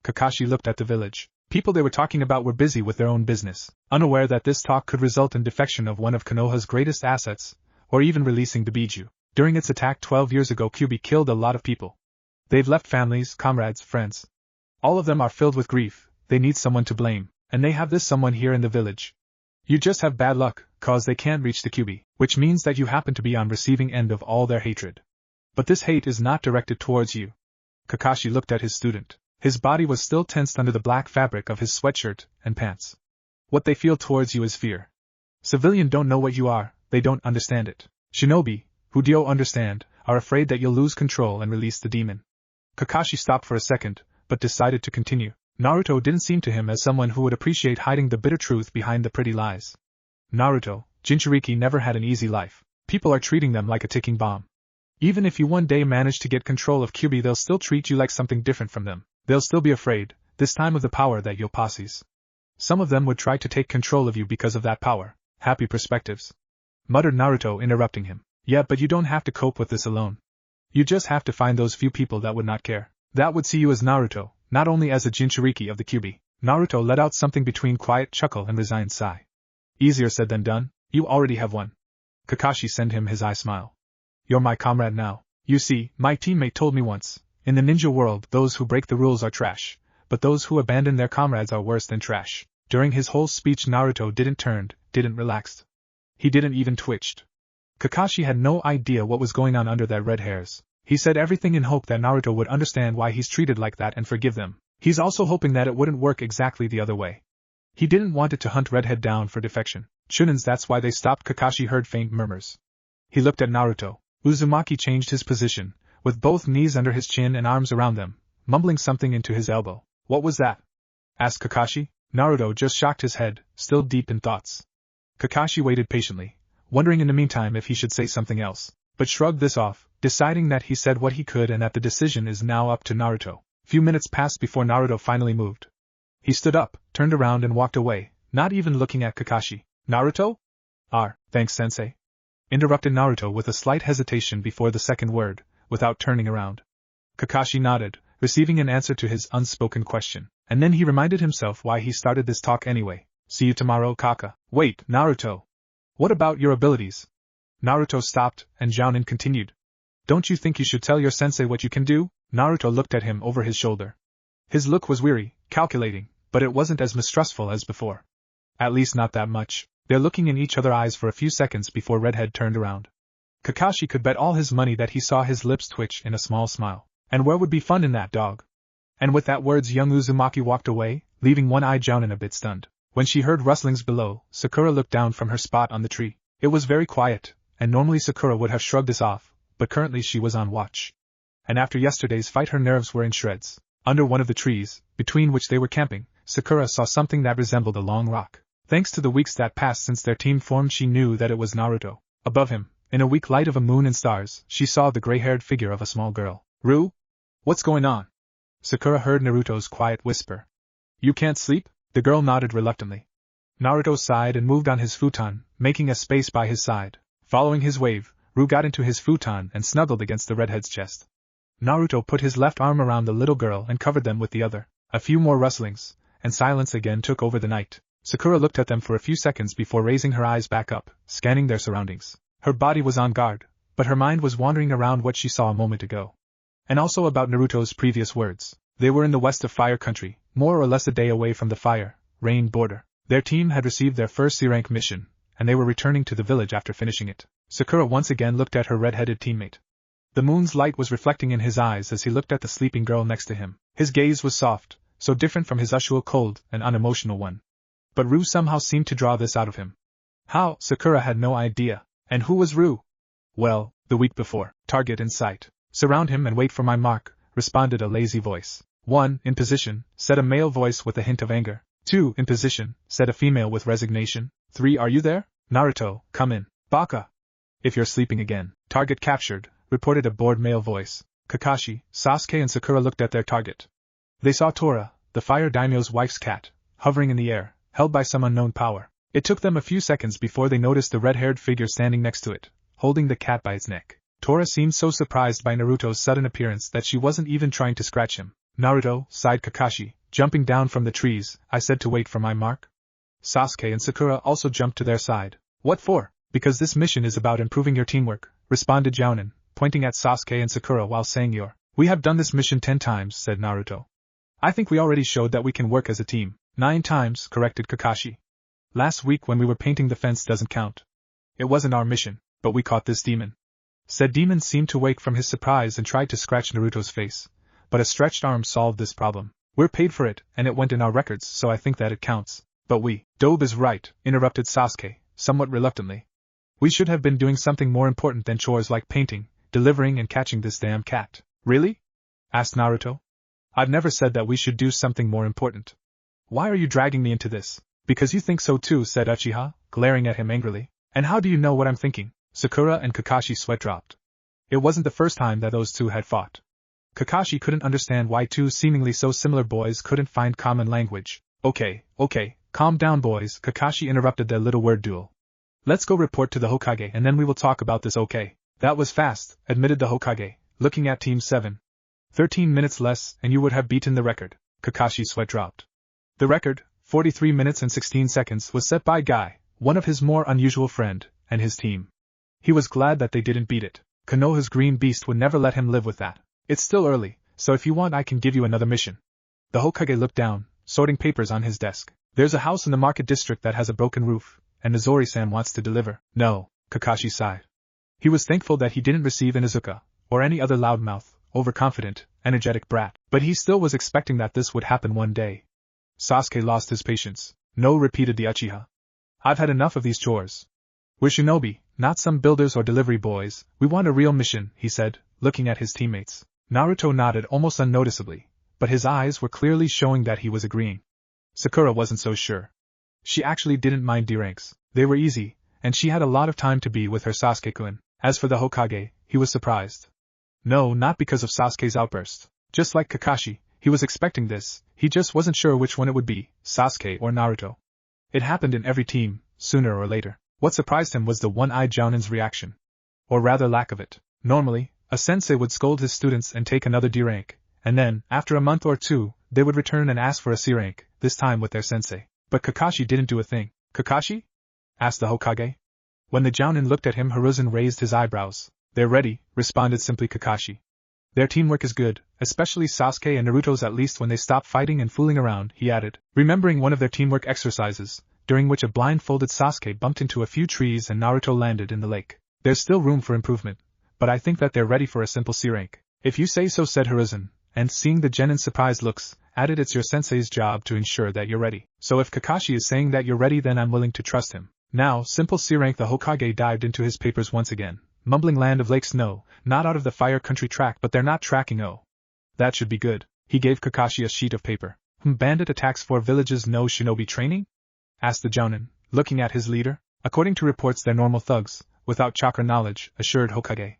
Kakashi looked at the village. People they were talking about were busy with their own business, unaware that this talk could result in defection of one of Konoha's greatest assets, or even releasing the Biju. During its attack 12 years ago, Kyuubi killed a lot of people. They've left families, comrades, friends. All of them are filled with grief, they need someone to blame, and they have this someone here in the village. You just have bad luck, cause they can't reach the Kyuubi, which means that you happen to be on receiving end of all their hatred. But this hate is not directed towards you. Kakashi looked at his student. His body was still tensed under the black fabric of his sweatshirt and pants. What they feel towards you is fear. Civilian don't know what you are, they don't understand it. Shinobi, who do understand, are afraid that you'll lose control and release the demon. Kakashi stopped for a second, but decided to continue. Naruto didn't seem to him as someone who would appreciate hiding the bitter truth behind the pretty lies. Naruto, Jinchuriki never had an easy life. People are treating them like a ticking bomb. Even if you one day manage to get control of Kyuubi, they'll still treat you like something different from them. They'll still be afraid, this time of the power that you'll possess. Some of them would try to take control of you because of that power. Happy perspectives. Muttered Naruto, interrupting him. Yeah, but you don't have to cope with this alone. You just have to find those few people that would not care. That would see you as Naruto, not only as a Jinchuriki of the Kyuubi. Naruto let out something between quiet chuckle and resigned sigh. Easier said than done, you already have one. Kakashi sent him his eye smile. You're my comrade now. You see, my teammate told me once, in the ninja world those who break the rules are trash, but those who abandon their comrades are worse than trash. During his whole speech Naruto didn't relax. He didn't even twitched. Kakashi had no idea what was going on under their red hairs. He said everything in hope that Naruto would understand why he's treated like that and forgive them. He's also hoping that it wouldn't work exactly the other way. He didn't want it to hunt Redhead down for defection. Shunins, that's why they stopped. Kakashi heard faint murmurs. He looked at Naruto. Uzumaki changed his position, with both knees under his chin and arms around them, mumbling something into his elbow. What was that? Asked Kakashi. Naruto just shocked his head, still deep in thoughts. Kakashi waited patiently, wondering in the meantime if he should say something else, but shrugged this off, deciding that he said what he could and that the decision is now up to Naruto. Few minutes passed before Naruto finally moved. He stood up, turned around and walked away, not even looking at Kakashi. Naruto? Thanks sensei. Interrupted Naruto with a slight hesitation before the second word, without turning around. Kakashi nodded, receiving an answer to his unspoken question, and then he reminded himself why he started this talk anyway. See you tomorrow, Kaka. Wait, Naruto. What about your abilities? Naruto stopped, and Jounin continued. Don't you think you should tell your sensei what you can do? Naruto looked at him over his shoulder. His look was weary, calculating, but it wasn't as mistrustful as before. At least not that much. They're looking in each other's eyes for a few seconds before Redhead turned around. Kakashi could bet all his money that he saw his lips twitch in a small smile. And where would be fun in that, dog? And with that words young Uzumaki walked away, leaving one-eyed Jounin a bit stunned. When she heard rustlings below, Sakura looked down from her spot on the tree. It was very quiet, and normally Sakura would have shrugged this off, but currently she was on watch. And after yesterday's fight her nerves were in shreds. Under one of the trees, between which they were camping, Sakura saw something that resembled a long rock. Thanks to the weeks that passed since their team formed, she knew that it was Naruto. Above him, in a weak light of a moon and stars, she saw the gray-haired figure of a small girl. Ru? What's going on? Sakura heard Naruto's quiet whisper. You can't sleep? The girl nodded reluctantly. Naruto sighed and moved on his futon, making a space by his side. Following his wave, Ru got into his futon and snuggled against the redhead's chest. Naruto put his left arm around the little girl and covered them with the other. A few more rustlings, and silence again took over the night. Sakura looked at them for a few seconds before raising her eyes back up, scanning their surroundings. Her body was on guard, but her mind was wandering around what she saw a moment ago. And also about Naruto's previous words. They were in the west of Fire Country, more or less a day away from the Fire, Rain border. Their team had received their first C-rank mission, and they were returning to the village after finishing it. Sakura once again looked at her red-headed teammate. The moon's light was reflecting in his eyes as he looked at the sleeping girl next to him. His gaze was soft, so different from his usual cold and unemotional one. But Ru somehow seemed to draw this out of him. How? Sakura had no idea. And who was Ru? Well, the week before. Target in sight. Surround him and wait for my mark, responded a lazy voice. 1, in position, said a male voice with a hint of anger. 2, in position, said a female with resignation. 3, are you there? Naruto, come in. Baka! If you're sleeping again. Target captured, reported a bored male voice. Kakashi, Sasuke and Sakura looked at their target. They saw Tora, the fire daimyo's wife's cat, hovering in the air, held by some unknown power. It took them a few seconds before they noticed the red-haired figure standing next to it, holding the cat by its neck. Tora seemed so surprised by Naruto's sudden appearance that she wasn't even trying to scratch him. Naruto, sighed Kakashi, jumping down from the trees, I said to wait for my mark. Sasuke and Sakura also jumped to their side. What for? Because this mission is about improving your teamwork, responded Jounin, pointing at Sasuke and Sakura while saying We have done this mission 10 times, said Naruto. I think we already showed that we can work as a team. 9 times, corrected Kakashi. Last week when we were painting the fence doesn't count. It wasn't our mission, but we caught this demon. Said demon seemed to wake from his surprise and tried to scratch Naruto's face, but a stretched arm solved this problem. We're paid for it, and it went in our records, so I think that it counts. But Dobe is right, interrupted Sasuke, somewhat reluctantly. We should have been doing something more important than chores like painting, delivering and catching this damn cat. Really? Asked Naruto. I've never said that we should do something more important. Why are you dragging me into this? Because you think so too, said Uchiha, glaring at him angrily. And how do you know what I'm thinking? Sakura and Kakashi's sweat dropped. It wasn't the first time that those two had fought. Kakashi couldn't understand why two seemingly so similar boys couldn't find common language. Okay, calm down boys, Kakashi interrupted their little word duel. Let's go report to the Hokage and then we will talk about this, okay? That was fast, admitted the Hokage, looking at Team 7. 13 minutes less and you would have beaten the record. Kakashi's sweat dropped. The record, 43 minutes and 16 seconds, was set by Guy, one of his more unusual friend, and his team. He was glad that they didn't beat it. Konoha's green beast would never let him live with that. It's still early, so if you want I can give you another mission. The Hokage looked down, sorting papers on his desk. There's a house in the market district that has a broken roof, and Nozori-san wants to deliver. No, Kakashi sighed. He was thankful that he didn't receive Inuzuka, or any other loudmouth, overconfident, energetic brat, but he still was expecting that this would happen one day. Sasuke lost his patience. No, repeated the Uchiha. I've had enough of these chores. We're shinobi, not some builders or delivery boys. We want a real mission, he said, looking at his teammates. Naruto nodded almost unnoticeably, but his eyes were clearly showing that he was agreeing. Sakura wasn't so sure. She actually didn't mind D-ranks. They were easy, and she had a lot of time to be with her Sasuke-kun. As for the Hokage, he was surprised. No, not because of Sasuke's outburst. Just like Kakashi, he was expecting this, he just wasn't sure which one it would be, Sasuke or Naruto. It happened in every team, sooner or later. What surprised him was the one-eyed Jounin's reaction. Or rather lack of it. Normally, a sensei would scold his students and take another D rank, and then, after a month or two, they would return and ask for a C rank, this time with their sensei. But Kakashi didn't do a thing. Kakashi? Asked the Hokage. When the Jounin looked at him, Hiruzen raised his eyebrows. They're ready, responded simply Kakashi. Their teamwork is good, especially Sasuke and Naruto's, at least when they stop fighting and fooling around, he added, remembering one of their teamwork exercises, during which a blindfolded Sasuke bumped into a few trees and Naruto landed in the lake. There's still room for improvement, but I think that they're ready for a simple C rank. If you say so, said Hiruzen, and seeing the Genin's surprised looks, added, it's your sensei's job to ensure that you're ready. So if Kakashi is saying that you're ready, then I'm willing to trust him. Now, simple C rank. The Hokage dived into his papers once again, mumbling Land of Lakes. No, not out of the Fire Country track, but they're not tracking. Oh. That should be good. He gave Kakashi a sheet of paper. Bandit attacks 4 villages. No shinobi training? Asked the Jounin, looking at his leader. According to reports, they're normal thugs, without chakra knowledge, assured Hokage.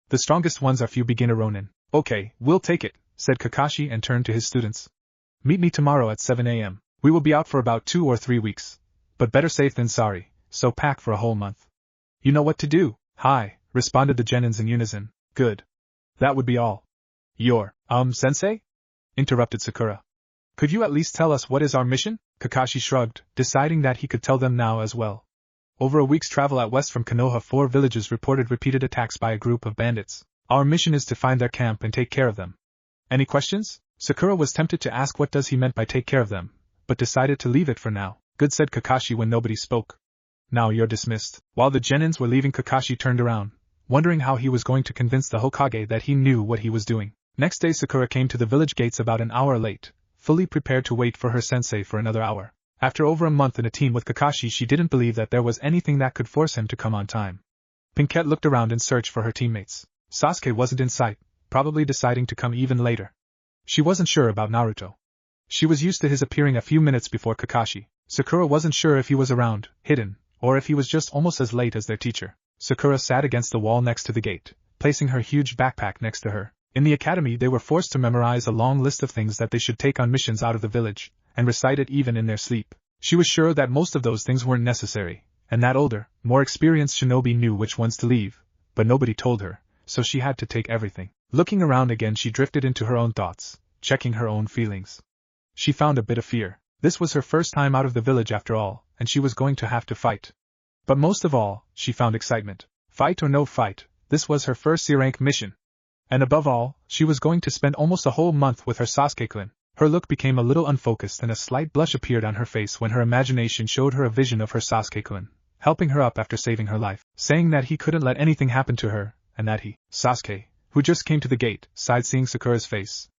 The strongest ones are few beginner ronin. Okay, we'll take it, said Kakashi and turned to his students. Meet me tomorrow at 7 a.m. We will be out for about 2 or 3 weeks. But better safe than sorry, so pack for a whole month. You know what to do. Hi, responded the Genins in unison. Good. That would be all. Your, sensei? Interrupted Sakura. Could you at least tell us what is our mission? Kakashi shrugged, deciding that he could tell them now as well. Over a week's travel out west from Konoha, 4 villages reported repeated attacks by a group of bandits. Our mission is to find their camp and take care of them. Any questions? Sakura was tempted to ask what does he meant by take care of them, but decided to leave it for now. Good, said Kakashi when nobody spoke. Now you're dismissed. While the Genins were leaving, Kakashi turned around, wondering how he was going to convince the Hokage that he knew what he was doing. Next day Sakura came to the village gates about an hour late, fully prepared to wait for her sensei for another hour. After over a month in a team with Kakashi, she didn't believe that there was anything that could force him to come on time. Pinkette looked around in search for her teammates. Sasuke wasn't in sight, probably deciding to come even later. She wasn't sure about Naruto. She was used to his appearing a few minutes before Kakashi. Sakura wasn't sure if he was around, hidden, or if he was just almost as late as their teacher. Sakura sat against the wall next to the gate, placing her huge backpack next to her. In the academy they were forced to memorize a long list of things that they should take on missions out of the village, and recite it even in their sleep. She was sure that most of those things weren't necessary, and that older, more experienced shinobi knew which ones to leave, but nobody told her, so she had to take everything. Looking around again, she drifted into her own thoughts, checking her own feelings. She found a bit of fear. This was her first time out of the village after all, and she was going to have to fight. But most of all, she found excitement. Fight or no fight, this was her first C-rank mission. And above all, she was going to spend almost a whole month with her Sasuke-kun. Her look became a little unfocused and a slight blush appeared on her face when her imagination showed her a vision of her Sasuke-kun, helping her up after saving her life, saying that he couldn't let anything happen to her, and that he, Sasuke, who just came to the gate, sighed seeing Sakura's face.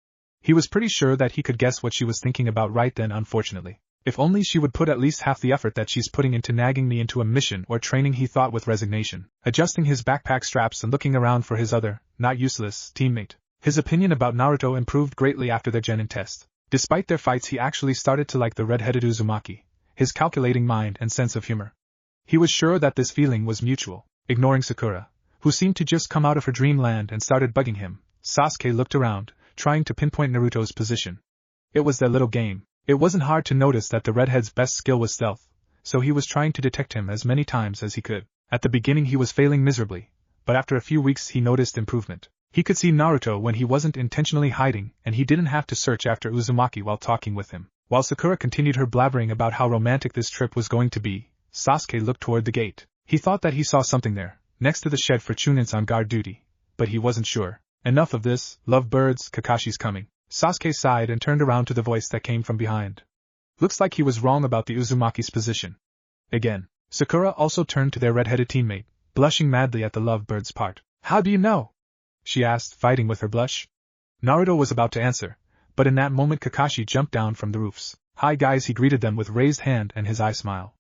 He was pretty sure that he could guess what she was thinking about right then. Unfortunately. If only she would put at least half the effort that she's putting into nagging me into a mission or training, he thought with resignation, adjusting his backpack straps and looking around for his other, not useless, teammate. His opinion about Naruto improved greatly after their genin test. Despite their fights, he actually started to like the red-headed Uzumaki, his calculating mind and sense of humor. He was sure that this feeling was mutual. Ignoring Sakura, who seemed to just come out of her dreamland and started bugging him, Sasuke looked around, trying to pinpoint Naruto's position. It was their little game. It wasn't hard to notice that the redhead's best skill was stealth, so he was trying to detect him as many times as he could. At the beginning he was failing miserably, but after a few weeks he noticed improvement. He could see Naruto when he wasn't intentionally hiding, and he didn't have to search after Uzumaki while talking with him. While Sakura continued her blabbering about how romantic this trip was going to be, Sasuke looked toward the gate. He thought that he saw something there, next to the shed for Chunins on guard duty, but he wasn't sure. Enough of this, lovebirds, Kakashi's coming. Sasuke sighed and turned around to the voice that came from behind. Looks like he was wrong about the Uzumaki's position. Again, Sakura also turned to their red-headed teammate, blushing madly at the lovebird's part. How do you know? She asked, fighting with her blush. Naruto was about to answer, but in that moment Kakashi jumped down from the roofs. Hi guys, he greeted them with raised hand and his eye smile.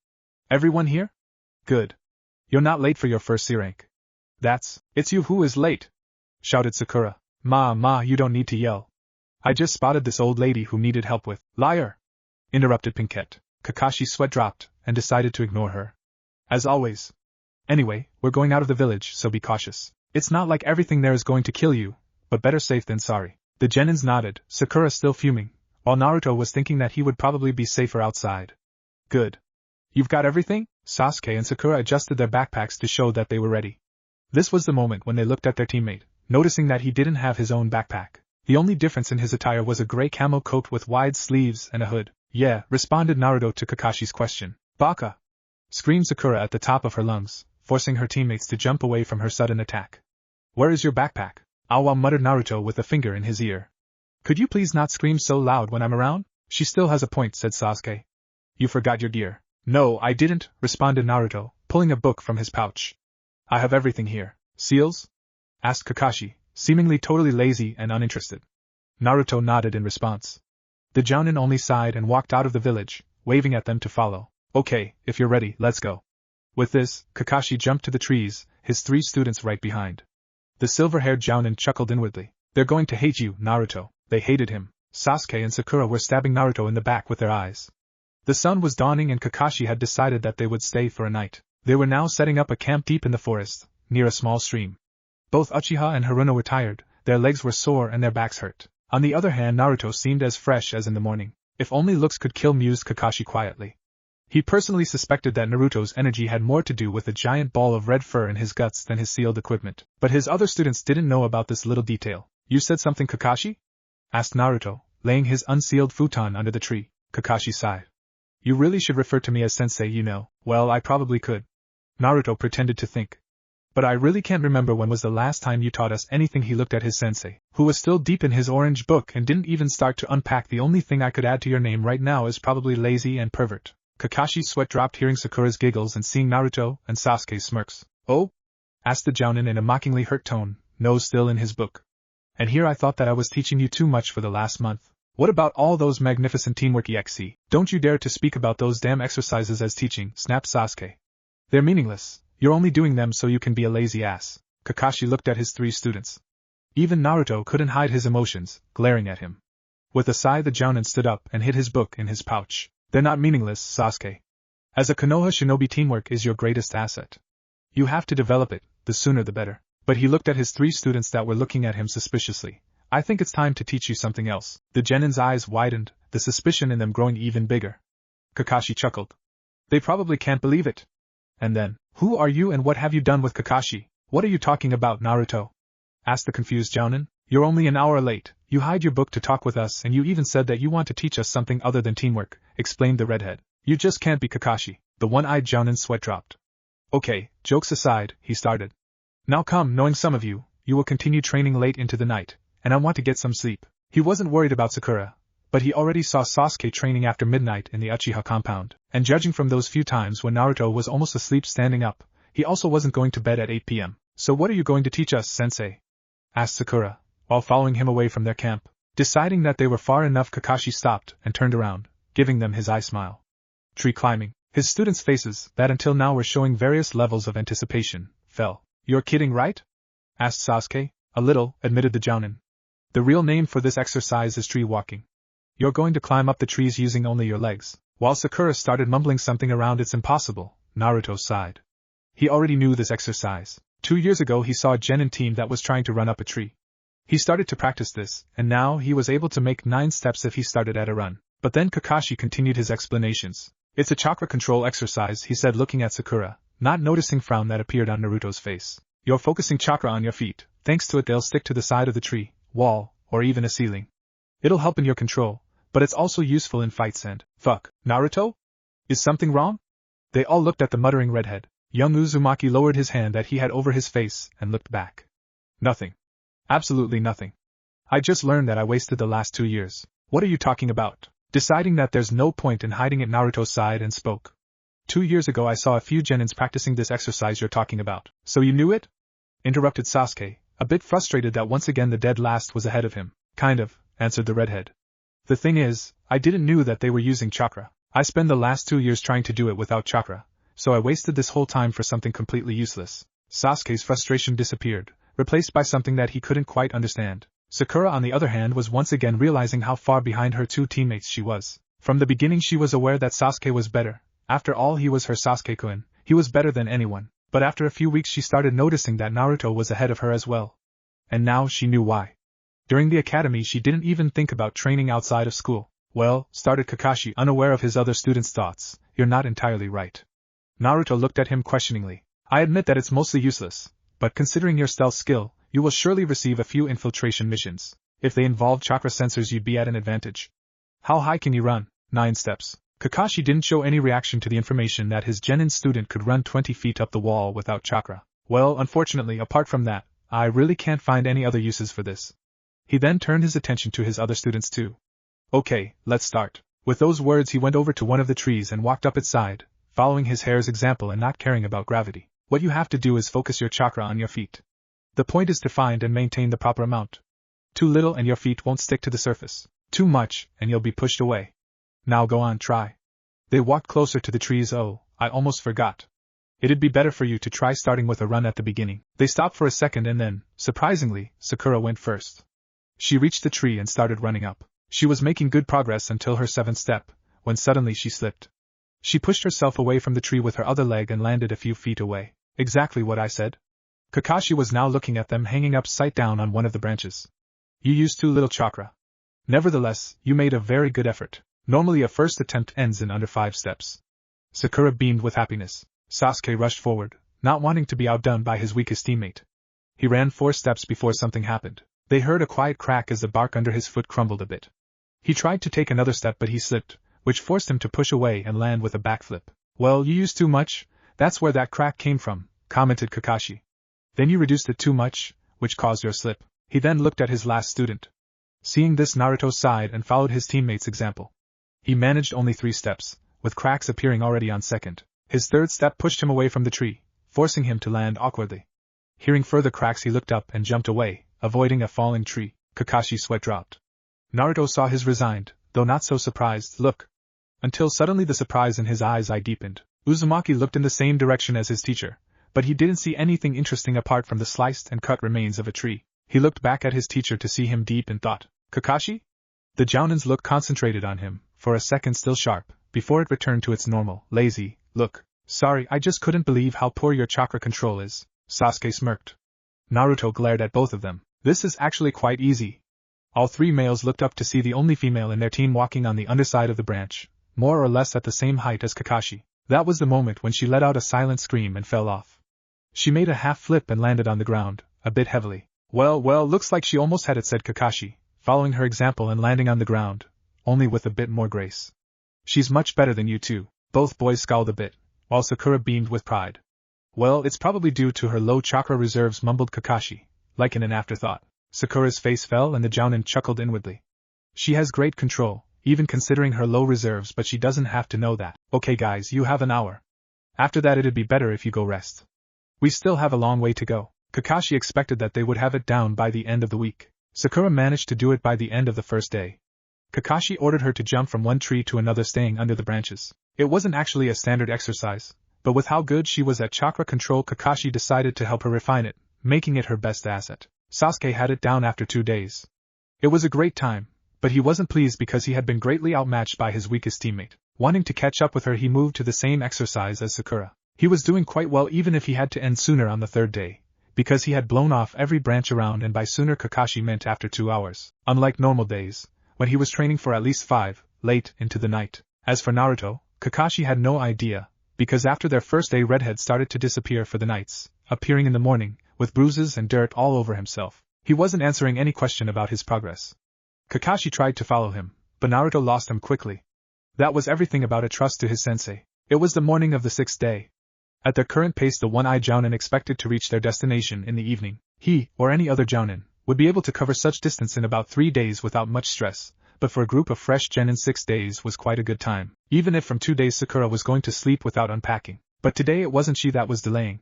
Everyone here? Good. You're not late for your first C-rank. It's you who is late, shouted Sakura. Ma, you don't need to yell. I just spotted this old lady who needed help with. Liar! Interrupted Pinkette. Kakashi's sweat dropped, and decided to ignore her. As always. Anyway, we're going out of the village, so be cautious. It's not like everything there is going to kill you, but better safe than sorry. The genins nodded, Sakura still fuming, while Naruto was thinking that he would probably be safer outside. Good. You've got everything? Sasuke and Sakura adjusted their backpacks to show that they were ready. This was the moment when they looked at their teammate, noticing that he didn't have his own backpack. The only difference in his attire was a gray camo coat with wide sleeves and a hood. Yeah, responded Naruto to Kakashi's question. Baka! Screamed Sakura at the top of her lungs, forcing her teammates to jump away from her sudden attack. Where is your backpack? Awa muttered Naruto with a finger in his ear. Could you please not scream so loud when I'm around? She still has a point, said Sasuke. You forgot your gear. No, I didn't, responded Naruto, pulling a book from his pouch. I have everything here. Seals? Asked Kakashi, seemingly totally lazy and uninterested. Naruto nodded in response. The Jounin only sighed and walked out of the village, waving at them to follow. Okay, if you're ready, let's go. With this, Kakashi jumped to the trees, his 3 students right behind. The silver-haired Jounin chuckled inwardly. They're going to hate you, Naruto. They hated him. Sasuke and Sakura were stabbing Naruto in the back with their eyes. The sun was dawning and Kakashi had decided that they would stay for a night. They were now setting up a camp deep in the forest, near a small stream. Both Uchiha and Haruno were tired, their legs were sore and their backs hurt. On the other hand, Naruto seemed as fresh as in the morning. If only looks could kill, mused Kakashi quietly. He personally suspected that Naruto's energy had more to do with a giant ball of red fur in his guts than his sealed equipment. But his other students didn't know about this little detail. You said something, Kakashi? Asked Naruto, laying his unsealed futon under the tree. Kakashi sighed. You really should refer to me as sensei, you know. Well, I probably could. Naruto pretended to think. But I really can't remember when was the last time you taught us anything. He looked at his sensei, who was still deep in his orange book and didn't even start to unpack. The only thing I could add to your name right now is probably lazy and pervert. Kakashi's sweat dropped hearing Sakura's giggles and seeing Naruto and Sasuke's smirks. Oh? Asked the Jounin in a mockingly hurt tone, nose still in his book. And here I thought that I was teaching you too much for the last month. What about all those magnificent teamwork EXE? Don't you dare to speak about those damn exercises as teaching, snapped Sasuke. They're meaningless. You're only doing them so you can be a lazy ass. Kakashi looked at his 3 students. Even Naruto couldn't hide his emotions, glaring at him. With a sigh, the Jounin stood up and hid his book in his pouch. They're not meaningless, Sasuke. As a Konoha shinobi, teamwork is your greatest asset. You have to develop it, the sooner the better. But he looked at his 3 students that were looking at him suspiciously. I think it's time to teach you something else. The genin's eyes widened, the suspicion in them growing even bigger. Kakashi chuckled. They probably can't believe it. And then, who are you and what have you done with Kakashi? What are you talking about, Naruto? Asked the confused Jounin. You're only an hour late, you hide your book to talk with us and you even said that you want to teach us something other than teamwork, explained the redhead. You just can't be Kakashi. The one-eyed Jounin's sweat dropped. Okay, jokes aside, he started. Now come, knowing some of you, you will continue training late into the night, and I want to get some sleep. He wasn't worried about Sakura, but he already saw Sasuke training after midnight in the Uchiha compound, and judging from those few times when Naruto was almost asleep standing up, he also wasn't going to bed at 8 p.m. So what are you going to teach us, sensei? Asked Sakura, while following him away from their camp. Deciding that they were far enough, Kakashi stopped and turned around, giving them his eye smile. Tree climbing. His students' faces, that until now were showing various levels of anticipation, fell. You're kidding, right? Asked Sasuke. A little, admitted the Jounin. The real name for this exercise is tree walking. You're going to climb up the trees using only your legs. While Sakura started mumbling something around it's impossible, Naruto sighed. He already knew this exercise. 2 years ago he saw a genin team that was trying to run up a tree. He started to practice this, and now he was able to make 9 steps if he started at a run. But then Kakashi continued his explanations. It's a chakra control exercise, he said, looking at Sakura, not noticing frown that appeared on Naruto's face. You're focusing chakra on your feet. Thanks to it they'll stick to the side of the tree, wall, or even a ceiling. It'll help in your control, but it's also useful in fights and… Fuck, Naruto? Is something wrong? They all looked at the muttering redhead. Young Uzumaki lowered his hand that he had over his face and looked back. Nothing. Absolutely nothing. I just learned that I wasted the last 2 years. What are you talking about? Deciding that there's no point in hiding it, Naruto sighed and spoke. 2 years ago I saw a few genins practicing this exercise you're talking about. So you knew it? Interrupted Sasuke, a bit frustrated that once again the dead last was ahead of him. Kind of, answered the redhead. The thing is, I didn't knew that they were using chakra. I spent the last 2 years trying to do it without chakra, so I wasted this whole time for something completely useless. Sasuke's frustration disappeared, replaced by something that he couldn't quite understand. Sakura, on the other hand, was once again realizing how far behind her 2 teammates she was. From the beginning she was aware that Sasuke was better. After all, he was her Sasuke-kun. He was better than anyone. But after a few weeks she started noticing that Naruto was ahead of her as well. And now she knew why. During the academy she didn't even think about training outside of school. Well, started Kakashi, unaware of his other students' thoughts, you're not entirely right. Naruto looked at him questioningly. I admit that it's mostly useless, but considering your stealth skill, you will surely receive a few infiltration missions. If they involve chakra sensors you'd be at an advantage. How high can you run? 9 steps. Kakashi didn't show any reaction to the information that his genin student could run 20 feet up the wall without chakra. Well, unfortunately, apart from that, I really can't find any other uses for this. He then turned his attention to his other students too. Okay, let's start. With those words he went over to one of the trees and walked up its side, following his hair's example and not caring about gravity. What you have to do is focus your chakra on your feet. The point is to find and maintain the proper amount. Too little and your feet won't stick to the surface. Too much, and you'll be pushed away. Now go on, try. They walked closer to the trees. Oh, I almost forgot. It'd be better for you to try starting with a run at the beginning. They stopped for a second and then, surprisingly, Sakura went first. She reached the tree and started running up. She was making good progress until her 7th step, when suddenly she slipped. She pushed herself away from the tree with her other leg and landed a few feet away. Exactly what I said. Kakashi was now looking at them hanging upside down on one of the branches. You used too little chakra. Nevertheless, you made a very good effort. Normally a first attempt ends in under 5 steps. Sakura beamed with happiness. Sasuke rushed forward, not wanting to be outdone by his weakest teammate. He ran 4 steps before something happened. They heard a quiet crack as the bark under his foot crumbled a bit. He tried to take another step but he slipped, which forced him to push away and land with a backflip. Well, you used too much, that's where that crack came from, commented Kakashi. Then you reduced it too much, which caused your slip. He then looked at his last student. Seeing this, Naruto sighed and followed his teammate's example. He managed only 3 steps, with cracks appearing already on second. His 3rd step pushed him away from the tree, forcing him to land awkwardly. Hearing further cracks he looked up and jumped away, avoiding a falling tree. Kakashi's sweat dropped. Naruto saw his resigned, though not so surprised, look. Until suddenly the surprise in his eyes deepened. Uzumaki looked in the same direction as his teacher, but he didn't see anything interesting apart from the sliced and cut remains of a tree. He looked back at his teacher to see him deep in thought. Kakashi? The Jounin's look concentrated on him, for a second still sharp, before it returned to its normal, lazy, look. Sorry, I just couldn't believe how poor your chakra control is, Sasuke smirked. Naruto glared at both of them. This is actually quite easy. All three males looked up to see the only female in their team walking on the underside of the branch, more or less at the same height as Kakashi. That was the moment when she let out a silent scream and fell off. She made a half flip and landed on the ground, a bit heavily. Well, looks like she almost had it, said Kakashi, following her example and landing on the ground, only with a bit more grace. She's much better than you two. Both boys scowled a bit, while Sakura beamed with pride. Well, it's probably due to her low chakra reserves, mumbled Kakashi, like in an afterthought. Sakura's face fell and the jounin chuckled inwardly. She has great control, even considering her low reserves, but she doesn't have to know that. Okay guys, you have an hour. After that it'd be better if you go rest. We still have a long way to go. Kakashi expected that they would have it down by the end of the week. Sakura managed to do it by the end of the first day. Kakashi ordered her to jump from one tree to another, staying under the branches. It wasn't actually a standard exercise, but with how good she was at chakra control, Kakashi decided to help her refine it, making it her best asset. Sasuke had it down after 2 days. It was a great time, but he wasn't pleased because he had been greatly outmatched by his weakest teammate. Wanting to catch up with her, he moved to the same exercise as Sakura. He was doing quite well even if he had to end sooner on the 3rd day, because he had blown off every branch around, and by sooner Kakashi meant after 2 hours, unlike normal days, when he was training for at least 5, late into the night. As for Naruto, Kakashi had no idea, because after their first day Redhead started to disappear for the nights, appearing in the morning, with bruises and dirt all over himself. He wasn't answering any question about his progress. Kakashi tried to follow him, but Naruto lost him quickly. That was everything about a trust to his sensei. It was the morning of the 6th day. At their current pace, the one-eyed jounin expected to reach their destination in the evening. He, or any other jounin, would be able to cover such distance in about 3 days without much stress, but for a group of fresh genin 6 days was quite a good time, even if from 2 days Sakura was going to sleep without unpacking. But today it wasn't she that was delaying.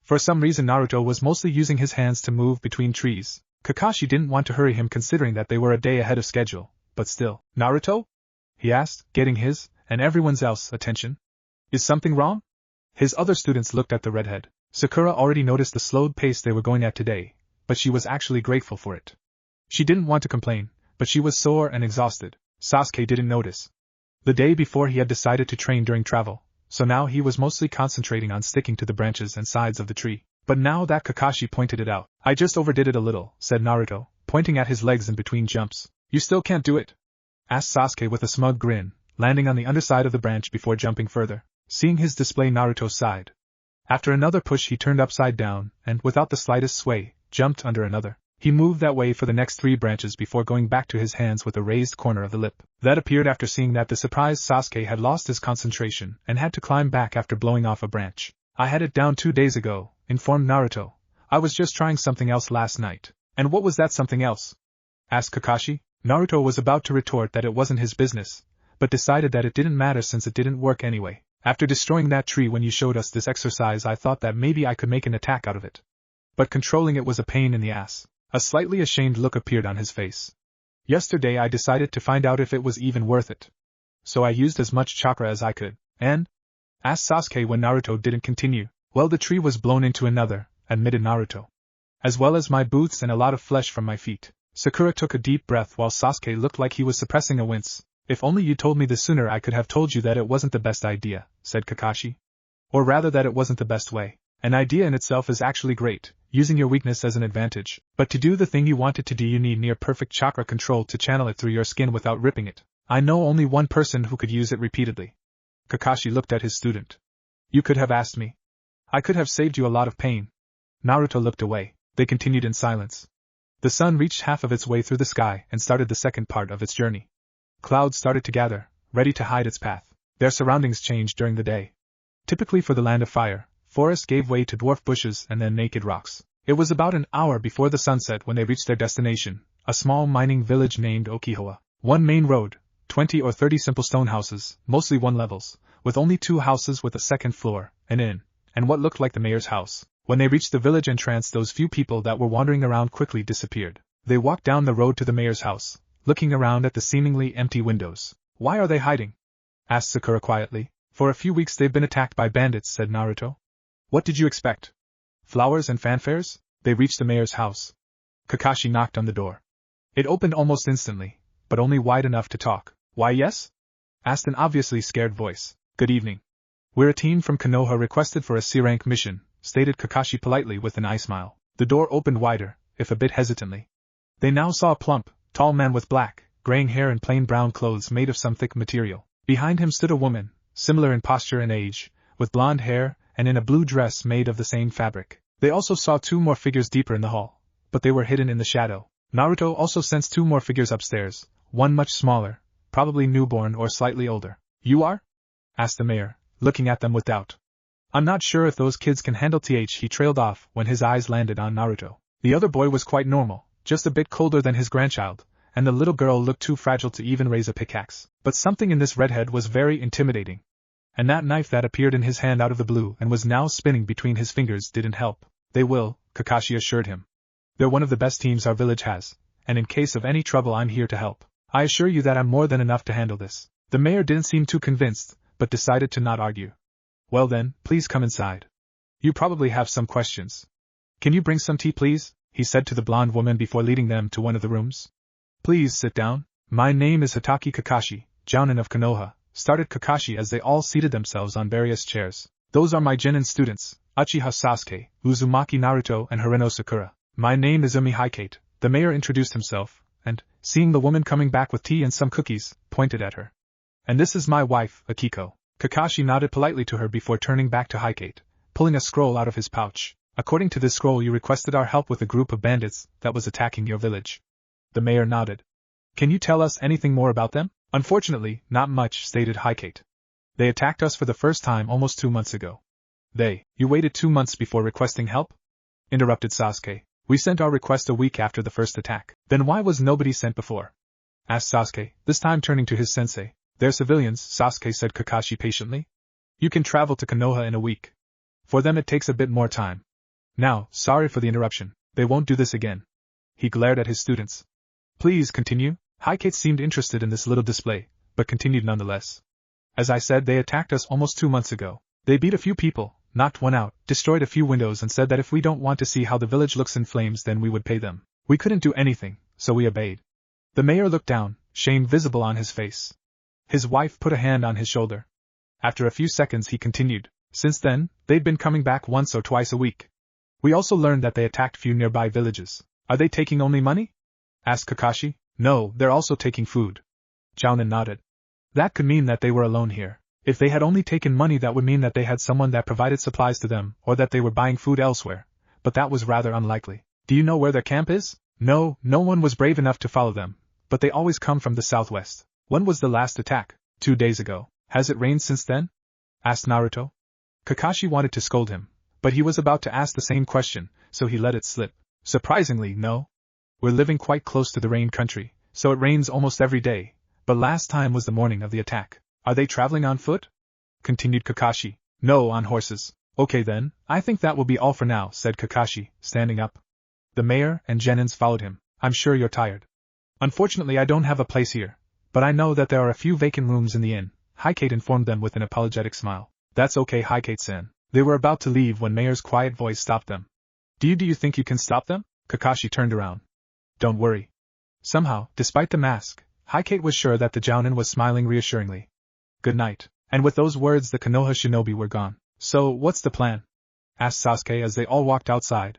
For some reason Naruto was mostly using his hands to move between trees. Kakashi didn't want to hurry him considering that they were a day ahead of schedule, but still. Naruto? He asked, getting his, and everyone's else, attention. Is something wrong? His other students looked at the redhead. Sakura already noticed the slowed pace they were going at today, but she was actually grateful for it. She didn't want to complain, but she was sore and exhausted. Sasuke didn't notice. The day before he had decided to train during travel, so now he was mostly concentrating on sticking to the branches and sides of the tree. But now that Kakashi pointed it out, I just overdid it a little, said Naruto, pointing at his legs in between jumps. You still can't do it? Asked Sasuke with a smug grin, landing on the underside of the branch before jumping further. Seeing his display, Naruto sighed. After another push he turned upside down, and, without the slightest sway, jumped under another. He moved that way for the next 3 branches before going back to his hands with a raised corner of the lip. That appeared after seeing that the surprised Sasuke had lost his concentration and had to climb back after blowing off a branch. I had it down 2 days ago, informed Naruto. I was just trying something else last night. And what was that something else? Asked Kakashi. Naruto was about to retort that it wasn't his business, but decided that it didn't matter since it didn't work anyway. After destroying that tree when you showed us this exercise, I thought that maybe I could make an attack out of it. But controlling it was a pain in the ass. A slightly ashamed look appeared on his face. Yesterday I decided to find out if it was even worth it. So I used as much chakra as I could. And? Asked Sasuke when Naruto didn't continue. Well, the tree was blown into another, admitted Naruto. As well as my boots and a lot of flesh from my feet. Sakura took a deep breath while Sasuke looked like he was suppressing a wince. If only you told me this sooner, I could have told you that it wasn't the best idea, said Kakashi. Or rather that it wasn't the best way. An idea in itself is actually great, using your weakness as an advantage, but to do the thing you wanted to do you need near-perfect chakra control to channel it through your skin without ripping it. I know only one person who could use it repeatedly. Kakashi looked at his student. You could have asked me. I could have saved you a lot of pain. Naruto looked away. They continued in silence. The sun reached half of its way through the sky and started the second part of its journey. Clouds started to gather, ready to hide its path. Their surroundings changed during the day. Typically for the land of fire, forest gave way to dwarf bushes and then naked rocks. It was about an hour before the sunset when they reached their destination, a small mining village named Okihoa. One main road, 20 or 30 simple stone houses, mostly one levels, with only 2 houses with a second floor, an inn, and what looked like the mayor's house. When they reached the village entrance, those few people that were wandering around quickly disappeared. They walked down the road to the mayor's house, looking around at the seemingly empty windows. Why are they hiding? Asked Sakura quietly. For a few weeks they've been attacked by bandits, said Naruto. What did you expect? Flowers and fanfares? They reached the mayor's house. Kakashi knocked on the door. It opened almost instantly, but only wide enough to talk. Why yes? Asked an obviously scared voice. Good evening. We're a team from Konoha requested for a C-rank mission, stated Kakashi politely with an eye smile. The door opened wider, if a bit hesitantly. They now saw a plump, tall man with black, graying hair and plain brown clothes made of some thick material. Behind him stood a woman, similar in posture and age, with blonde hair and in a blue dress made of the same fabric. They also saw 2 more figures deeper in the hall, but they were hidden in the shadow. Naruto also sensed 2 more figures upstairs, one much smaller, probably newborn or slightly older. You are? Asked the mayor, looking at them with doubt. I'm not sure if those kids can handle th. He trailed off when his eyes landed on Naruto. The other boy was quite normal, just a bit colder than his grandchild, and the little girl looked too fragile to even raise a pickaxe. But something in this redhead was very intimidating. And that knife that appeared in his hand out of the blue and was now spinning between his fingers didn't help. They will, Kakashi assured him. They're one of the best teams our village has, and in case of any trouble I'm here to help. I assure you that I'm more than enough to handle this. The mayor didn't seem too convinced, but decided to not argue. Well then, please come inside. You probably have some questions. Can you bring some tea please? He said to the blonde woman before leading them to one of the rooms. Please sit down. My name is Hitaki Kakashi, Jounin of Konoha, started Kakashi as they all seated themselves on various chairs. Those are my genin students, Uchiha Sasuke, Uzumaki Naruto and Hareno Sakura. My name is Umi Hikate. The mayor introduced himself, and, seeing the woman coming back with tea and some cookies, pointed at her. And this is my wife, Akiko. Kakashi nodded politely to her before turning back to Hikate, pulling a scroll out of his pouch. According to this scroll you requested our help with a group of bandits that was attacking your village. The mayor nodded. Can you tell us anything more about them? Unfortunately, not much, stated Hikate. They attacked us for the first time almost 2 months ago. You waited 2 months before requesting help? Interrupted Sasuke. We sent our request a week after the first attack. Then why was nobody sent before? Asked Sasuke, this time turning to his sensei. They're civilians, Sasuke said Kakashi patiently. You can travel to Konoha in a week. For them it takes a bit more time. Now, sorry for the interruption. They won't do this again. He glared at his students. Please continue. Hikate seemed interested in this little display, but continued nonetheless. As I said, they attacked us almost 2 months ago. They beat a few people, knocked one out, destroyed a few windows and said that if we don't want to see how the village looks in flames then we would pay them. We couldn't do anything, so we obeyed. The mayor looked down, shame visible on his face. His wife put a hand on his shoulder. After a few seconds he continued. Since then, they'd been coming back once or twice a week. We also learned that they attacked few nearby villages. Are they taking only money? Asked Kakashi. No, they're also taking food. Jounin nodded. That could mean that they were alone here. If they had only taken money that would mean that they had someone that provided supplies to them, or that they were buying food elsewhere. But that was rather unlikely. Do you know where their camp is? No, no one was brave enough to follow them, but they always come from the southwest. When was the last attack? 2 days ago. Has it rained since then? Asked Naruto. Kakashi wanted to scold him, but he was about to ask the same question, so he let it slip. Surprisingly, no. We're living quite close to the rain country, so it rains almost every day, but last time was the morning of the attack. Are they traveling on foot? Continued Kakashi. No, on horses. Okay then, I think that will be all for now, said Kakashi, standing up. The mayor and genins followed him. I'm sure you're tired. Unfortunately I don't have a place here, but I know that there are a few vacant rooms in the inn, Hikate informed them with an apologetic smile. That's okay, Hikate-san. They were about to leave when Mayor's quiet voice stopped them. Do you think you can stop them? Kakashi turned around. Don't worry. Somehow, despite the mask, Hikate was sure that the Jounin was smiling reassuringly. Good night. And with those words the Konoha shinobi were gone. So, what's the plan? Asked Sasuke as they all walked outside.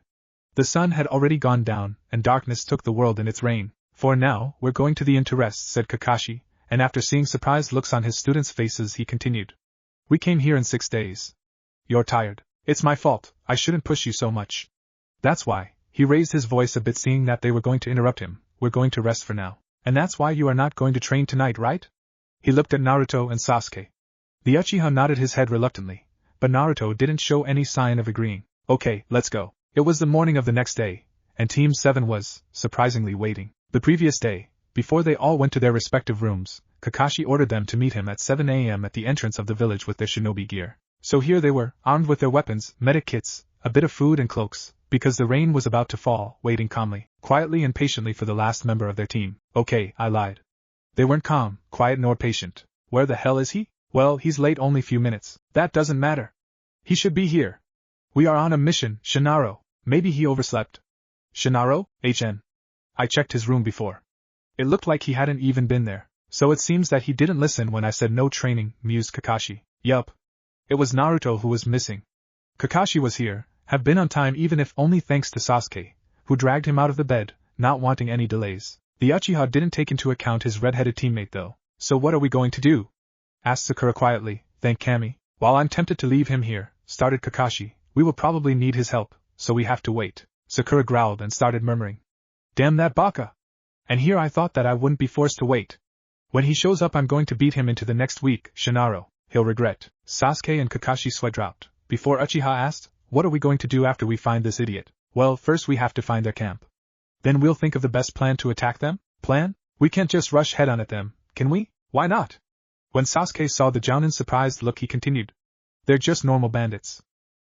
The sun had already gone down, and darkness took the world in its reign. For now, we're going to the inn to rest, said Kakashi, and after seeing surprised looks on his students' faces he continued. We came here in 6 days. You're tired. It's my fault, I shouldn't push you so much. That's why. He raised his voice a bit seeing that they were going to interrupt him. We're going to rest for now. And that's why you are not going to train tonight, right? He looked at Naruto and Sasuke. The Uchiha nodded his head reluctantly, but Naruto didn't show any sign of agreeing. Okay, let's go. It was the morning of the next day, and Team 7 was, surprisingly, waiting. The previous day, before they all went to their respective rooms, Kakashi ordered them to meet him at 7 a.m. at the entrance of the village with their shinobi gear. So here they were, armed with their weapons, medic kits, a bit of food and cloaks, because the rain was about to fall, waiting calmly, quietly and patiently for the last member of their team. Okay, I lied. They weren't calm, quiet nor patient. Where the hell is he? Well, he's late only few minutes. That doesn't matter. He should be here. We are on a mission, Shinaro. Maybe he overslept. Shinaro, HN. I checked his room before. It looked like he hadn't even been there. So it seems that he didn't listen when I said no training, mused Kakashi. Yup. It was Naruto who was missing. Kakashi was here, have been on time even if only thanks to Sasuke, who dragged him out of the bed, not wanting any delays. The Uchiha didn't take into account his red-headed teammate though. So what are we going to do? Asked Sakura quietly. Thank Kami. While I'm tempted to leave him here, started Kakashi, we will probably need his help, so we have to wait. Sakura growled and started murmuring. Damn that baka! And here I thought that I wouldn't be forced to wait. When he shows up I'm going to beat him into the next week, Shinaro. He'll regret. Sasuke and Kakashi sweat dropped. Before Uchiha asked, what are we going to do after we find this idiot? Well, first we have to find their camp. Then we'll think of the best plan to attack them? Plan? We can't just rush head-on at them, can we? Why not? When Sasuke saw the Jounin's surprised look he continued. They're just normal bandits.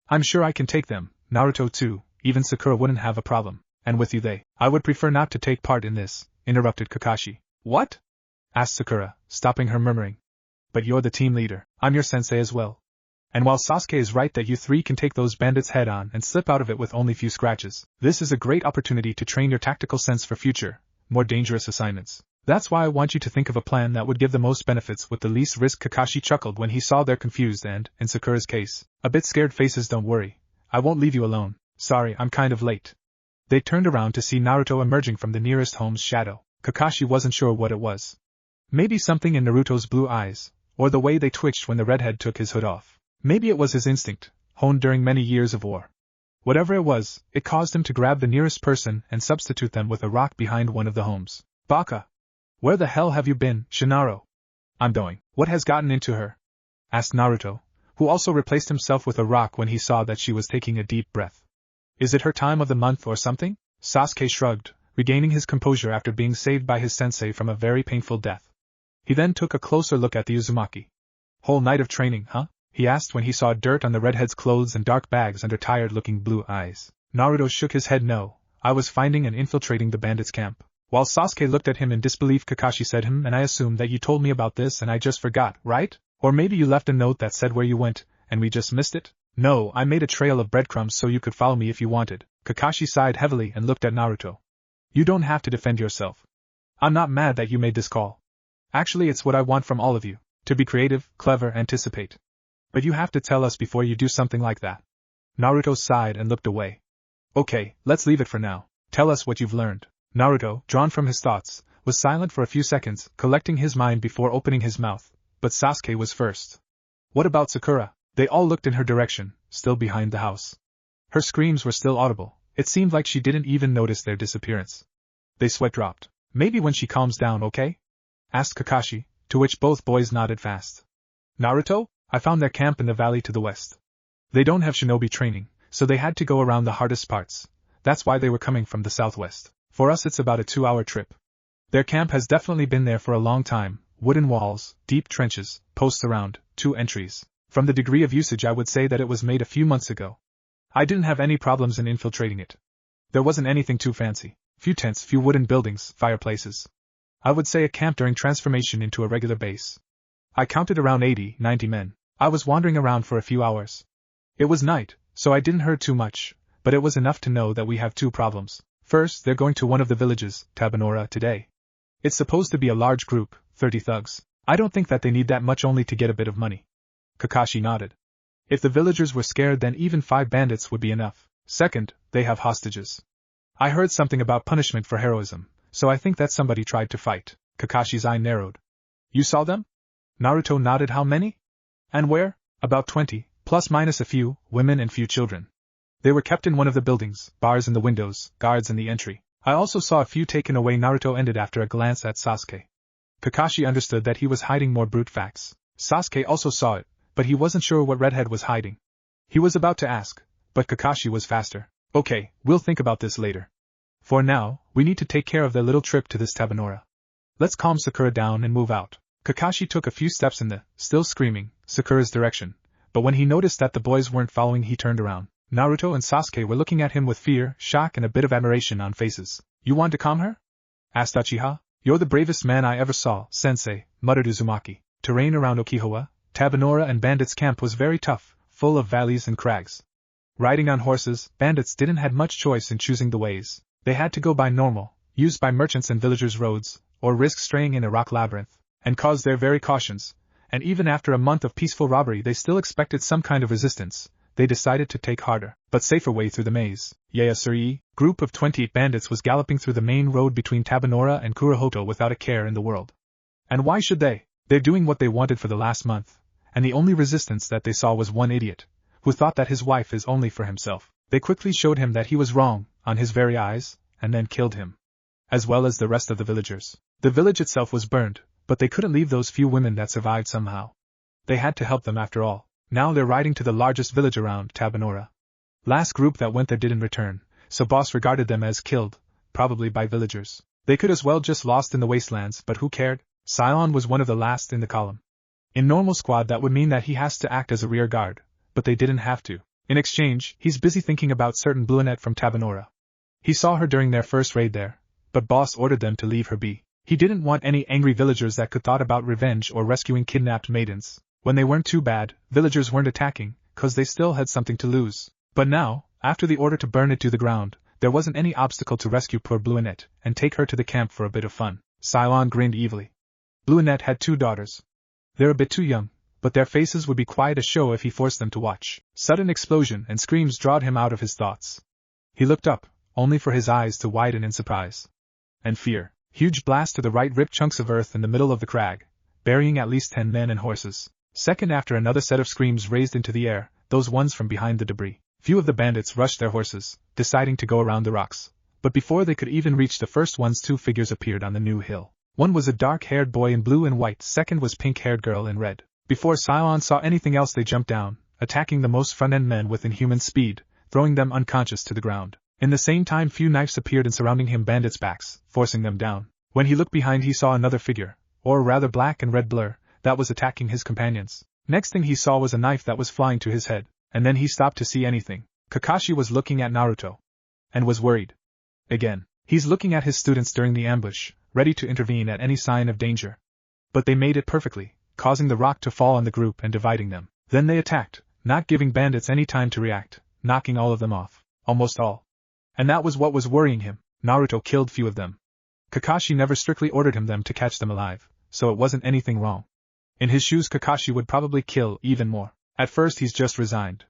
I'm sure I can take them, Naruto too, even Sakura wouldn't have a problem. And with you I would prefer not to take part in this, interrupted Kakashi. What? Asked Sakura, stopping her murmuring. But you're the team leader, I'm your sensei as well. And while Sasuke is right that you three can take those bandits head-on and slip out of it with only few scratches, this is a great opportunity to train your tactical sense for future, more dangerous assignments. That's why I want you to think of a plan that would give the most benefits with the least risk. Kakashi chuckled when he saw their confused and, in Sakura's case, a bit scared faces. Don't worry, I won't leave you alone. Sorry, I'm kind of late. They turned around to see Naruto emerging from the nearest home's shadow. Kakashi wasn't sure what it was. Maybe something in Naruto's blue eyes, or the way they twitched when the redhead took his hood off. Maybe it was his instinct, honed during many years of war. Whatever it was, it caused him to grab the nearest person and substitute them with a rock behind one of the homes. Baka! Where the hell have you been, Shinaro? I'm going. What has gotten into her? Asked Naruto, who also replaced himself with a rock when he saw that she was taking a deep breath. Is it her time of the month or something? Sasuke shrugged, regaining his composure after being saved by his sensei from a very painful death. He then took a closer look at the Uzumaki. Whole night of training, huh? He asked when he saw dirt on the redhead's clothes and dark bags under tired-looking blue eyes. Naruto shook his head. No, I was finding and infiltrating the bandits' camp. While Sasuke looked at him in disbelief, Kakashi said, and I assumed that you told me about this and I just forgot, right? Or maybe you left a note that said where you went, and we just missed it? No, I made a trail of breadcrumbs so you could follow me if you wanted. Kakashi sighed heavily and looked at Naruto. You don't have to defend yourself. I'm not mad that you made this call. Actually, it's what I want from all of you. To be creative, clever, anticipate. But you have to tell us before you do something like that. Naruto sighed and looked away. Okay, let's leave it for now. Tell us what you've learned. Naruto, drawn from his thoughts, was silent for a few seconds, collecting his mind before opening his mouth, but Sasuke was first. What about Sakura? They all looked in her direction, still behind the house. Her screams were still audible. It seemed like she didn't even notice their disappearance. They sweat dropped. Maybe when she calms down, okay? Asked Kakashi, to which both boys nodded fast. Naruto? I found their camp in the valley to the west. They don't have shinobi training, so they had to go around the hardest parts. That's why they were coming from the southwest. For us it's about a 2-hour trip. Their camp has definitely been there for a long time, wooden walls, deep trenches, posts around, 2 entries. From the degree of usage I would say that it was made a few months ago. I didn't have any problems in infiltrating it. There wasn't anything too fancy. Few tents, few wooden buildings, fireplaces. I would say a camp during transformation into a regular base. I counted around 80-90 men. I was wandering around for a few hours. It was night, so I didn't hear too much, but it was enough to know that we have 2 problems. First, they're going to one of the villages, Tabanora, today. It's supposed to be a large group, 30 thugs. I don't think that they need that much only to get a bit of money. Kakashi nodded. If the villagers were scared then even 5 bandits would be enough. Second, they have hostages. I heard something about punishment for heroism, so I think that somebody tried to fight. Kakashi's eye narrowed. You saw them? Naruto nodded. How many? And where? About 20, plus minus a few, women and few children. They were kept in one of the buildings, bars in the windows, guards in the entry. I also saw a few taken away. Naruto ended after a glance at Sasuke. Kakashi understood that he was hiding more brute facts. Sasuke also saw it, but he wasn't sure what Redhead was hiding. He was about to ask, but Kakashi was faster. Okay, we'll think about this later. For now, we need to take care of their little trip to this Tabanora. Let's calm Sakura down and move out. Kakashi took a few steps in the, still screaming, Sakura's direction, but when he noticed that the boys weren't following he turned around. Naruto and Sasuke were looking at him with fear, shock and a bit of admiration on faces. You want to calm her? Asked Uchiha. You're the bravest man I ever saw, sensei, muttered Uzumaki. Terrain around Okihawa, Tabanora and bandits' camp was very tough, full of valleys and crags. Riding on horses, bandits didn't have much choice in choosing the ways. They had to go by normal, used by merchants and villagers' roads, or risk straying in a rock labyrinth, and cause their very cautions, and even after a month of peaceful robbery they still expected some kind of resistance. They decided to take harder, but safer way through the maze. Yayasuri, group of 28 bandits was galloping through the main road between Tabanora and Kurohoto without a care in the world. And why should they? They're doing what they wanted for the last month, and the only resistance that they saw was one idiot, who thought that his wife is only for himself. They quickly showed him that he was wrong, on his very eyes, and then killed him. As well as the rest of the villagers. The village itself was burned, but they couldn't leave those few women that survived somehow. They had to help them after all. Now they're riding to the largest village around Tabanora. Last group that went there didn't return, so boss regarded them as killed, probably by villagers. They could as well just lost in the wastelands, but who cared? Cylon was one of the last in the column. In normal squad that would mean that he has to act as a rear guard, but they didn't have to. In exchange, he's busy thinking about certain brunette from Tabanora. He saw her during their first raid there, but boss ordered them to leave her be. He didn't want any angry villagers that could thought about revenge or rescuing kidnapped maidens. When they weren't too bad, villagers weren't attacking, cause they still had something to lose. But now, after the order to burn it to the ground, there wasn't any obstacle to rescue poor Bluenette and take her to the camp for a bit of fun. Cylon grinned evilly. Bluenette had 2 daughters. They're a bit too young, but their faces would be quite a show if he forced them to watch. Sudden explosion and screams drawed him out of his thoughts. He looked up, only for his eyes to widen in surprise and fear. Huge blast to the right ripped chunks of earth in the middle of the crag, burying at least 10 men and horses. Second after another set of screams raised into the air, those ones from behind the debris. Few of the bandits rushed their horses, deciding to go around the rocks. But before they could even reach the first ones, 2 figures appeared on the new hill. One was a dark-haired boy in blue and white, second was pink-haired girl in red. Before Cylon saw anything else they jumped down, attacking the most front-end men with inhuman speed, throwing them unconscious to the ground. In the same time few knives appeared in surrounding him bandits' backs, forcing them down. When he looked behind he saw another figure, or rather black and red blur, that was attacking his companions. Next thing he saw was a knife that was flying to his head, and then he stopped to see anything. Kakashi was looking at Naruto. And was worried. Again. He's looking at his students during the ambush, ready to intervene at any sign of danger. But they made it perfectly, causing the rock to fall on the group and dividing them. Then they attacked, not giving bandits any time to react, knocking all of them off. Almost all. And that was what was worrying him. Naruto killed few of them. Kakashi never strictly ordered them to catch them alive, so it wasn't anything wrong. In his shoes Kakashi would probably kill even more. At first he's just resigned.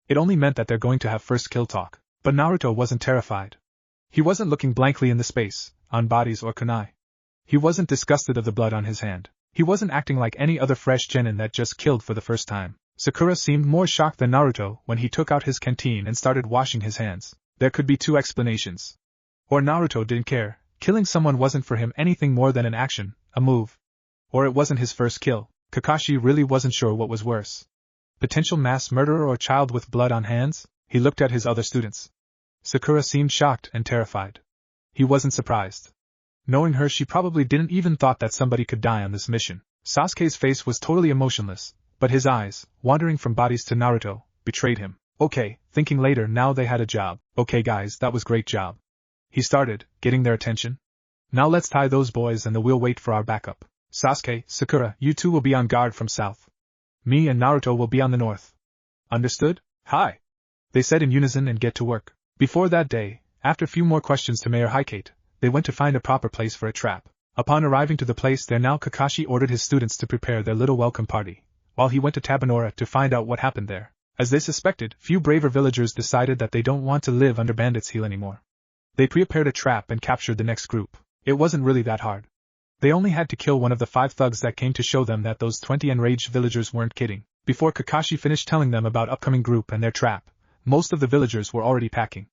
It only meant that they're going to have first kill talk. But Naruto wasn't terrified. He wasn't looking blankly in the space, on bodies or kunai. He wasn't disgusted of the blood on his hand. He wasn't acting like any other fresh genin that just killed for the first time. Sakura seemed more shocked than Naruto when he took out his canteen and started washing his hands. There could be 2 explanations. Or Naruto didn't care, killing someone wasn't for him anything more than an action, a move. Or it wasn't his first kill. Kakashi really wasn't sure what was worse. Potential mass murderer or child with blood on hands? He looked at his other students. Sakura seemed shocked and terrified. He wasn't surprised. Knowing her, she probably didn't even thought that somebody could die on this mission. Sasuke's face was totally emotionless, but his eyes, wandering from bodies to Naruto, betrayed him. Okay, thinking later, now they had a job. Okay guys, that was great job. He started, getting their attention. Now let's tie those boys and we'll wait for our backup. Sasuke, Sakura, you 2 will be on guard from south. Me and Naruto will be on the north. Understood? Hi! They said in unison and get to work. Before that day, after a few more questions to Mayor Hikate, they went to find a proper place for a trap. Upon arriving to the place there now Kakashi ordered his students to prepare their little welcome party, while he went to Tabanora to find out what happened there. As they suspected, few braver villagers decided that they don't want to live under bandits' heel anymore. They prepared a trap and captured the next group. It wasn't really that hard. They only had to kill one of the 5 thugs that came to show them that those 20 enraged villagers weren't kidding. Before Kakashi finished telling them about upcoming group and their trap, most of the villagers were already packing.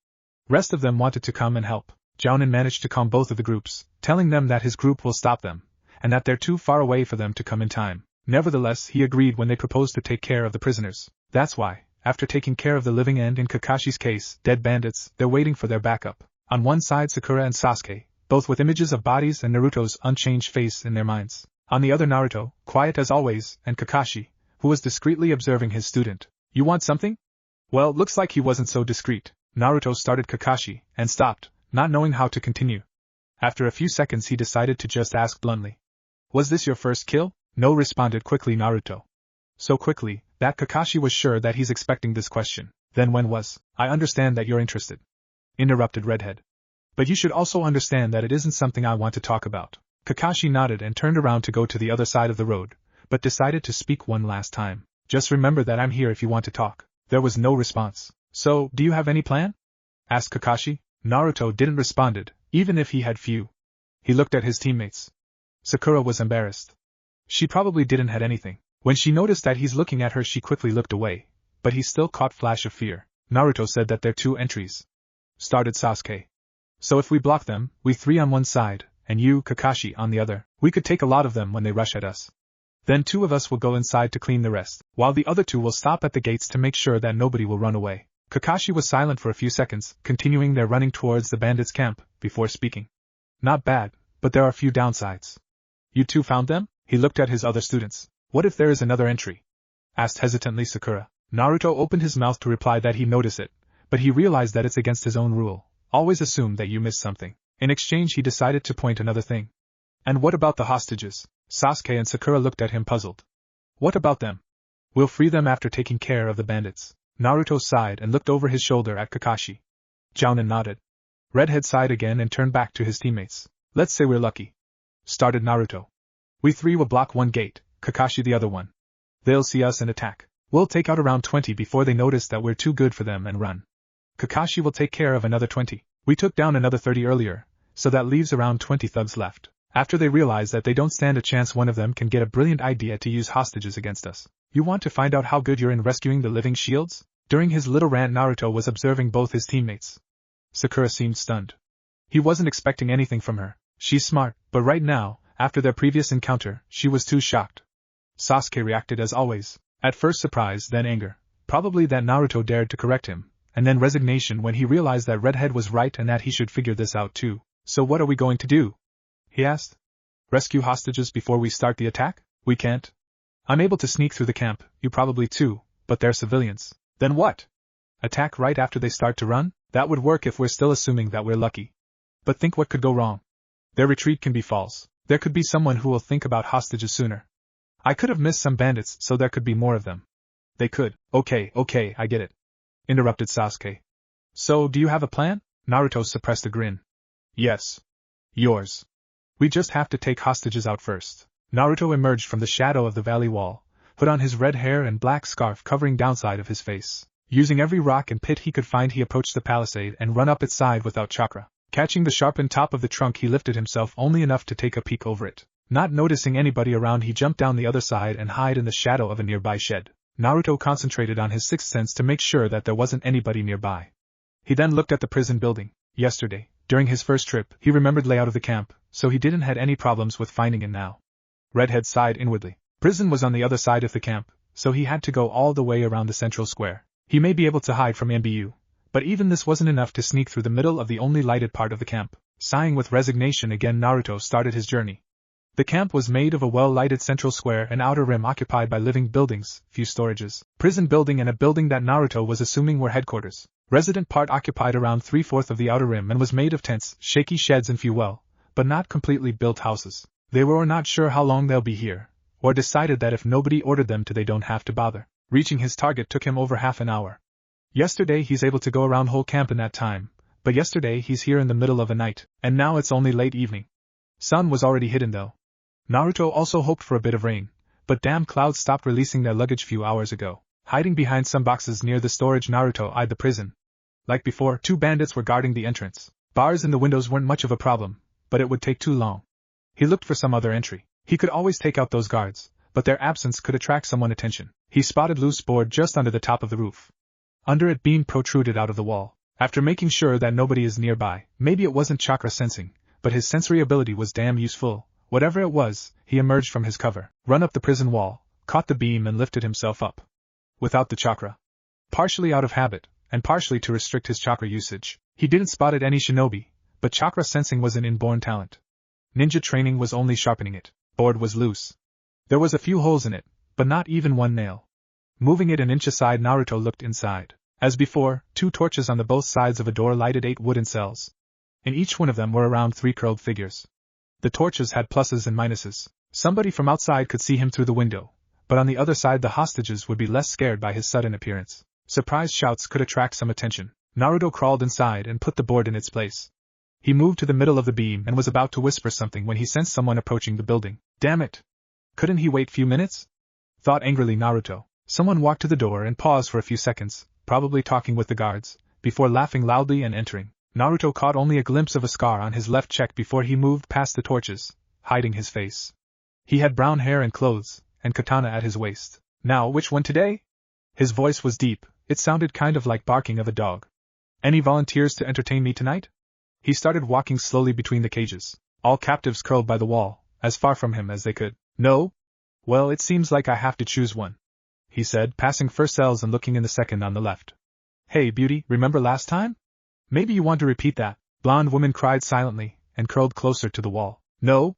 Rest of them wanted to come and help. Jounin managed to calm both of the groups, telling them that his group will stop them, and that they're too far away for them to come in time. Nevertheless, he agreed when they proposed to take care of the prisoners. That's why, after taking care of the living and in Kakashi's case, dead bandits, they're waiting for their backup. On one side Sakura and Sasuke, both with images of bodies and Naruto's unchanged face in their minds. On the other Naruto, quiet as always, and Kakashi, who was discreetly observing his student. You want something? Well, looks like he wasn't so discreet. Naruto started Kakashi, and stopped, not knowing how to continue. After a few seconds he decided to just ask bluntly. Was this your first kill? No, responded quickly Naruto. So quickly, that Kakashi was sure that he's expecting this question. Then when was? I understand that you're interested. Interrupted Redhead. But you should also understand that it isn't something I want to talk about. Kakashi nodded and turned around to go to the other side of the road, but decided to speak one last time. Just remember that I'm here if you want to talk. There was no response. So, do you have any plan? Asked Kakashi. Naruto didn't responded, even if he had few. He looked at his teammates. Sakura was embarrassed. She probably didn't had anything. When she noticed that he's looking at her, she quickly looked away, but he still caught flash of fear. Naruto said that they're 2 entries. Started Sasuke. So if we block them, we 3 on one side, and you, Kakashi, on the other, we could take a lot of them when they rush at us. Then 2 of us will go inside to clean the rest, while the other 2 will stop at the gates to make sure that nobody will run away. Kakashi was silent for a few seconds, continuing their running towards the bandits' camp, before speaking. Not bad, but there are a few downsides. You 2 found them? He looked at his other students. What if there is another entry? Asked hesitantly Sakura. Naruto opened his mouth to reply that he noticed it, but he realized that it's against his own rule. Always assume that you missed something. In exchange, he decided to point another thing. And what about the hostages? Sasuke and Sakura looked at him puzzled. What about them? We'll free them after taking care of the bandits. Naruto sighed and looked over his shoulder at Kakashi. Jounin nodded. Redhead sighed again and turned back to his teammates. Let's say we're lucky. Started Naruto. We 3 will block one gate, Kakashi the other one. They'll see us and attack. We'll take out around 20 before they notice that we're too good for them and run. Kakashi will take care of another 20. We took down another 30 earlier, so that leaves around 20 thugs left. After they realize that they don't stand a chance, one of them can get a brilliant idea to use hostages against us. You want to find out how good you're in rescuing the living shields? During his little rant, Naruto was observing both his teammates. Sakura seemed stunned. He wasn't expecting anything from her. She's smart, but right now, after their previous encounter, she was too shocked. Sasuke reacted as always, at first surprise, then anger. Probably that Naruto dared to correct him, and then resignation when he realized that Redhead was right and that he should figure this out too. So what are we going to do? He asked. Rescue hostages before we start the attack? We can't. I'm able to sneak through the camp, you probably too, but they're civilians. Then what? Attack right after they start to run? That would work if we're still assuming that we're lucky. But think what could go wrong. Their retreat can be false. There could be someone who will think about hostages sooner. I could have missed some bandits, so there could be more of them. They could. Okay, I get it. Interrupted Sasuke. So, do you have a plan? Naruto suppressed a grin. Yes. Yours. We just have to take hostages out first. Naruto emerged from the shadow of the valley wall, put on his red hair and black scarf covering downside of his face. Using every rock and pit he could find, he approached the palisade and run up its side without chakra. Catching the sharpened top of the trunk, he lifted himself only enough to take a peek over it. Not noticing anybody around, he jumped down the other side and hid in the shadow of a nearby shed. Naruto concentrated on his sixth sense to make sure that there wasn't anybody nearby. He then looked at the prison building. Yesterday, during his first trip, he remembered layout of the camp, so he didn't had any problems with finding it now. Redhead sighed inwardly. Prison was on the other side of the camp, so he had to go all the way around the central square. He may be able to hide from NBU, but even this wasn't enough to sneak through the middle of the only lighted part of the camp. Sighing with resignation again, Naruto started his journey. The camp was made of a well-lighted central square and outer rim occupied by living buildings, few storages, prison building and a building that Naruto was assuming were headquarters. Resident part occupied around 3/4 of the outer rim and was made of tents, shaky sheds and few but not completely built houses. They were not sure how long they'll be here, or decided that if nobody ordered them to they don't have to bother. Reaching his target took him over half an hour. Yesterday he's able to go around whole camp in that time, but yesterday he's here in the middle of a night, and now it's only late evening. Sun was already hidden though. Naruto also hoped for a bit of rain, but damn clouds stopped releasing their luggage few hours ago. Hiding behind some boxes near the storage, Naruto eyed the prison. Like before, 2 bandits were guarding the entrance. Bars in the windows weren't much of a problem, but it would take too long. He looked for some other entry. He could always take out those guards, but their absence could attract someone's attention. He spotted loose board just under the top of the roof. Under it, beam protruded out of the wall. After making sure that nobody is nearby, maybe it wasn't chakra sensing, but his sensory ability was damn useful. Whatever it was, he emerged from his cover, run up the prison wall, caught the beam and lifted himself up. Without the chakra. Partially out of habit, and partially to restrict his chakra usage, he didn't spot it any shinobi, but chakra sensing was an inborn talent. Ninja training was only sharpening it. Board was loose. There was a few holes in it, but not even one nail. Moving it an inch aside, Naruto looked inside. As before, 2 torches on the both sides of a door lighted 8 wooden cells. In each one of them were around 3 curled figures. The torches had pluses and minuses. Somebody from outside could see him through the window, but on the other side the hostages would be less scared by his sudden appearance. Surprise shouts could attract some attention. Naruto crawled inside and put the board in its place. He moved to the middle of the beam and was about to whisper something when he sensed someone approaching the building. Damn it! Couldn't he wait few minutes? Thought angrily Naruto. Someone walked to the door and paused for a few seconds, probably talking with the guards, before laughing loudly and entering. Naruto caught only a glimpse of a scar on his left cheek before he moved past the torches, hiding his face. He had brown hair and clothes, and katana at his waist. Now, which one today? His voice was deep, it sounded kind of like barking of a dog. Any volunteers to entertain me tonight? He started walking slowly between the cages. All captives curled by the wall, as far from him as they could. No? Well, it seems like I have to choose one, he said, passing first cells and looking in the second on the left. Hey, beauty, remember last time? Maybe you want to repeat that, blonde woman cried silently, and curled closer to the wall. No?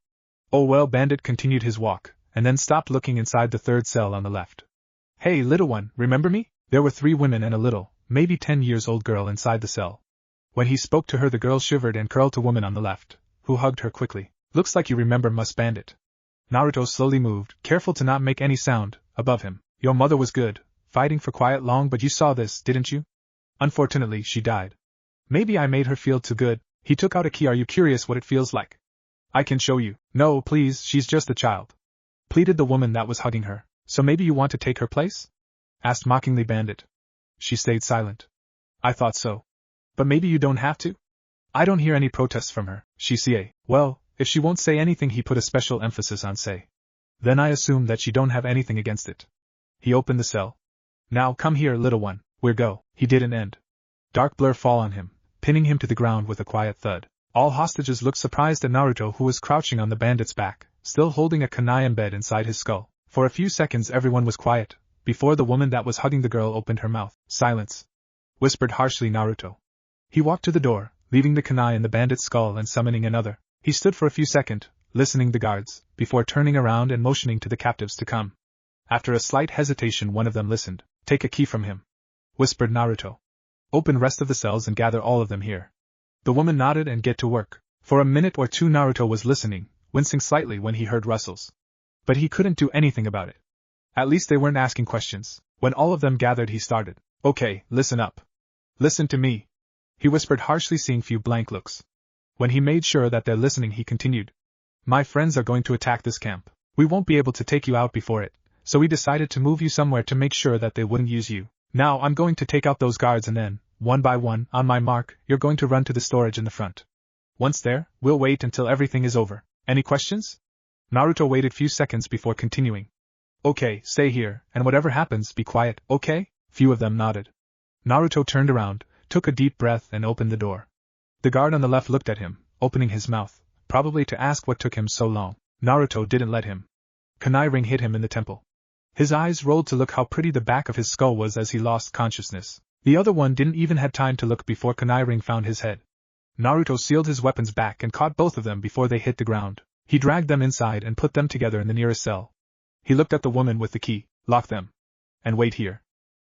Oh well, Bandit continued his walk, and then stopped looking inside the third cell on the left. Hey, little one, remember me? There were 3 women and a little, maybe 10 years old girl inside the cell. When he spoke to her, the girl shivered and curled to woman on the left, who hugged her quickly. Looks like you remember Mus Bandit. Naruto slowly moved, careful to not make any sound, above him. Your mother was good, fighting for quite long, but you saw this, didn't you? Unfortunately, she died. Maybe I made her feel too good. He took out a key. Are you curious what it feels like? I can show you. No, please, she's just a child, pleaded the woman that was hugging her. So maybe you want to take her place? Asked mockingly Bandit. She stayed silent. I thought so. But maybe you don't have to? I don't hear any protests from her. She say. Well, if she won't say anything, he put a special emphasis on say. Then I assume that she don't have anything against it. He opened the cell. Now come here, little one, we're go. He didn't end. Dark blur fall on him, pinning him to the ground with a quiet thud. All hostages looked surprised at Naruto, who was crouching on the bandit's back, still holding a kunai embed inside his skull. For a few seconds everyone was quiet, before the woman that was hugging the girl opened her mouth. Silence, whispered harshly Naruto. He walked to the door, leaving the kunai in the bandit's skull and summoning another. He stood for a few seconds, listening the guards, before turning around and motioning to the captives to come. After a slight hesitation, one of them listened. Take a key from him, whispered Naruto. Open rest of the cells and gather all of them here. The woman nodded and get to work. For a minute or two Naruto was listening, wincing slightly when he heard rustles. But he couldn't do anything about it. At least they weren't asking questions. When all of them gathered, he started. Okay, listen up. Listen to me, he whispered harshly, seeing few blank looks. When he made sure that they're listening, he continued. My friends are going to attack this camp. We won't be able to take you out before it, so we decided to move you somewhere to make sure that they wouldn't use you. Now I'm going to take out those guards and then, one by one, on my mark, you're going to run to the storage in the front. Once there, we'll wait until everything is over. Any questions? Naruto waited few seconds before continuing. Okay, stay here, and whatever happens, be quiet, okay? Few of them nodded. Naruto turned around, took a deep breath and opened the door. The guard on the left looked at him, opening his mouth, probably to ask what took him so long. Naruto didn't let him. Kunai ring hit him in the temple. His eyes rolled to look how pretty the back of his skull was as he lost consciousness. The other one didn't even have time to look before kunai ring found his head. Naruto sealed his weapons back and caught both of them before they hit the ground. He dragged them inside and put them together in the nearest cell. He looked at the woman with the key. Lock them. And wait here,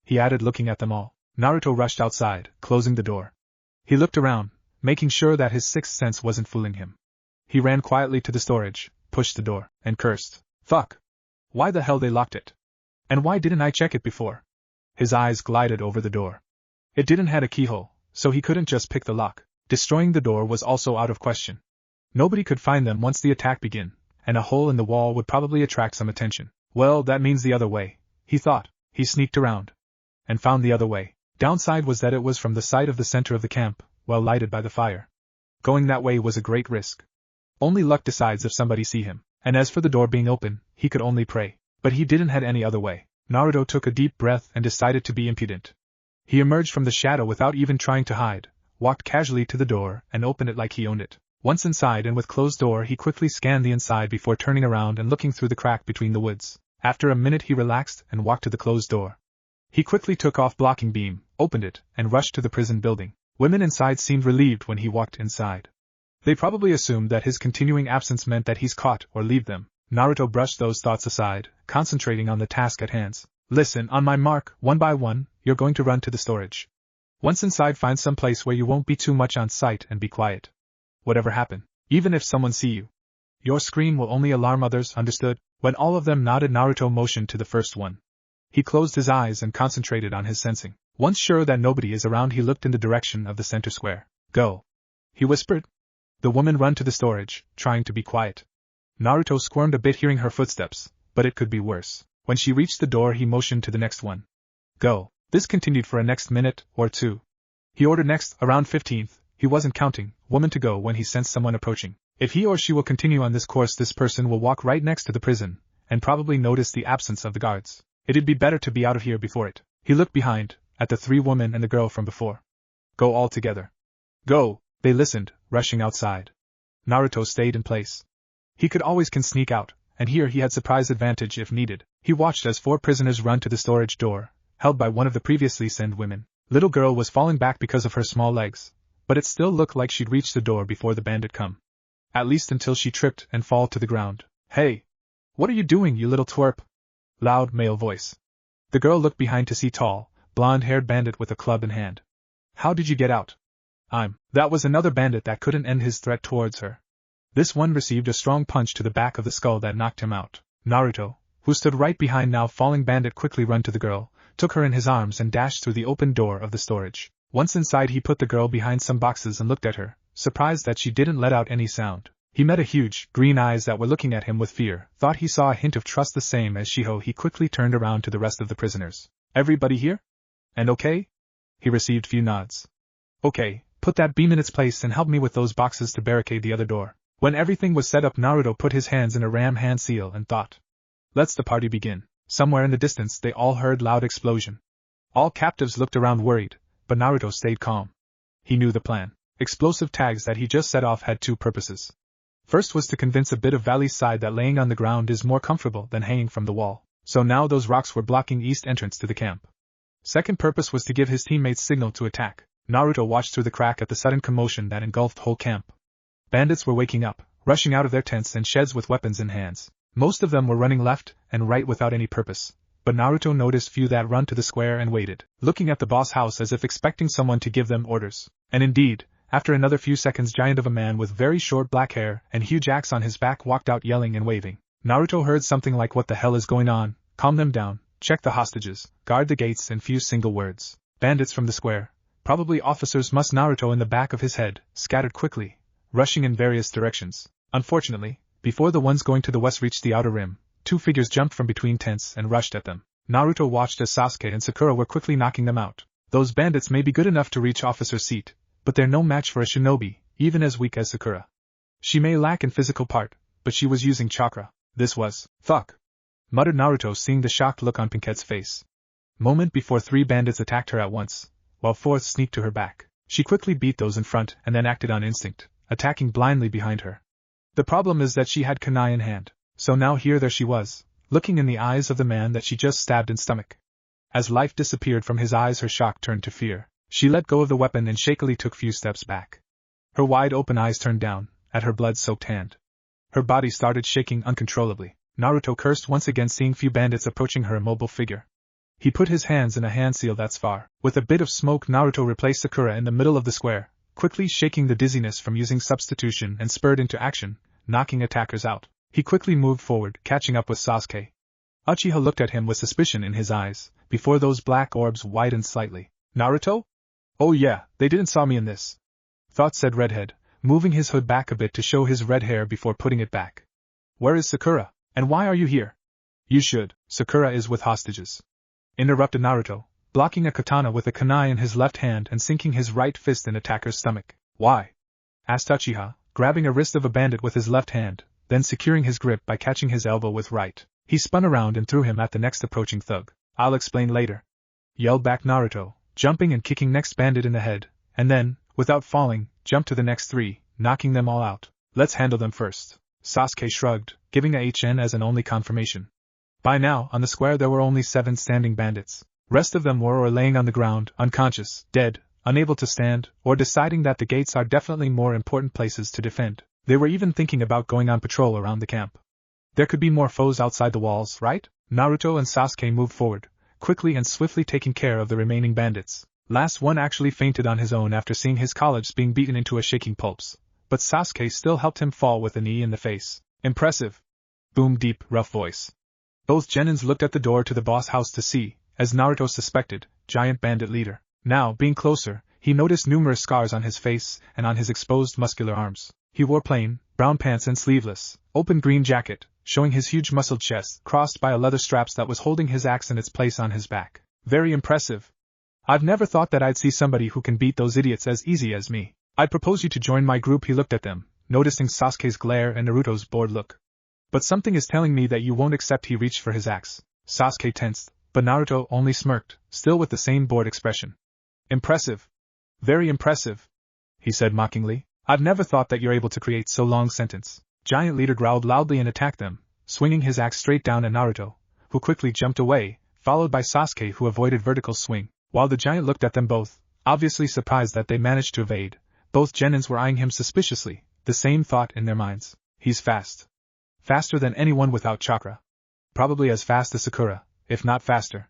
he added, looking at them all. Naruto rushed outside, closing the door. He looked around, making sure that his sixth sense wasn't fooling him. He ran quietly to the storage, pushed the door, and cursed. Fuck! Why the hell they locked it? And why didn't I check it before? His eyes glided over the door. It didn't have a keyhole, so he couldn't just pick the lock. Destroying the door was also out of question. Nobody could find them once the attack began, and a hole in the wall would probably attract some attention. Well, that means the other way, he thought. He sneaked around and found the other way. Downside was that it was from the side of the center of the camp, well lighted by the fire. Going that way was a great risk. Only luck decides if somebody see him, and as for the door being open, he could only pray. But he didn't have any other way. Naruto took a deep breath and decided to be impudent. He emerged from the shadow without even trying to hide, walked casually to the door and opened it like he owned it. Once inside and with closed door, he quickly scanned the inside before turning around and looking through the crack between the woods. After a minute he relaxed and walked to the closed door. He quickly took off blocking beam, opened it, and rushed to the prison building. Women inside seemed relieved when he walked inside. They probably assumed that his continuing absence meant that he's caught or leave them. Naruto brushed those thoughts aside, concentrating on the task at hand. Listen, on my mark, one by one, you're going to run to the storage. Once inside, find some place where you won't be too much on sight and be quiet. Whatever happen, even if someone see you, your scream will only alarm others, understood? When all of them nodded, Naruto motioned to the first one. He closed his eyes and concentrated on his sensing. Once sure that nobody is around, he looked in the direction of the center square. Go, he whispered. The woman ran to the storage, trying to be quiet. Naruto squirmed a bit hearing her footsteps, but it could be worse. When she reached the door, he motioned to the next one. Go. This continued for a next minute or two. He ordered next, around 15th, he wasn't counting, woman to go when he sensed someone approaching. If he or she will continue on this course, this person will walk right next to the prison, and probably notice the absence of the guards. It'd be better to be out of here before it. He looked behind, at the 3 women and the girl from before. Go all together. Go. They listened, rushing outside. Naruto stayed in place. He could always sneak out, and here he had surprise advantage if needed. He watched as 4 prisoners run to the storage door, held by one of the previously sent women. Little girl was falling back because of her small legs, but it still looked like she'd reach the door before the bandit come. At least until she tripped and fall to the ground. Hey! What are you doing, you little twerp? Loud male voice. The girl looked behind to see tall, blonde-haired bandit with a club in hand. How did you get out? That was another bandit that couldn't end his threat towards her. This one received a strong punch to the back of the skull that knocked him out. Naruto, who stood right behind now falling bandit, quickly ran to the girl, took her in his arms and dashed through the open door of the storage. Once inside, he put the girl behind some boxes and looked at her, surprised that she didn't let out any sound. He met a huge, green eyes that were looking at him with fear, thought he saw a hint of trust the same as Shiho. He quickly turned around to the rest of the prisoners. Everybody here? And okay? He received few nods. Okay, put that beam in its place and help me with those boxes to barricade the other door. When everything was set up, Naruto put his hands in a ram hand seal and thought. Let's the party begin. Somewhere in the distance they all heard loud explosion. All captives looked around worried, but Naruto stayed calm. He knew the plan. Explosive tags that he just set off had 2 purposes. First was to convince a bit of Valley's side that laying on the ground is more comfortable than hanging from the wall, so now those rocks were blocking east entrance to the camp. Second purpose was to give his teammates signal to attack. Naruto watched through the crack at the sudden commotion that engulfed whole camp. Bandits were waking up, rushing out of their tents and sheds with weapons in hands. Most of them were running left and right without any purpose, but Naruto noticed few that run to the square and waited, looking at the boss house as if expecting someone to give them orders. And indeed, after another few seconds, giant of a man with very short black hair and huge axe on his back walked out yelling and waving. Naruto heard something like, "What the hell is going on? Calm them down, check the hostages, guard the gates," and few single words. Bandits from the square, probably officers, must Naruto in the back of his head, scattered quickly, rushing in various directions. Unfortunately, before the ones going to the west reached the outer rim, 2 figures jumped from between tents and rushed at them. Naruto watched as Sasuke and Sakura were quickly knocking them out. Those bandits may be good enough to reach officer's seat, but they're no match for a shinobi, even as weak as Sakura. She may lack in physical part, but she was using chakra. This was, fuck, muttered Naruto, seeing the shocked look on Pinkette's face. Moment before 3 bandits attacked her at once, while 4th sneaked to her back. She quickly beat those in front and then acted on instinct, attacking blindly behind her. The problem is that she had kunai in hand, so now there she was, looking in the eyes of the man that she just stabbed in stomach. As life disappeared from his eyes, her shock turned to fear. She let go of the weapon and shakily took few steps back. Her wide-open eyes turned down, at her blood-soaked hand. Her body started shaking uncontrollably. Naruto cursed once again, seeing few bandits approaching her immobile figure. He put his hands in a hand seal that's far. With a bit of smoke, Naruto replaced Sakura in the middle of the square, quickly shaking the dizziness from using substitution, and spurred into action, knocking attackers out. He quickly moved forward, catching up with Sasuke. Uchiha looked at him with suspicion in his eyes, before those black orbs widened slightly. Naruto? Oh yeah, they didn't saw me in this, thought said Redhead, moving his hood back a bit to show his red hair before putting it back. Where is Sakura, and why are you here? You should. Sakura is with hostages, interrupted Naruto, blocking a katana with a kunai in his left hand and sinking his right fist in attacker's stomach. Why? Asked Uchiha, grabbing a wrist of a bandit with his left hand, then securing his grip by catching his elbow with right. He spun around and threw him at the next approaching thug. I'll explain later, yelled back Naruto, jumping and kicking next bandit in the head, and then, without falling, jumped to the next 3, knocking them all out. Let's handle them first. Sasuke shrugged, giving a HN as an only confirmation. By now, on the square there were only 7 standing bandits. Rest of them were or laying on the ground, unconscious, dead, unable to stand, or deciding that the gates are definitely more important places to defend. They were even thinking about going on patrol around the camp. There could be more foes outside the walls, right? Naruto and Sasuke moved forward, quickly and swiftly taking care of the remaining bandits. Last one actually fainted on his own after seeing his colleagues being beaten into a shaking pulps, but Sasuke still helped him fall with a knee in the face. Impressive, boomed deep, rough voice. Both genins looked at the door to the boss house to see, as Naruto suspected, giant bandit leader. Now, being closer, he noticed numerous scars on his face and on his exposed muscular arms. He wore plain, brown pants and sleeveless, open green jacket, showing his huge muscled chest, crossed by a leather straps that was holding his axe in its place on his back. Very impressive. I've never thought that I'd see somebody who can beat those idiots as easy as me. I'd propose you to join my group. He looked at them, noticing Sasuke's glare and Naruto's bored look. But something is telling me that you won't accept. He reached for his axe. Sasuke tensed, but Naruto only smirked, still with the same bored expression. Impressive. Very impressive, he said mockingly. I've never thought that you're able to create so long sentence. Giant leader growled loudly and attacked them, swinging his axe straight down at Naruto, who quickly jumped away, followed by Sasuke, who avoided vertical swing. While the giant looked at them both, obviously surprised that they managed to evade, both genins were eyeing him suspiciously, the same thought in their minds. He's fast. Faster than anyone without chakra. Probably as fast as Sakura, if not faster.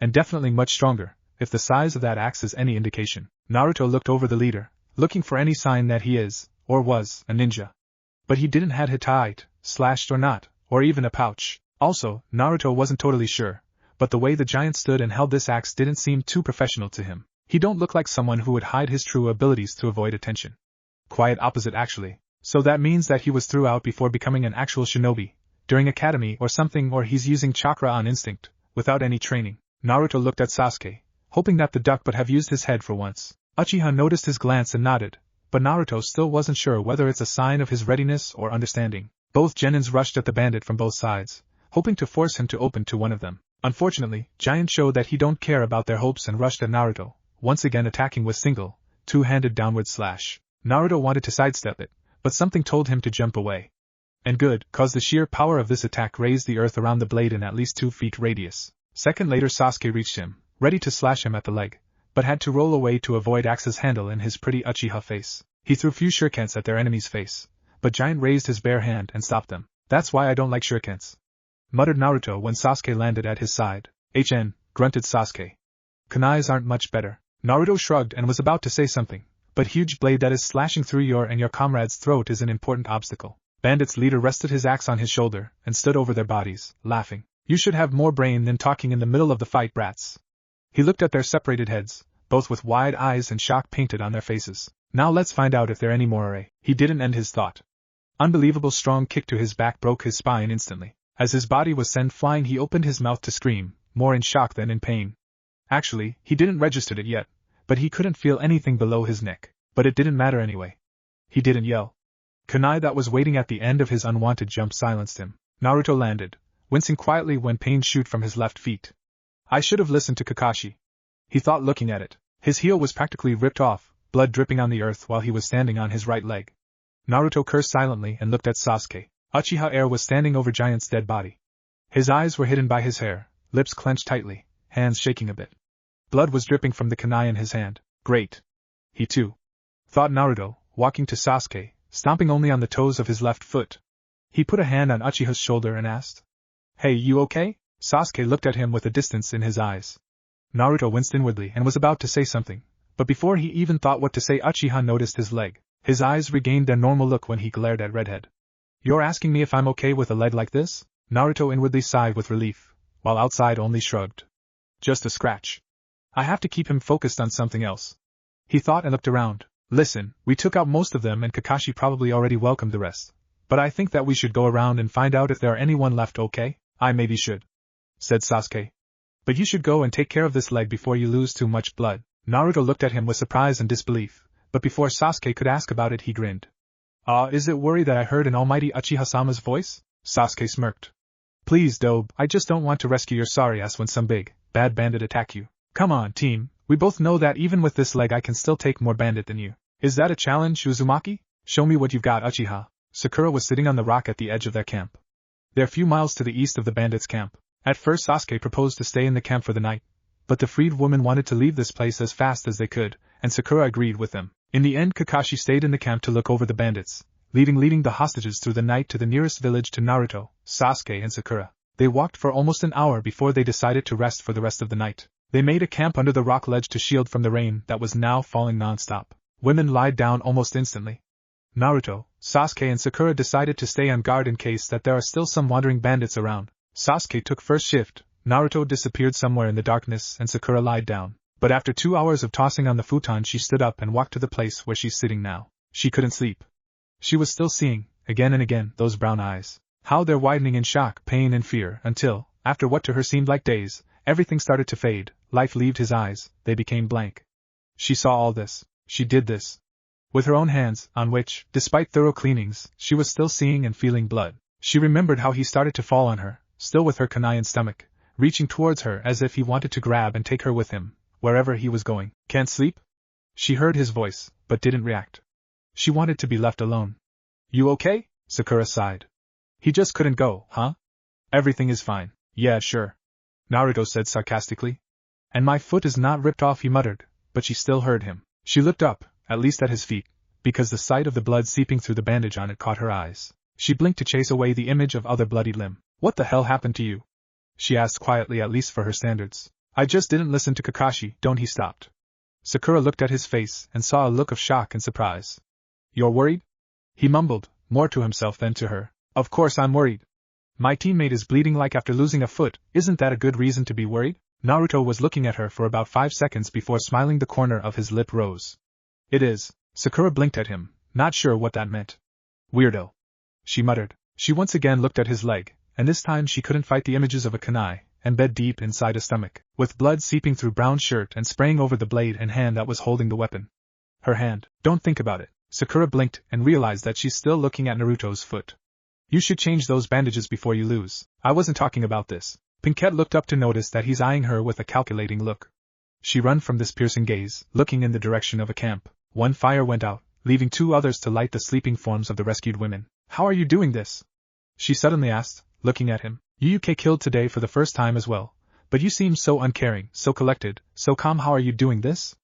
And definitely much stronger, if the size of that axe is any indication. Naruto looked over the leader, looking for any sign that he is, or was, a ninja. But he didn't have hit, slashed or not, or even a pouch. Also, Naruto wasn't totally sure, but the way the giant stood and held this axe didn't seem too professional to him. He don't look like someone who would hide his true abilities to avoid attention. Quite opposite actually. So that means that he was through out before becoming an actual shinobi, during academy or something, or he's using chakra on instinct, without any training. Naruto looked at Sasuke, hoping that the duck would have used his head for once. Uchiha noticed his glance and nodded, but Naruto still wasn't sure whether it's a sign of his readiness or understanding. Both genins rushed at the bandit from both sides, hoping to force him to open to one of them. Unfortunately, Giant showed that he don't care about their hopes and rushed at Naruto, once again attacking with single, two-handed downward slash. Naruto wanted to sidestep it, but something told him to jump away. And good, cause the sheer power of this attack raised the earth around the blade in at least 2 feet radius. Second later Sasuke reached him, ready to slash him at the leg, but had to roll away to avoid Axe's handle in his pretty Uchiha face. He threw few shurikens at their enemy's face, but Giant raised his bare hand and stopped them. That's why I don't like shurikens, muttered Naruto when Sasuke landed at his side. Grunted Sasuke. Kunais aren't much better. Naruto shrugged and was about to say something, but huge blade that is slashing through your and your comrade's throat is an important obstacle. Bandit's leader rested his axe on his shoulder and stood over their bodies, laughing. You should have more brain than talking in the middle of the fight, brats. He looked at their separated heads, both with wide eyes and shock painted on their faces. Now let's find out if they're any more. He didn't end his thought. Unbelievable strong kick to his back broke his spine instantly. As his body was sent flying, he opened his mouth to scream, more in shock than in pain. Actually, he didn't register it yet, but he couldn't feel anything below his neck. But it didn't matter anyway. He didn't yell. Kunai that was waiting at the end of his unwanted jump silenced him. Naruto landed, wincing quietly when pain shoot from his left feet. I should have listened to Kakashi, he thought looking at it. His heel was practically ripped off, blood dripping on the earth while he was standing on his right leg. Naruto cursed silently and looked at Sasuke. Uchiha Air was standing over Giant's dead body. His eyes were hidden by his hair, lips clenched tightly, hands shaking a bit. Blood was dripping from the kunai in his hand. Great. He too, thought Naruto, walking to Sasuke, stomping only on the toes of his left foot. He put a hand on Uchiha's shoulder and asked, Hey, you okay? Sasuke looked at him with a distance in his eyes. Naruto winced inwardly and was about to say something, but before he even thought what to say, Uchiha noticed his leg. His eyes regained their normal look when he glared at Redhead. You're asking me if I'm okay with a leg like this? Naruto inwardly sighed with relief, while outside only shrugged. Just a scratch. I have to keep him focused on something else. He thought and looked around. Listen, we took out most of them and Kakashi probably already welcomed the rest. But I think that we should go around and find out if there are anyone left, okay? I maybe should, said Sasuke. But you should go and take care of this leg before you lose too much blood. Naruto looked at him with surprise and disbelief, but before Sasuke could ask about it he grinned. Is it worry that I heard an almighty Uchiha-sama's voice? Sasuke smirked. Please, Dobe, I just don't want to rescue your sorry ass when some big, bad bandit attack you. Come on, team, we both know that even with this leg I can still take more bandit than you. Is that a challenge, Uzumaki? Show me what you've got, Uchiha. Sakura was sitting on the rock at the edge of their camp. They're a few miles to the east of the bandits' camp. At first Sasuke proposed to stay in the camp for the night, but the freed women wanted to leave this place as fast as they could, and Sakura agreed with them. In the end Kakashi stayed in the camp to look over the bandits, leading the hostages through the night to the nearest village to Naruto, Sasuke and Sakura. They walked for almost an hour before they decided to rest for the rest of the night. They made a camp under the rock ledge to shield from the rain that was now falling non-stop. Women lied down almost instantly. Naruto, Sasuke and Sakura decided to stay on guard in case that there are still some wandering bandits around. Sasuke took first shift, Naruto disappeared somewhere in the darkness and Sakura lied down. But after 2 hours of tossing on the futon she stood up and walked to the place where she's sitting now. She couldn't sleep. She was still seeing, again and again, those brown eyes. How they're widening in shock, pain and fear, until, after what to her seemed like days, everything started to fade, life left his eyes, they became blank. She saw all this. She did this with her own hands, on which, despite thorough cleanings, she was still seeing and feeling blood. She remembered how he started to fall on her, still with her canine stomach, reaching towards her as if he wanted to grab and take her with him, wherever he was going. Can't sleep? She heard his voice, but didn't react. She wanted to be left alone. You okay? Sakura sighed. He just couldn't go, huh? Everything is fine. Yeah, sure. Naruto said sarcastically. And my foot is not ripped off, he muttered, but she still heard him. She looked up, at least at his feet, because the sight of the blood seeping through the bandage on it caught her eyes. She blinked to chase away the image of other bloody limb. What the hell happened to you? She asked quietly, at least for her standards. I just didn't listen to Kakashi, don't he stopped. Sakura looked at his face and saw a look of shock and surprise. You're worried? He mumbled, more to himself than to her. Of course I'm worried. My teammate is bleeding like after losing a foot, isn't that a good reason to be worried? Naruto was looking at her for about 5 seconds before smiling. The corner of his lip rose. It is. Sakura blinked at him, not sure what that meant. Weirdo. She muttered. She once again looked at his leg, and this time she couldn't fight the images of a kunai, embed deep inside a stomach, with blood seeping through brown shirt and spraying over the blade and hand that was holding the weapon. Her hand. Don't think about it. Sakura blinked and realized that she's still looking at Naruto's foot. You should change those bandages before you lose. I wasn't talking about this. Pinkette looked up to notice that he's eyeing her with a calculating look. She ran from this piercing gaze, looking in the direction of a camp. One fire went out, leaving 2 others to light the sleeping forms of the rescued women. How are you doing this? She suddenly asked, looking at him. Yuuke killed today for the first time as well, but you seem so uncaring, so collected, so calm. How are you doing this?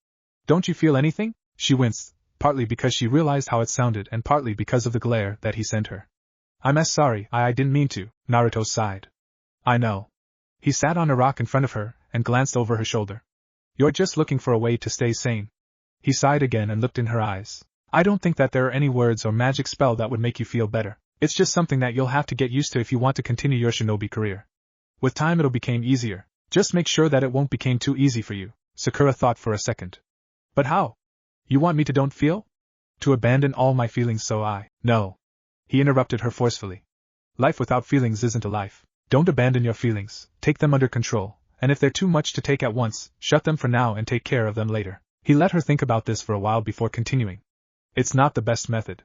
Don't you feel anything? She winced, partly because she realized how it sounded and partly because of the glare that he sent her. I'm sorry, I didn't mean to, Naruto sighed. I know. He sat on a rock in front of her and glanced over her shoulder. You're just looking for a way to stay sane. He sighed again and looked in her eyes. I don't think that there are any words or magic spell that would make you feel better. It's just something that you'll have to get used to if you want to continue your shinobi career. With time it'll become easier. Just make sure that it won't become too easy for you. Sakura thought for a second. But how? You want me to don't feel? To abandon all my feelings so I... No. He interrupted her forcefully. Life without feelings isn't a life. Don't abandon your feelings, take them under control, and if they're too much to take at once, shut them for now and take care of them later. He let her think about this for a while before continuing. It's not the best method.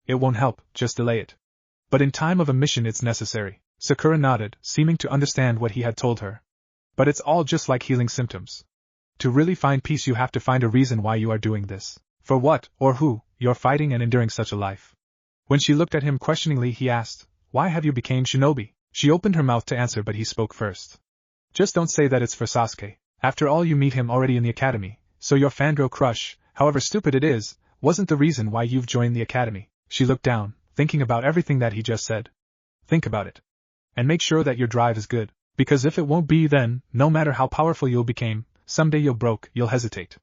It won't help, just delay it. But in time of a mission it's necessary. Sakura nodded, seeming to understand what he had told her. But it's all just like healing symptoms. To really find peace you have to find a reason why you are doing this. For what, or who, you're fighting and enduring such a life. When she looked at him questioningly he asked, why have you become shinobi? She opened her mouth to answer but he spoke first. Just don't say that it's for Sasuke. After all you meet him already in the academy, so your fangirl crush, however stupid it is, wasn't the reason why you've joined the academy. She looked down, thinking about everything that he just said. Think about it. And make sure that your drive is good, because if it won't be then, no matter how powerful you'll become, someday you'll hesitate.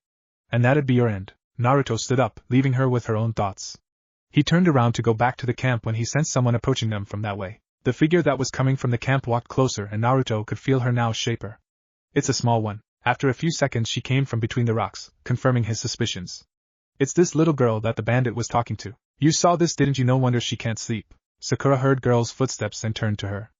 And that'd be your end. Naruto stood up, leaving her with her own thoughts. He turned around to go back to the camp when he sensed someone approaching them from that way. The figure that was coming from the camp walked closer and Naruto could feel her now shape her. It's a small one. After a few seconds she came from between the rocks, confirming his suspicions. It's this little girl that the bandit was talking to. You saw this, didn't you? No wonder she can't sleep. Sakura heard girl's footsteps and turned to her.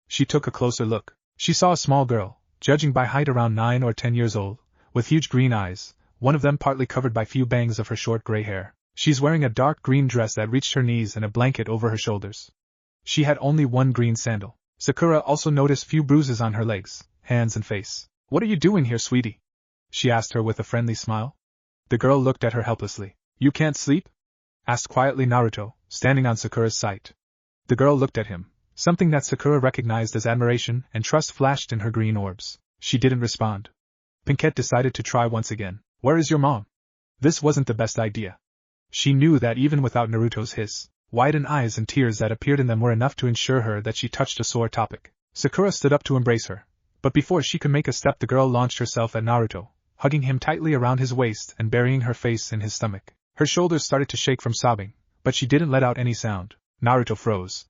She took a closer look. She saw a small girl, judging by height around 9 or 10 years old, with huge green eyes, one of them partly covered by few bangs of her short gray hair. She's wearing a dark green dress that reached her knees and a blanket over her shoulders. She had only one green sandal. Sakura also noticed few bruises on her legs, hands and face. What are you doing here, sweetie? She asked her with a friendly smile. The girl looked at her helplessly. You can't sleep? Asked quietly Naruto, standing on Sakura's side. The girl looked at him. Something that Sakura recognized as admiration and trust flashed in her green orbs. She didn't respond. Pinkette decided to try once again. Where is your mom? This wasn't the best idea. She knew that even without Naruto's hiss, widened eyes and tears that appeared in them were enough to ensure her that she touched a sore topic. Sakura stood up to embrace her, but before she could make a step the girl launched herself at Naruto, hugging him tightly around his waist and burying her face in his stomach. Her shoulders started to shake from sobbing, but she didn't let out any sound. Naruto froze.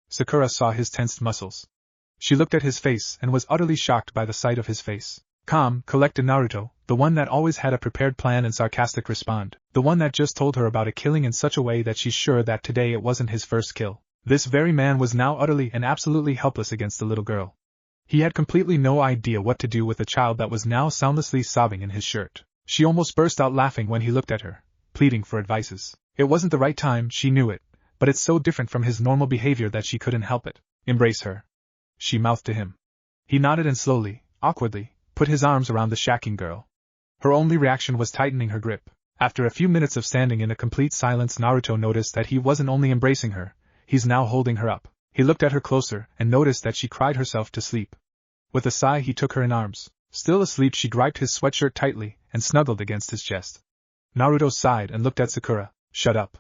Sakura saw his tensed muscles. She looked at his face and was utterly shocked by the sight of his face. Calm, collected Naruto, the one that always had a prepared plan and sarcastic respond, the one that just told her about a killing in such a way that she's sure that today it wasn't his first kill. This very man was now utterly and absolutely helpless against the little girl. He had completely no idea what to do with a child that was now soundlessly sobbing in his shirt. She almost burst out laughing when he looked at her, pleading for advices. It wasn't the right time, she knew it, but it's so different from his normal behavior that she couldn't help it. Embrace her, she mouthed to him. He nodded and slowly, awkwardly, put his arms around the shacking girl. Her only reaction was tightening her grip. After a few minutes of standing in a complete silence, Naruto noticed that he wasn't only embracing her, he's now holding her up. He looked at her closer and noticed that she cried herself to sleep. With a sigh, he took her in arms. Still asleep, she gripped his sweatshirt tightly and snuggled against his chest. Naruto sighed and looked at Sakura. Shut up,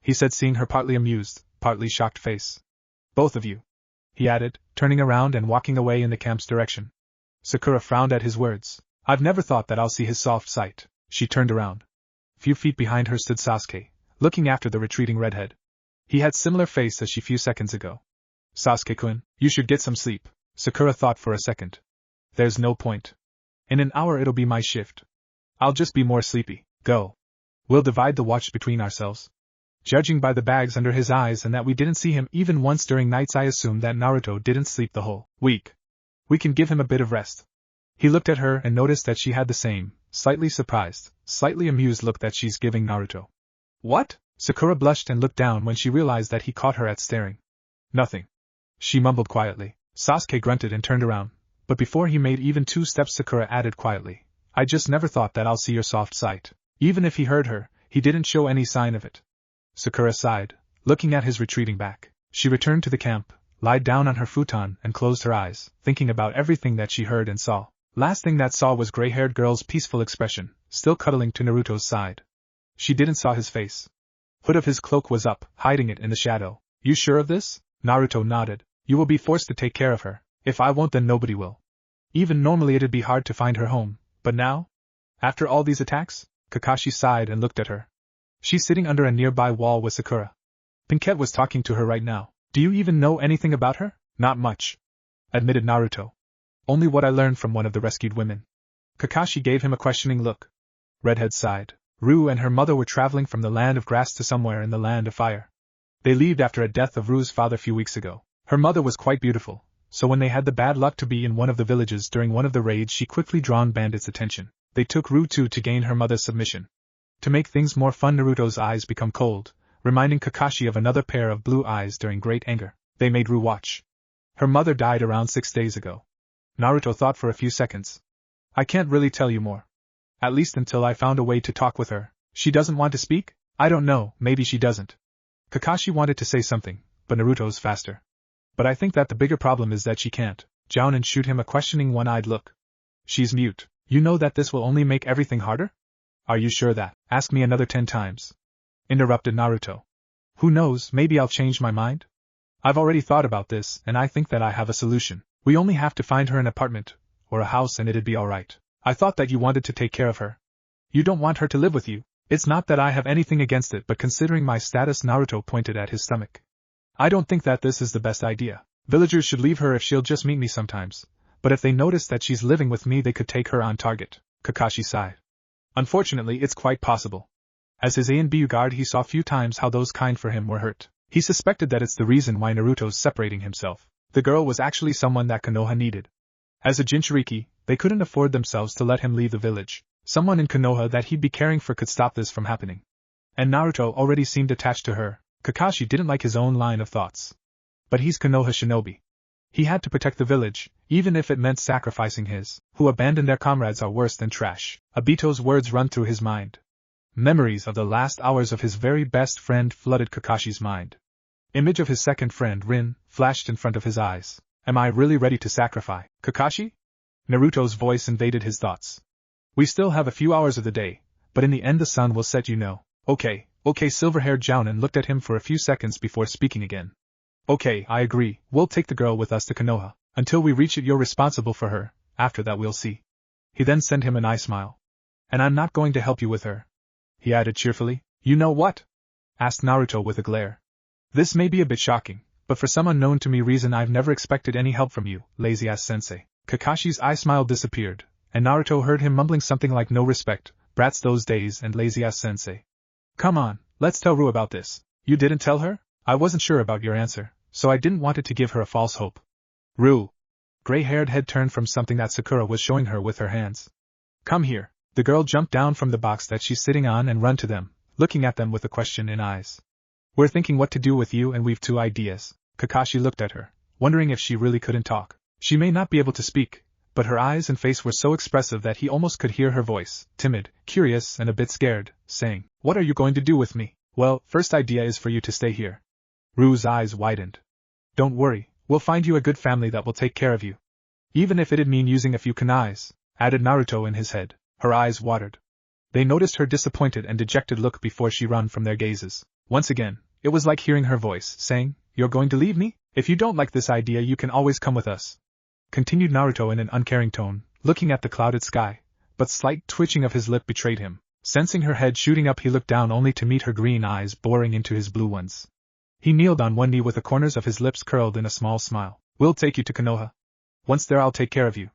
he said, seeing her partly amused, partly shocked face. Both of you, he added, turning around and walking away in the camp's direction. Sakura frowned at his words. I've never thought that I'll see his soft side. She turned around. A few feet behind her stood Sasuke, looking after the retreating redhead. He had similar face as she few seconds ago. Sasuke-kun, you should get some sleep, Sakura thought for a second. There's no point. In an hour it'll be my shift. I'll just be more sleepy. Go. We'll divide the watch between ourselves. Judging by the bags under his eyes and that we didn't see him even once during nights, I assumed that Naruto didn't sleep the whole week. We can give him a bit of rest. He looked at her and noticed that she had the same, slightly surprised, slightly amused look that she's giving Naruto. What? Sakura blushed and looked down when she realized that he caught her at staring. Nothing, she mumbled quietly. Sasuke grunted and turned around, but before he made even 2 steps, Sakura added quietly, I just never thought that I'll see your soft side. Even if he heard her, he didn't show any sign of it. Sakura sighed, looking at his retreating back. She returned to the camp, lied down on her futon and closed her eyes, thinking about everything that she heard and saw. Last thing that saw was gray-haired girl's peaceful expression, still cuddling to Naruto's side. She didn't saw his face. Hood of his cloak was up, hiding it in the shadow. You sure of this? Naruto nodded. You will be forced to take care of her. If I won't, then nobody will. Even normally it'd be hard to find her home, but now? After all these attacks? Kakashi sighed and looked at her. She's sitting under a nearby wall with Sakura. Pinkette was talking to her right now. Do you even know anything about her? Not much, admitted Naruto. Only what I learned from one of the rescued women. Kakashi gave him a questioning look. Redhead sighed. Rue and her mother were traveling from the land of grass to somewhere in the land of fire. They left after a death of Rue's father a few weeks ago. Her mother was quite beautiful, so when they had the bad luck to be in one of the villages during one of the raids, she quickly drawn bandits' attention. They took Rue too to gain her mother's submission. To make things more fun, Naruto's eyes become cold, reminding Kakashi of another pair of blue eyes during great anger. They made Rue watch. Her mother died around 6 days ago. Naruto thought for a few seconds. I can't really tell you more. At least until I found a way to talk with her. She doesn't want to speak? I don't know, maybe she doesn't. Kakashi wanted to say something, but Naruto's faster. But I think that the bigger problem is that she can't. Jounin shoot him a questioning one-eyed look. She's mute. You know that this will only make everything harder? Are you sure that? Ask me another 10 times. Interrupted Naruto. Who knows, maybe I'll change my mind? I've already thought about this, and I think that I have a solution. We only have to find her an apartment, or a house, and it'd be alright. I thought that you wanted to take care of her. You don't want her to live with you. It's not that I have anything against it, but considering my status, Naruto pointed at his stomach. I don't think that this is the best idea. Villagers should leave her if she'll just meet me sometimes. But if they notice that she's living with me, they could take her on target. Kakashi sighed. Unfortunately, it's quite possible. As his A and B guard, he saw few times how those kind for him were hurt. He suspected that it's the reason why Naruto's separating himself. The girl was actually someone that Konoha needed. As a Jinchuriki, they couldn't afford themselves to let him leave the village. Someone in Konoha that he'd be caring for could stop this from happening. And Naruto already seemed attached to her. Kakashi didn't like his own line of thoughts. But he's Konoha shinobi. He had to protect the village, even if it meant sacrificing his. Who abandon their comrades are worse than trash. Obito's words run through his mind. Memories of the last hours of his very best friend flooded Kakashi's mind. Image of his second friend, Rin, flashed in front of his eyes. Am I really ready to sacrifice Kakashi? Naruto's voice invaded his thoughts. We still have a few hours of the day, but in the end the sun will set, you know. Okay, silver-haired Jounin looked at him for a few seconds before speaking again. Okay, I agree, we'll take the girl with us to Konoha. Until we reach it, you're responsible for her, after that we'll see. He then sent him an eye smile. And I'm not going to help you with her, he added cheerfully. You know what? Asked Naruto with a glare. This may be a bit shocking, but for some unknown to me reason I've never expected any help from you, lazy-ass sensei. Kakashi's eye smile disappeared, and Naruto heard him mumbling something like no respect, brats those days and lazy-ass sensei. Come on, let's tell Ru about this. You didn't tell her? I wasn't sure about your answer, so I didn't want it to give her a false hope. Ru. Gray-haired head turned from something that Sakura was showing her with her hands. Come here. The girl jumped down from the box that she's sitting on and run to them, looking at them with a question in eyes. We're thinking what to do with you and we've 2 ideas. Kakashi looked at her, wondering if she really couldn't talk. She may not be able to speak, but her eyes and face were so expressive that he almost could hear her voice, timid, curious and a bit scared, saying, What are you going to do with me? Well, first idea is for you to stay here. Ru's eyes widened. Don't worry, we'll find you a good family that will take care of you. Even if it'd mean using a few kunais, added Naruto in his head. Her eyes watered. They noticed her disappointed and dejected look before she ran from their gazes. Once again, it was like hearing her voice, saying, You're going to leave me? If you don't like this idea you can always come with us. Continued Naruto in an uncaring tone, looking at the clouded sky, but slight twitching of his lip betrayed him. Sensing her head shooting up he looked down only to meet her green eyes boring into his blue ones. He kneeled on one knee with the corners of his lips curled in a small smile. We'll take you to Konoha. Once there I'll take care of you.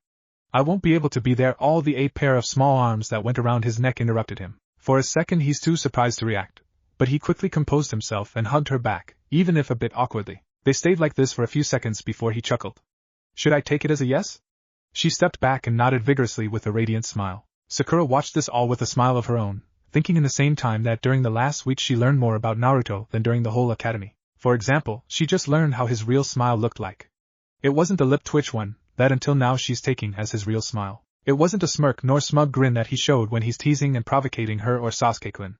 I won't be able to be there. All the 8 pair of small arms that went around his neck interrupted him. For a second he's too surprised to react, but he quickly composed himself and hugged her back, even if a bit awkwardly. They stayed like this for a few seconds before he chuckled. Should I take it as a yes? She stepped back and nodded vigorously with a radiant smile. Sakura watched this all with a smile of her own, thinking in the same time that during the last week she learned more about Naruto than during the whole academy. For example, she just learned how his real smile looked like. It wasn't the lip twitch one, that until now she's taking as his real smile. It wasn't a smirk nor smug grin that he showed when he's teasing and provocating her or Sasuke-kun.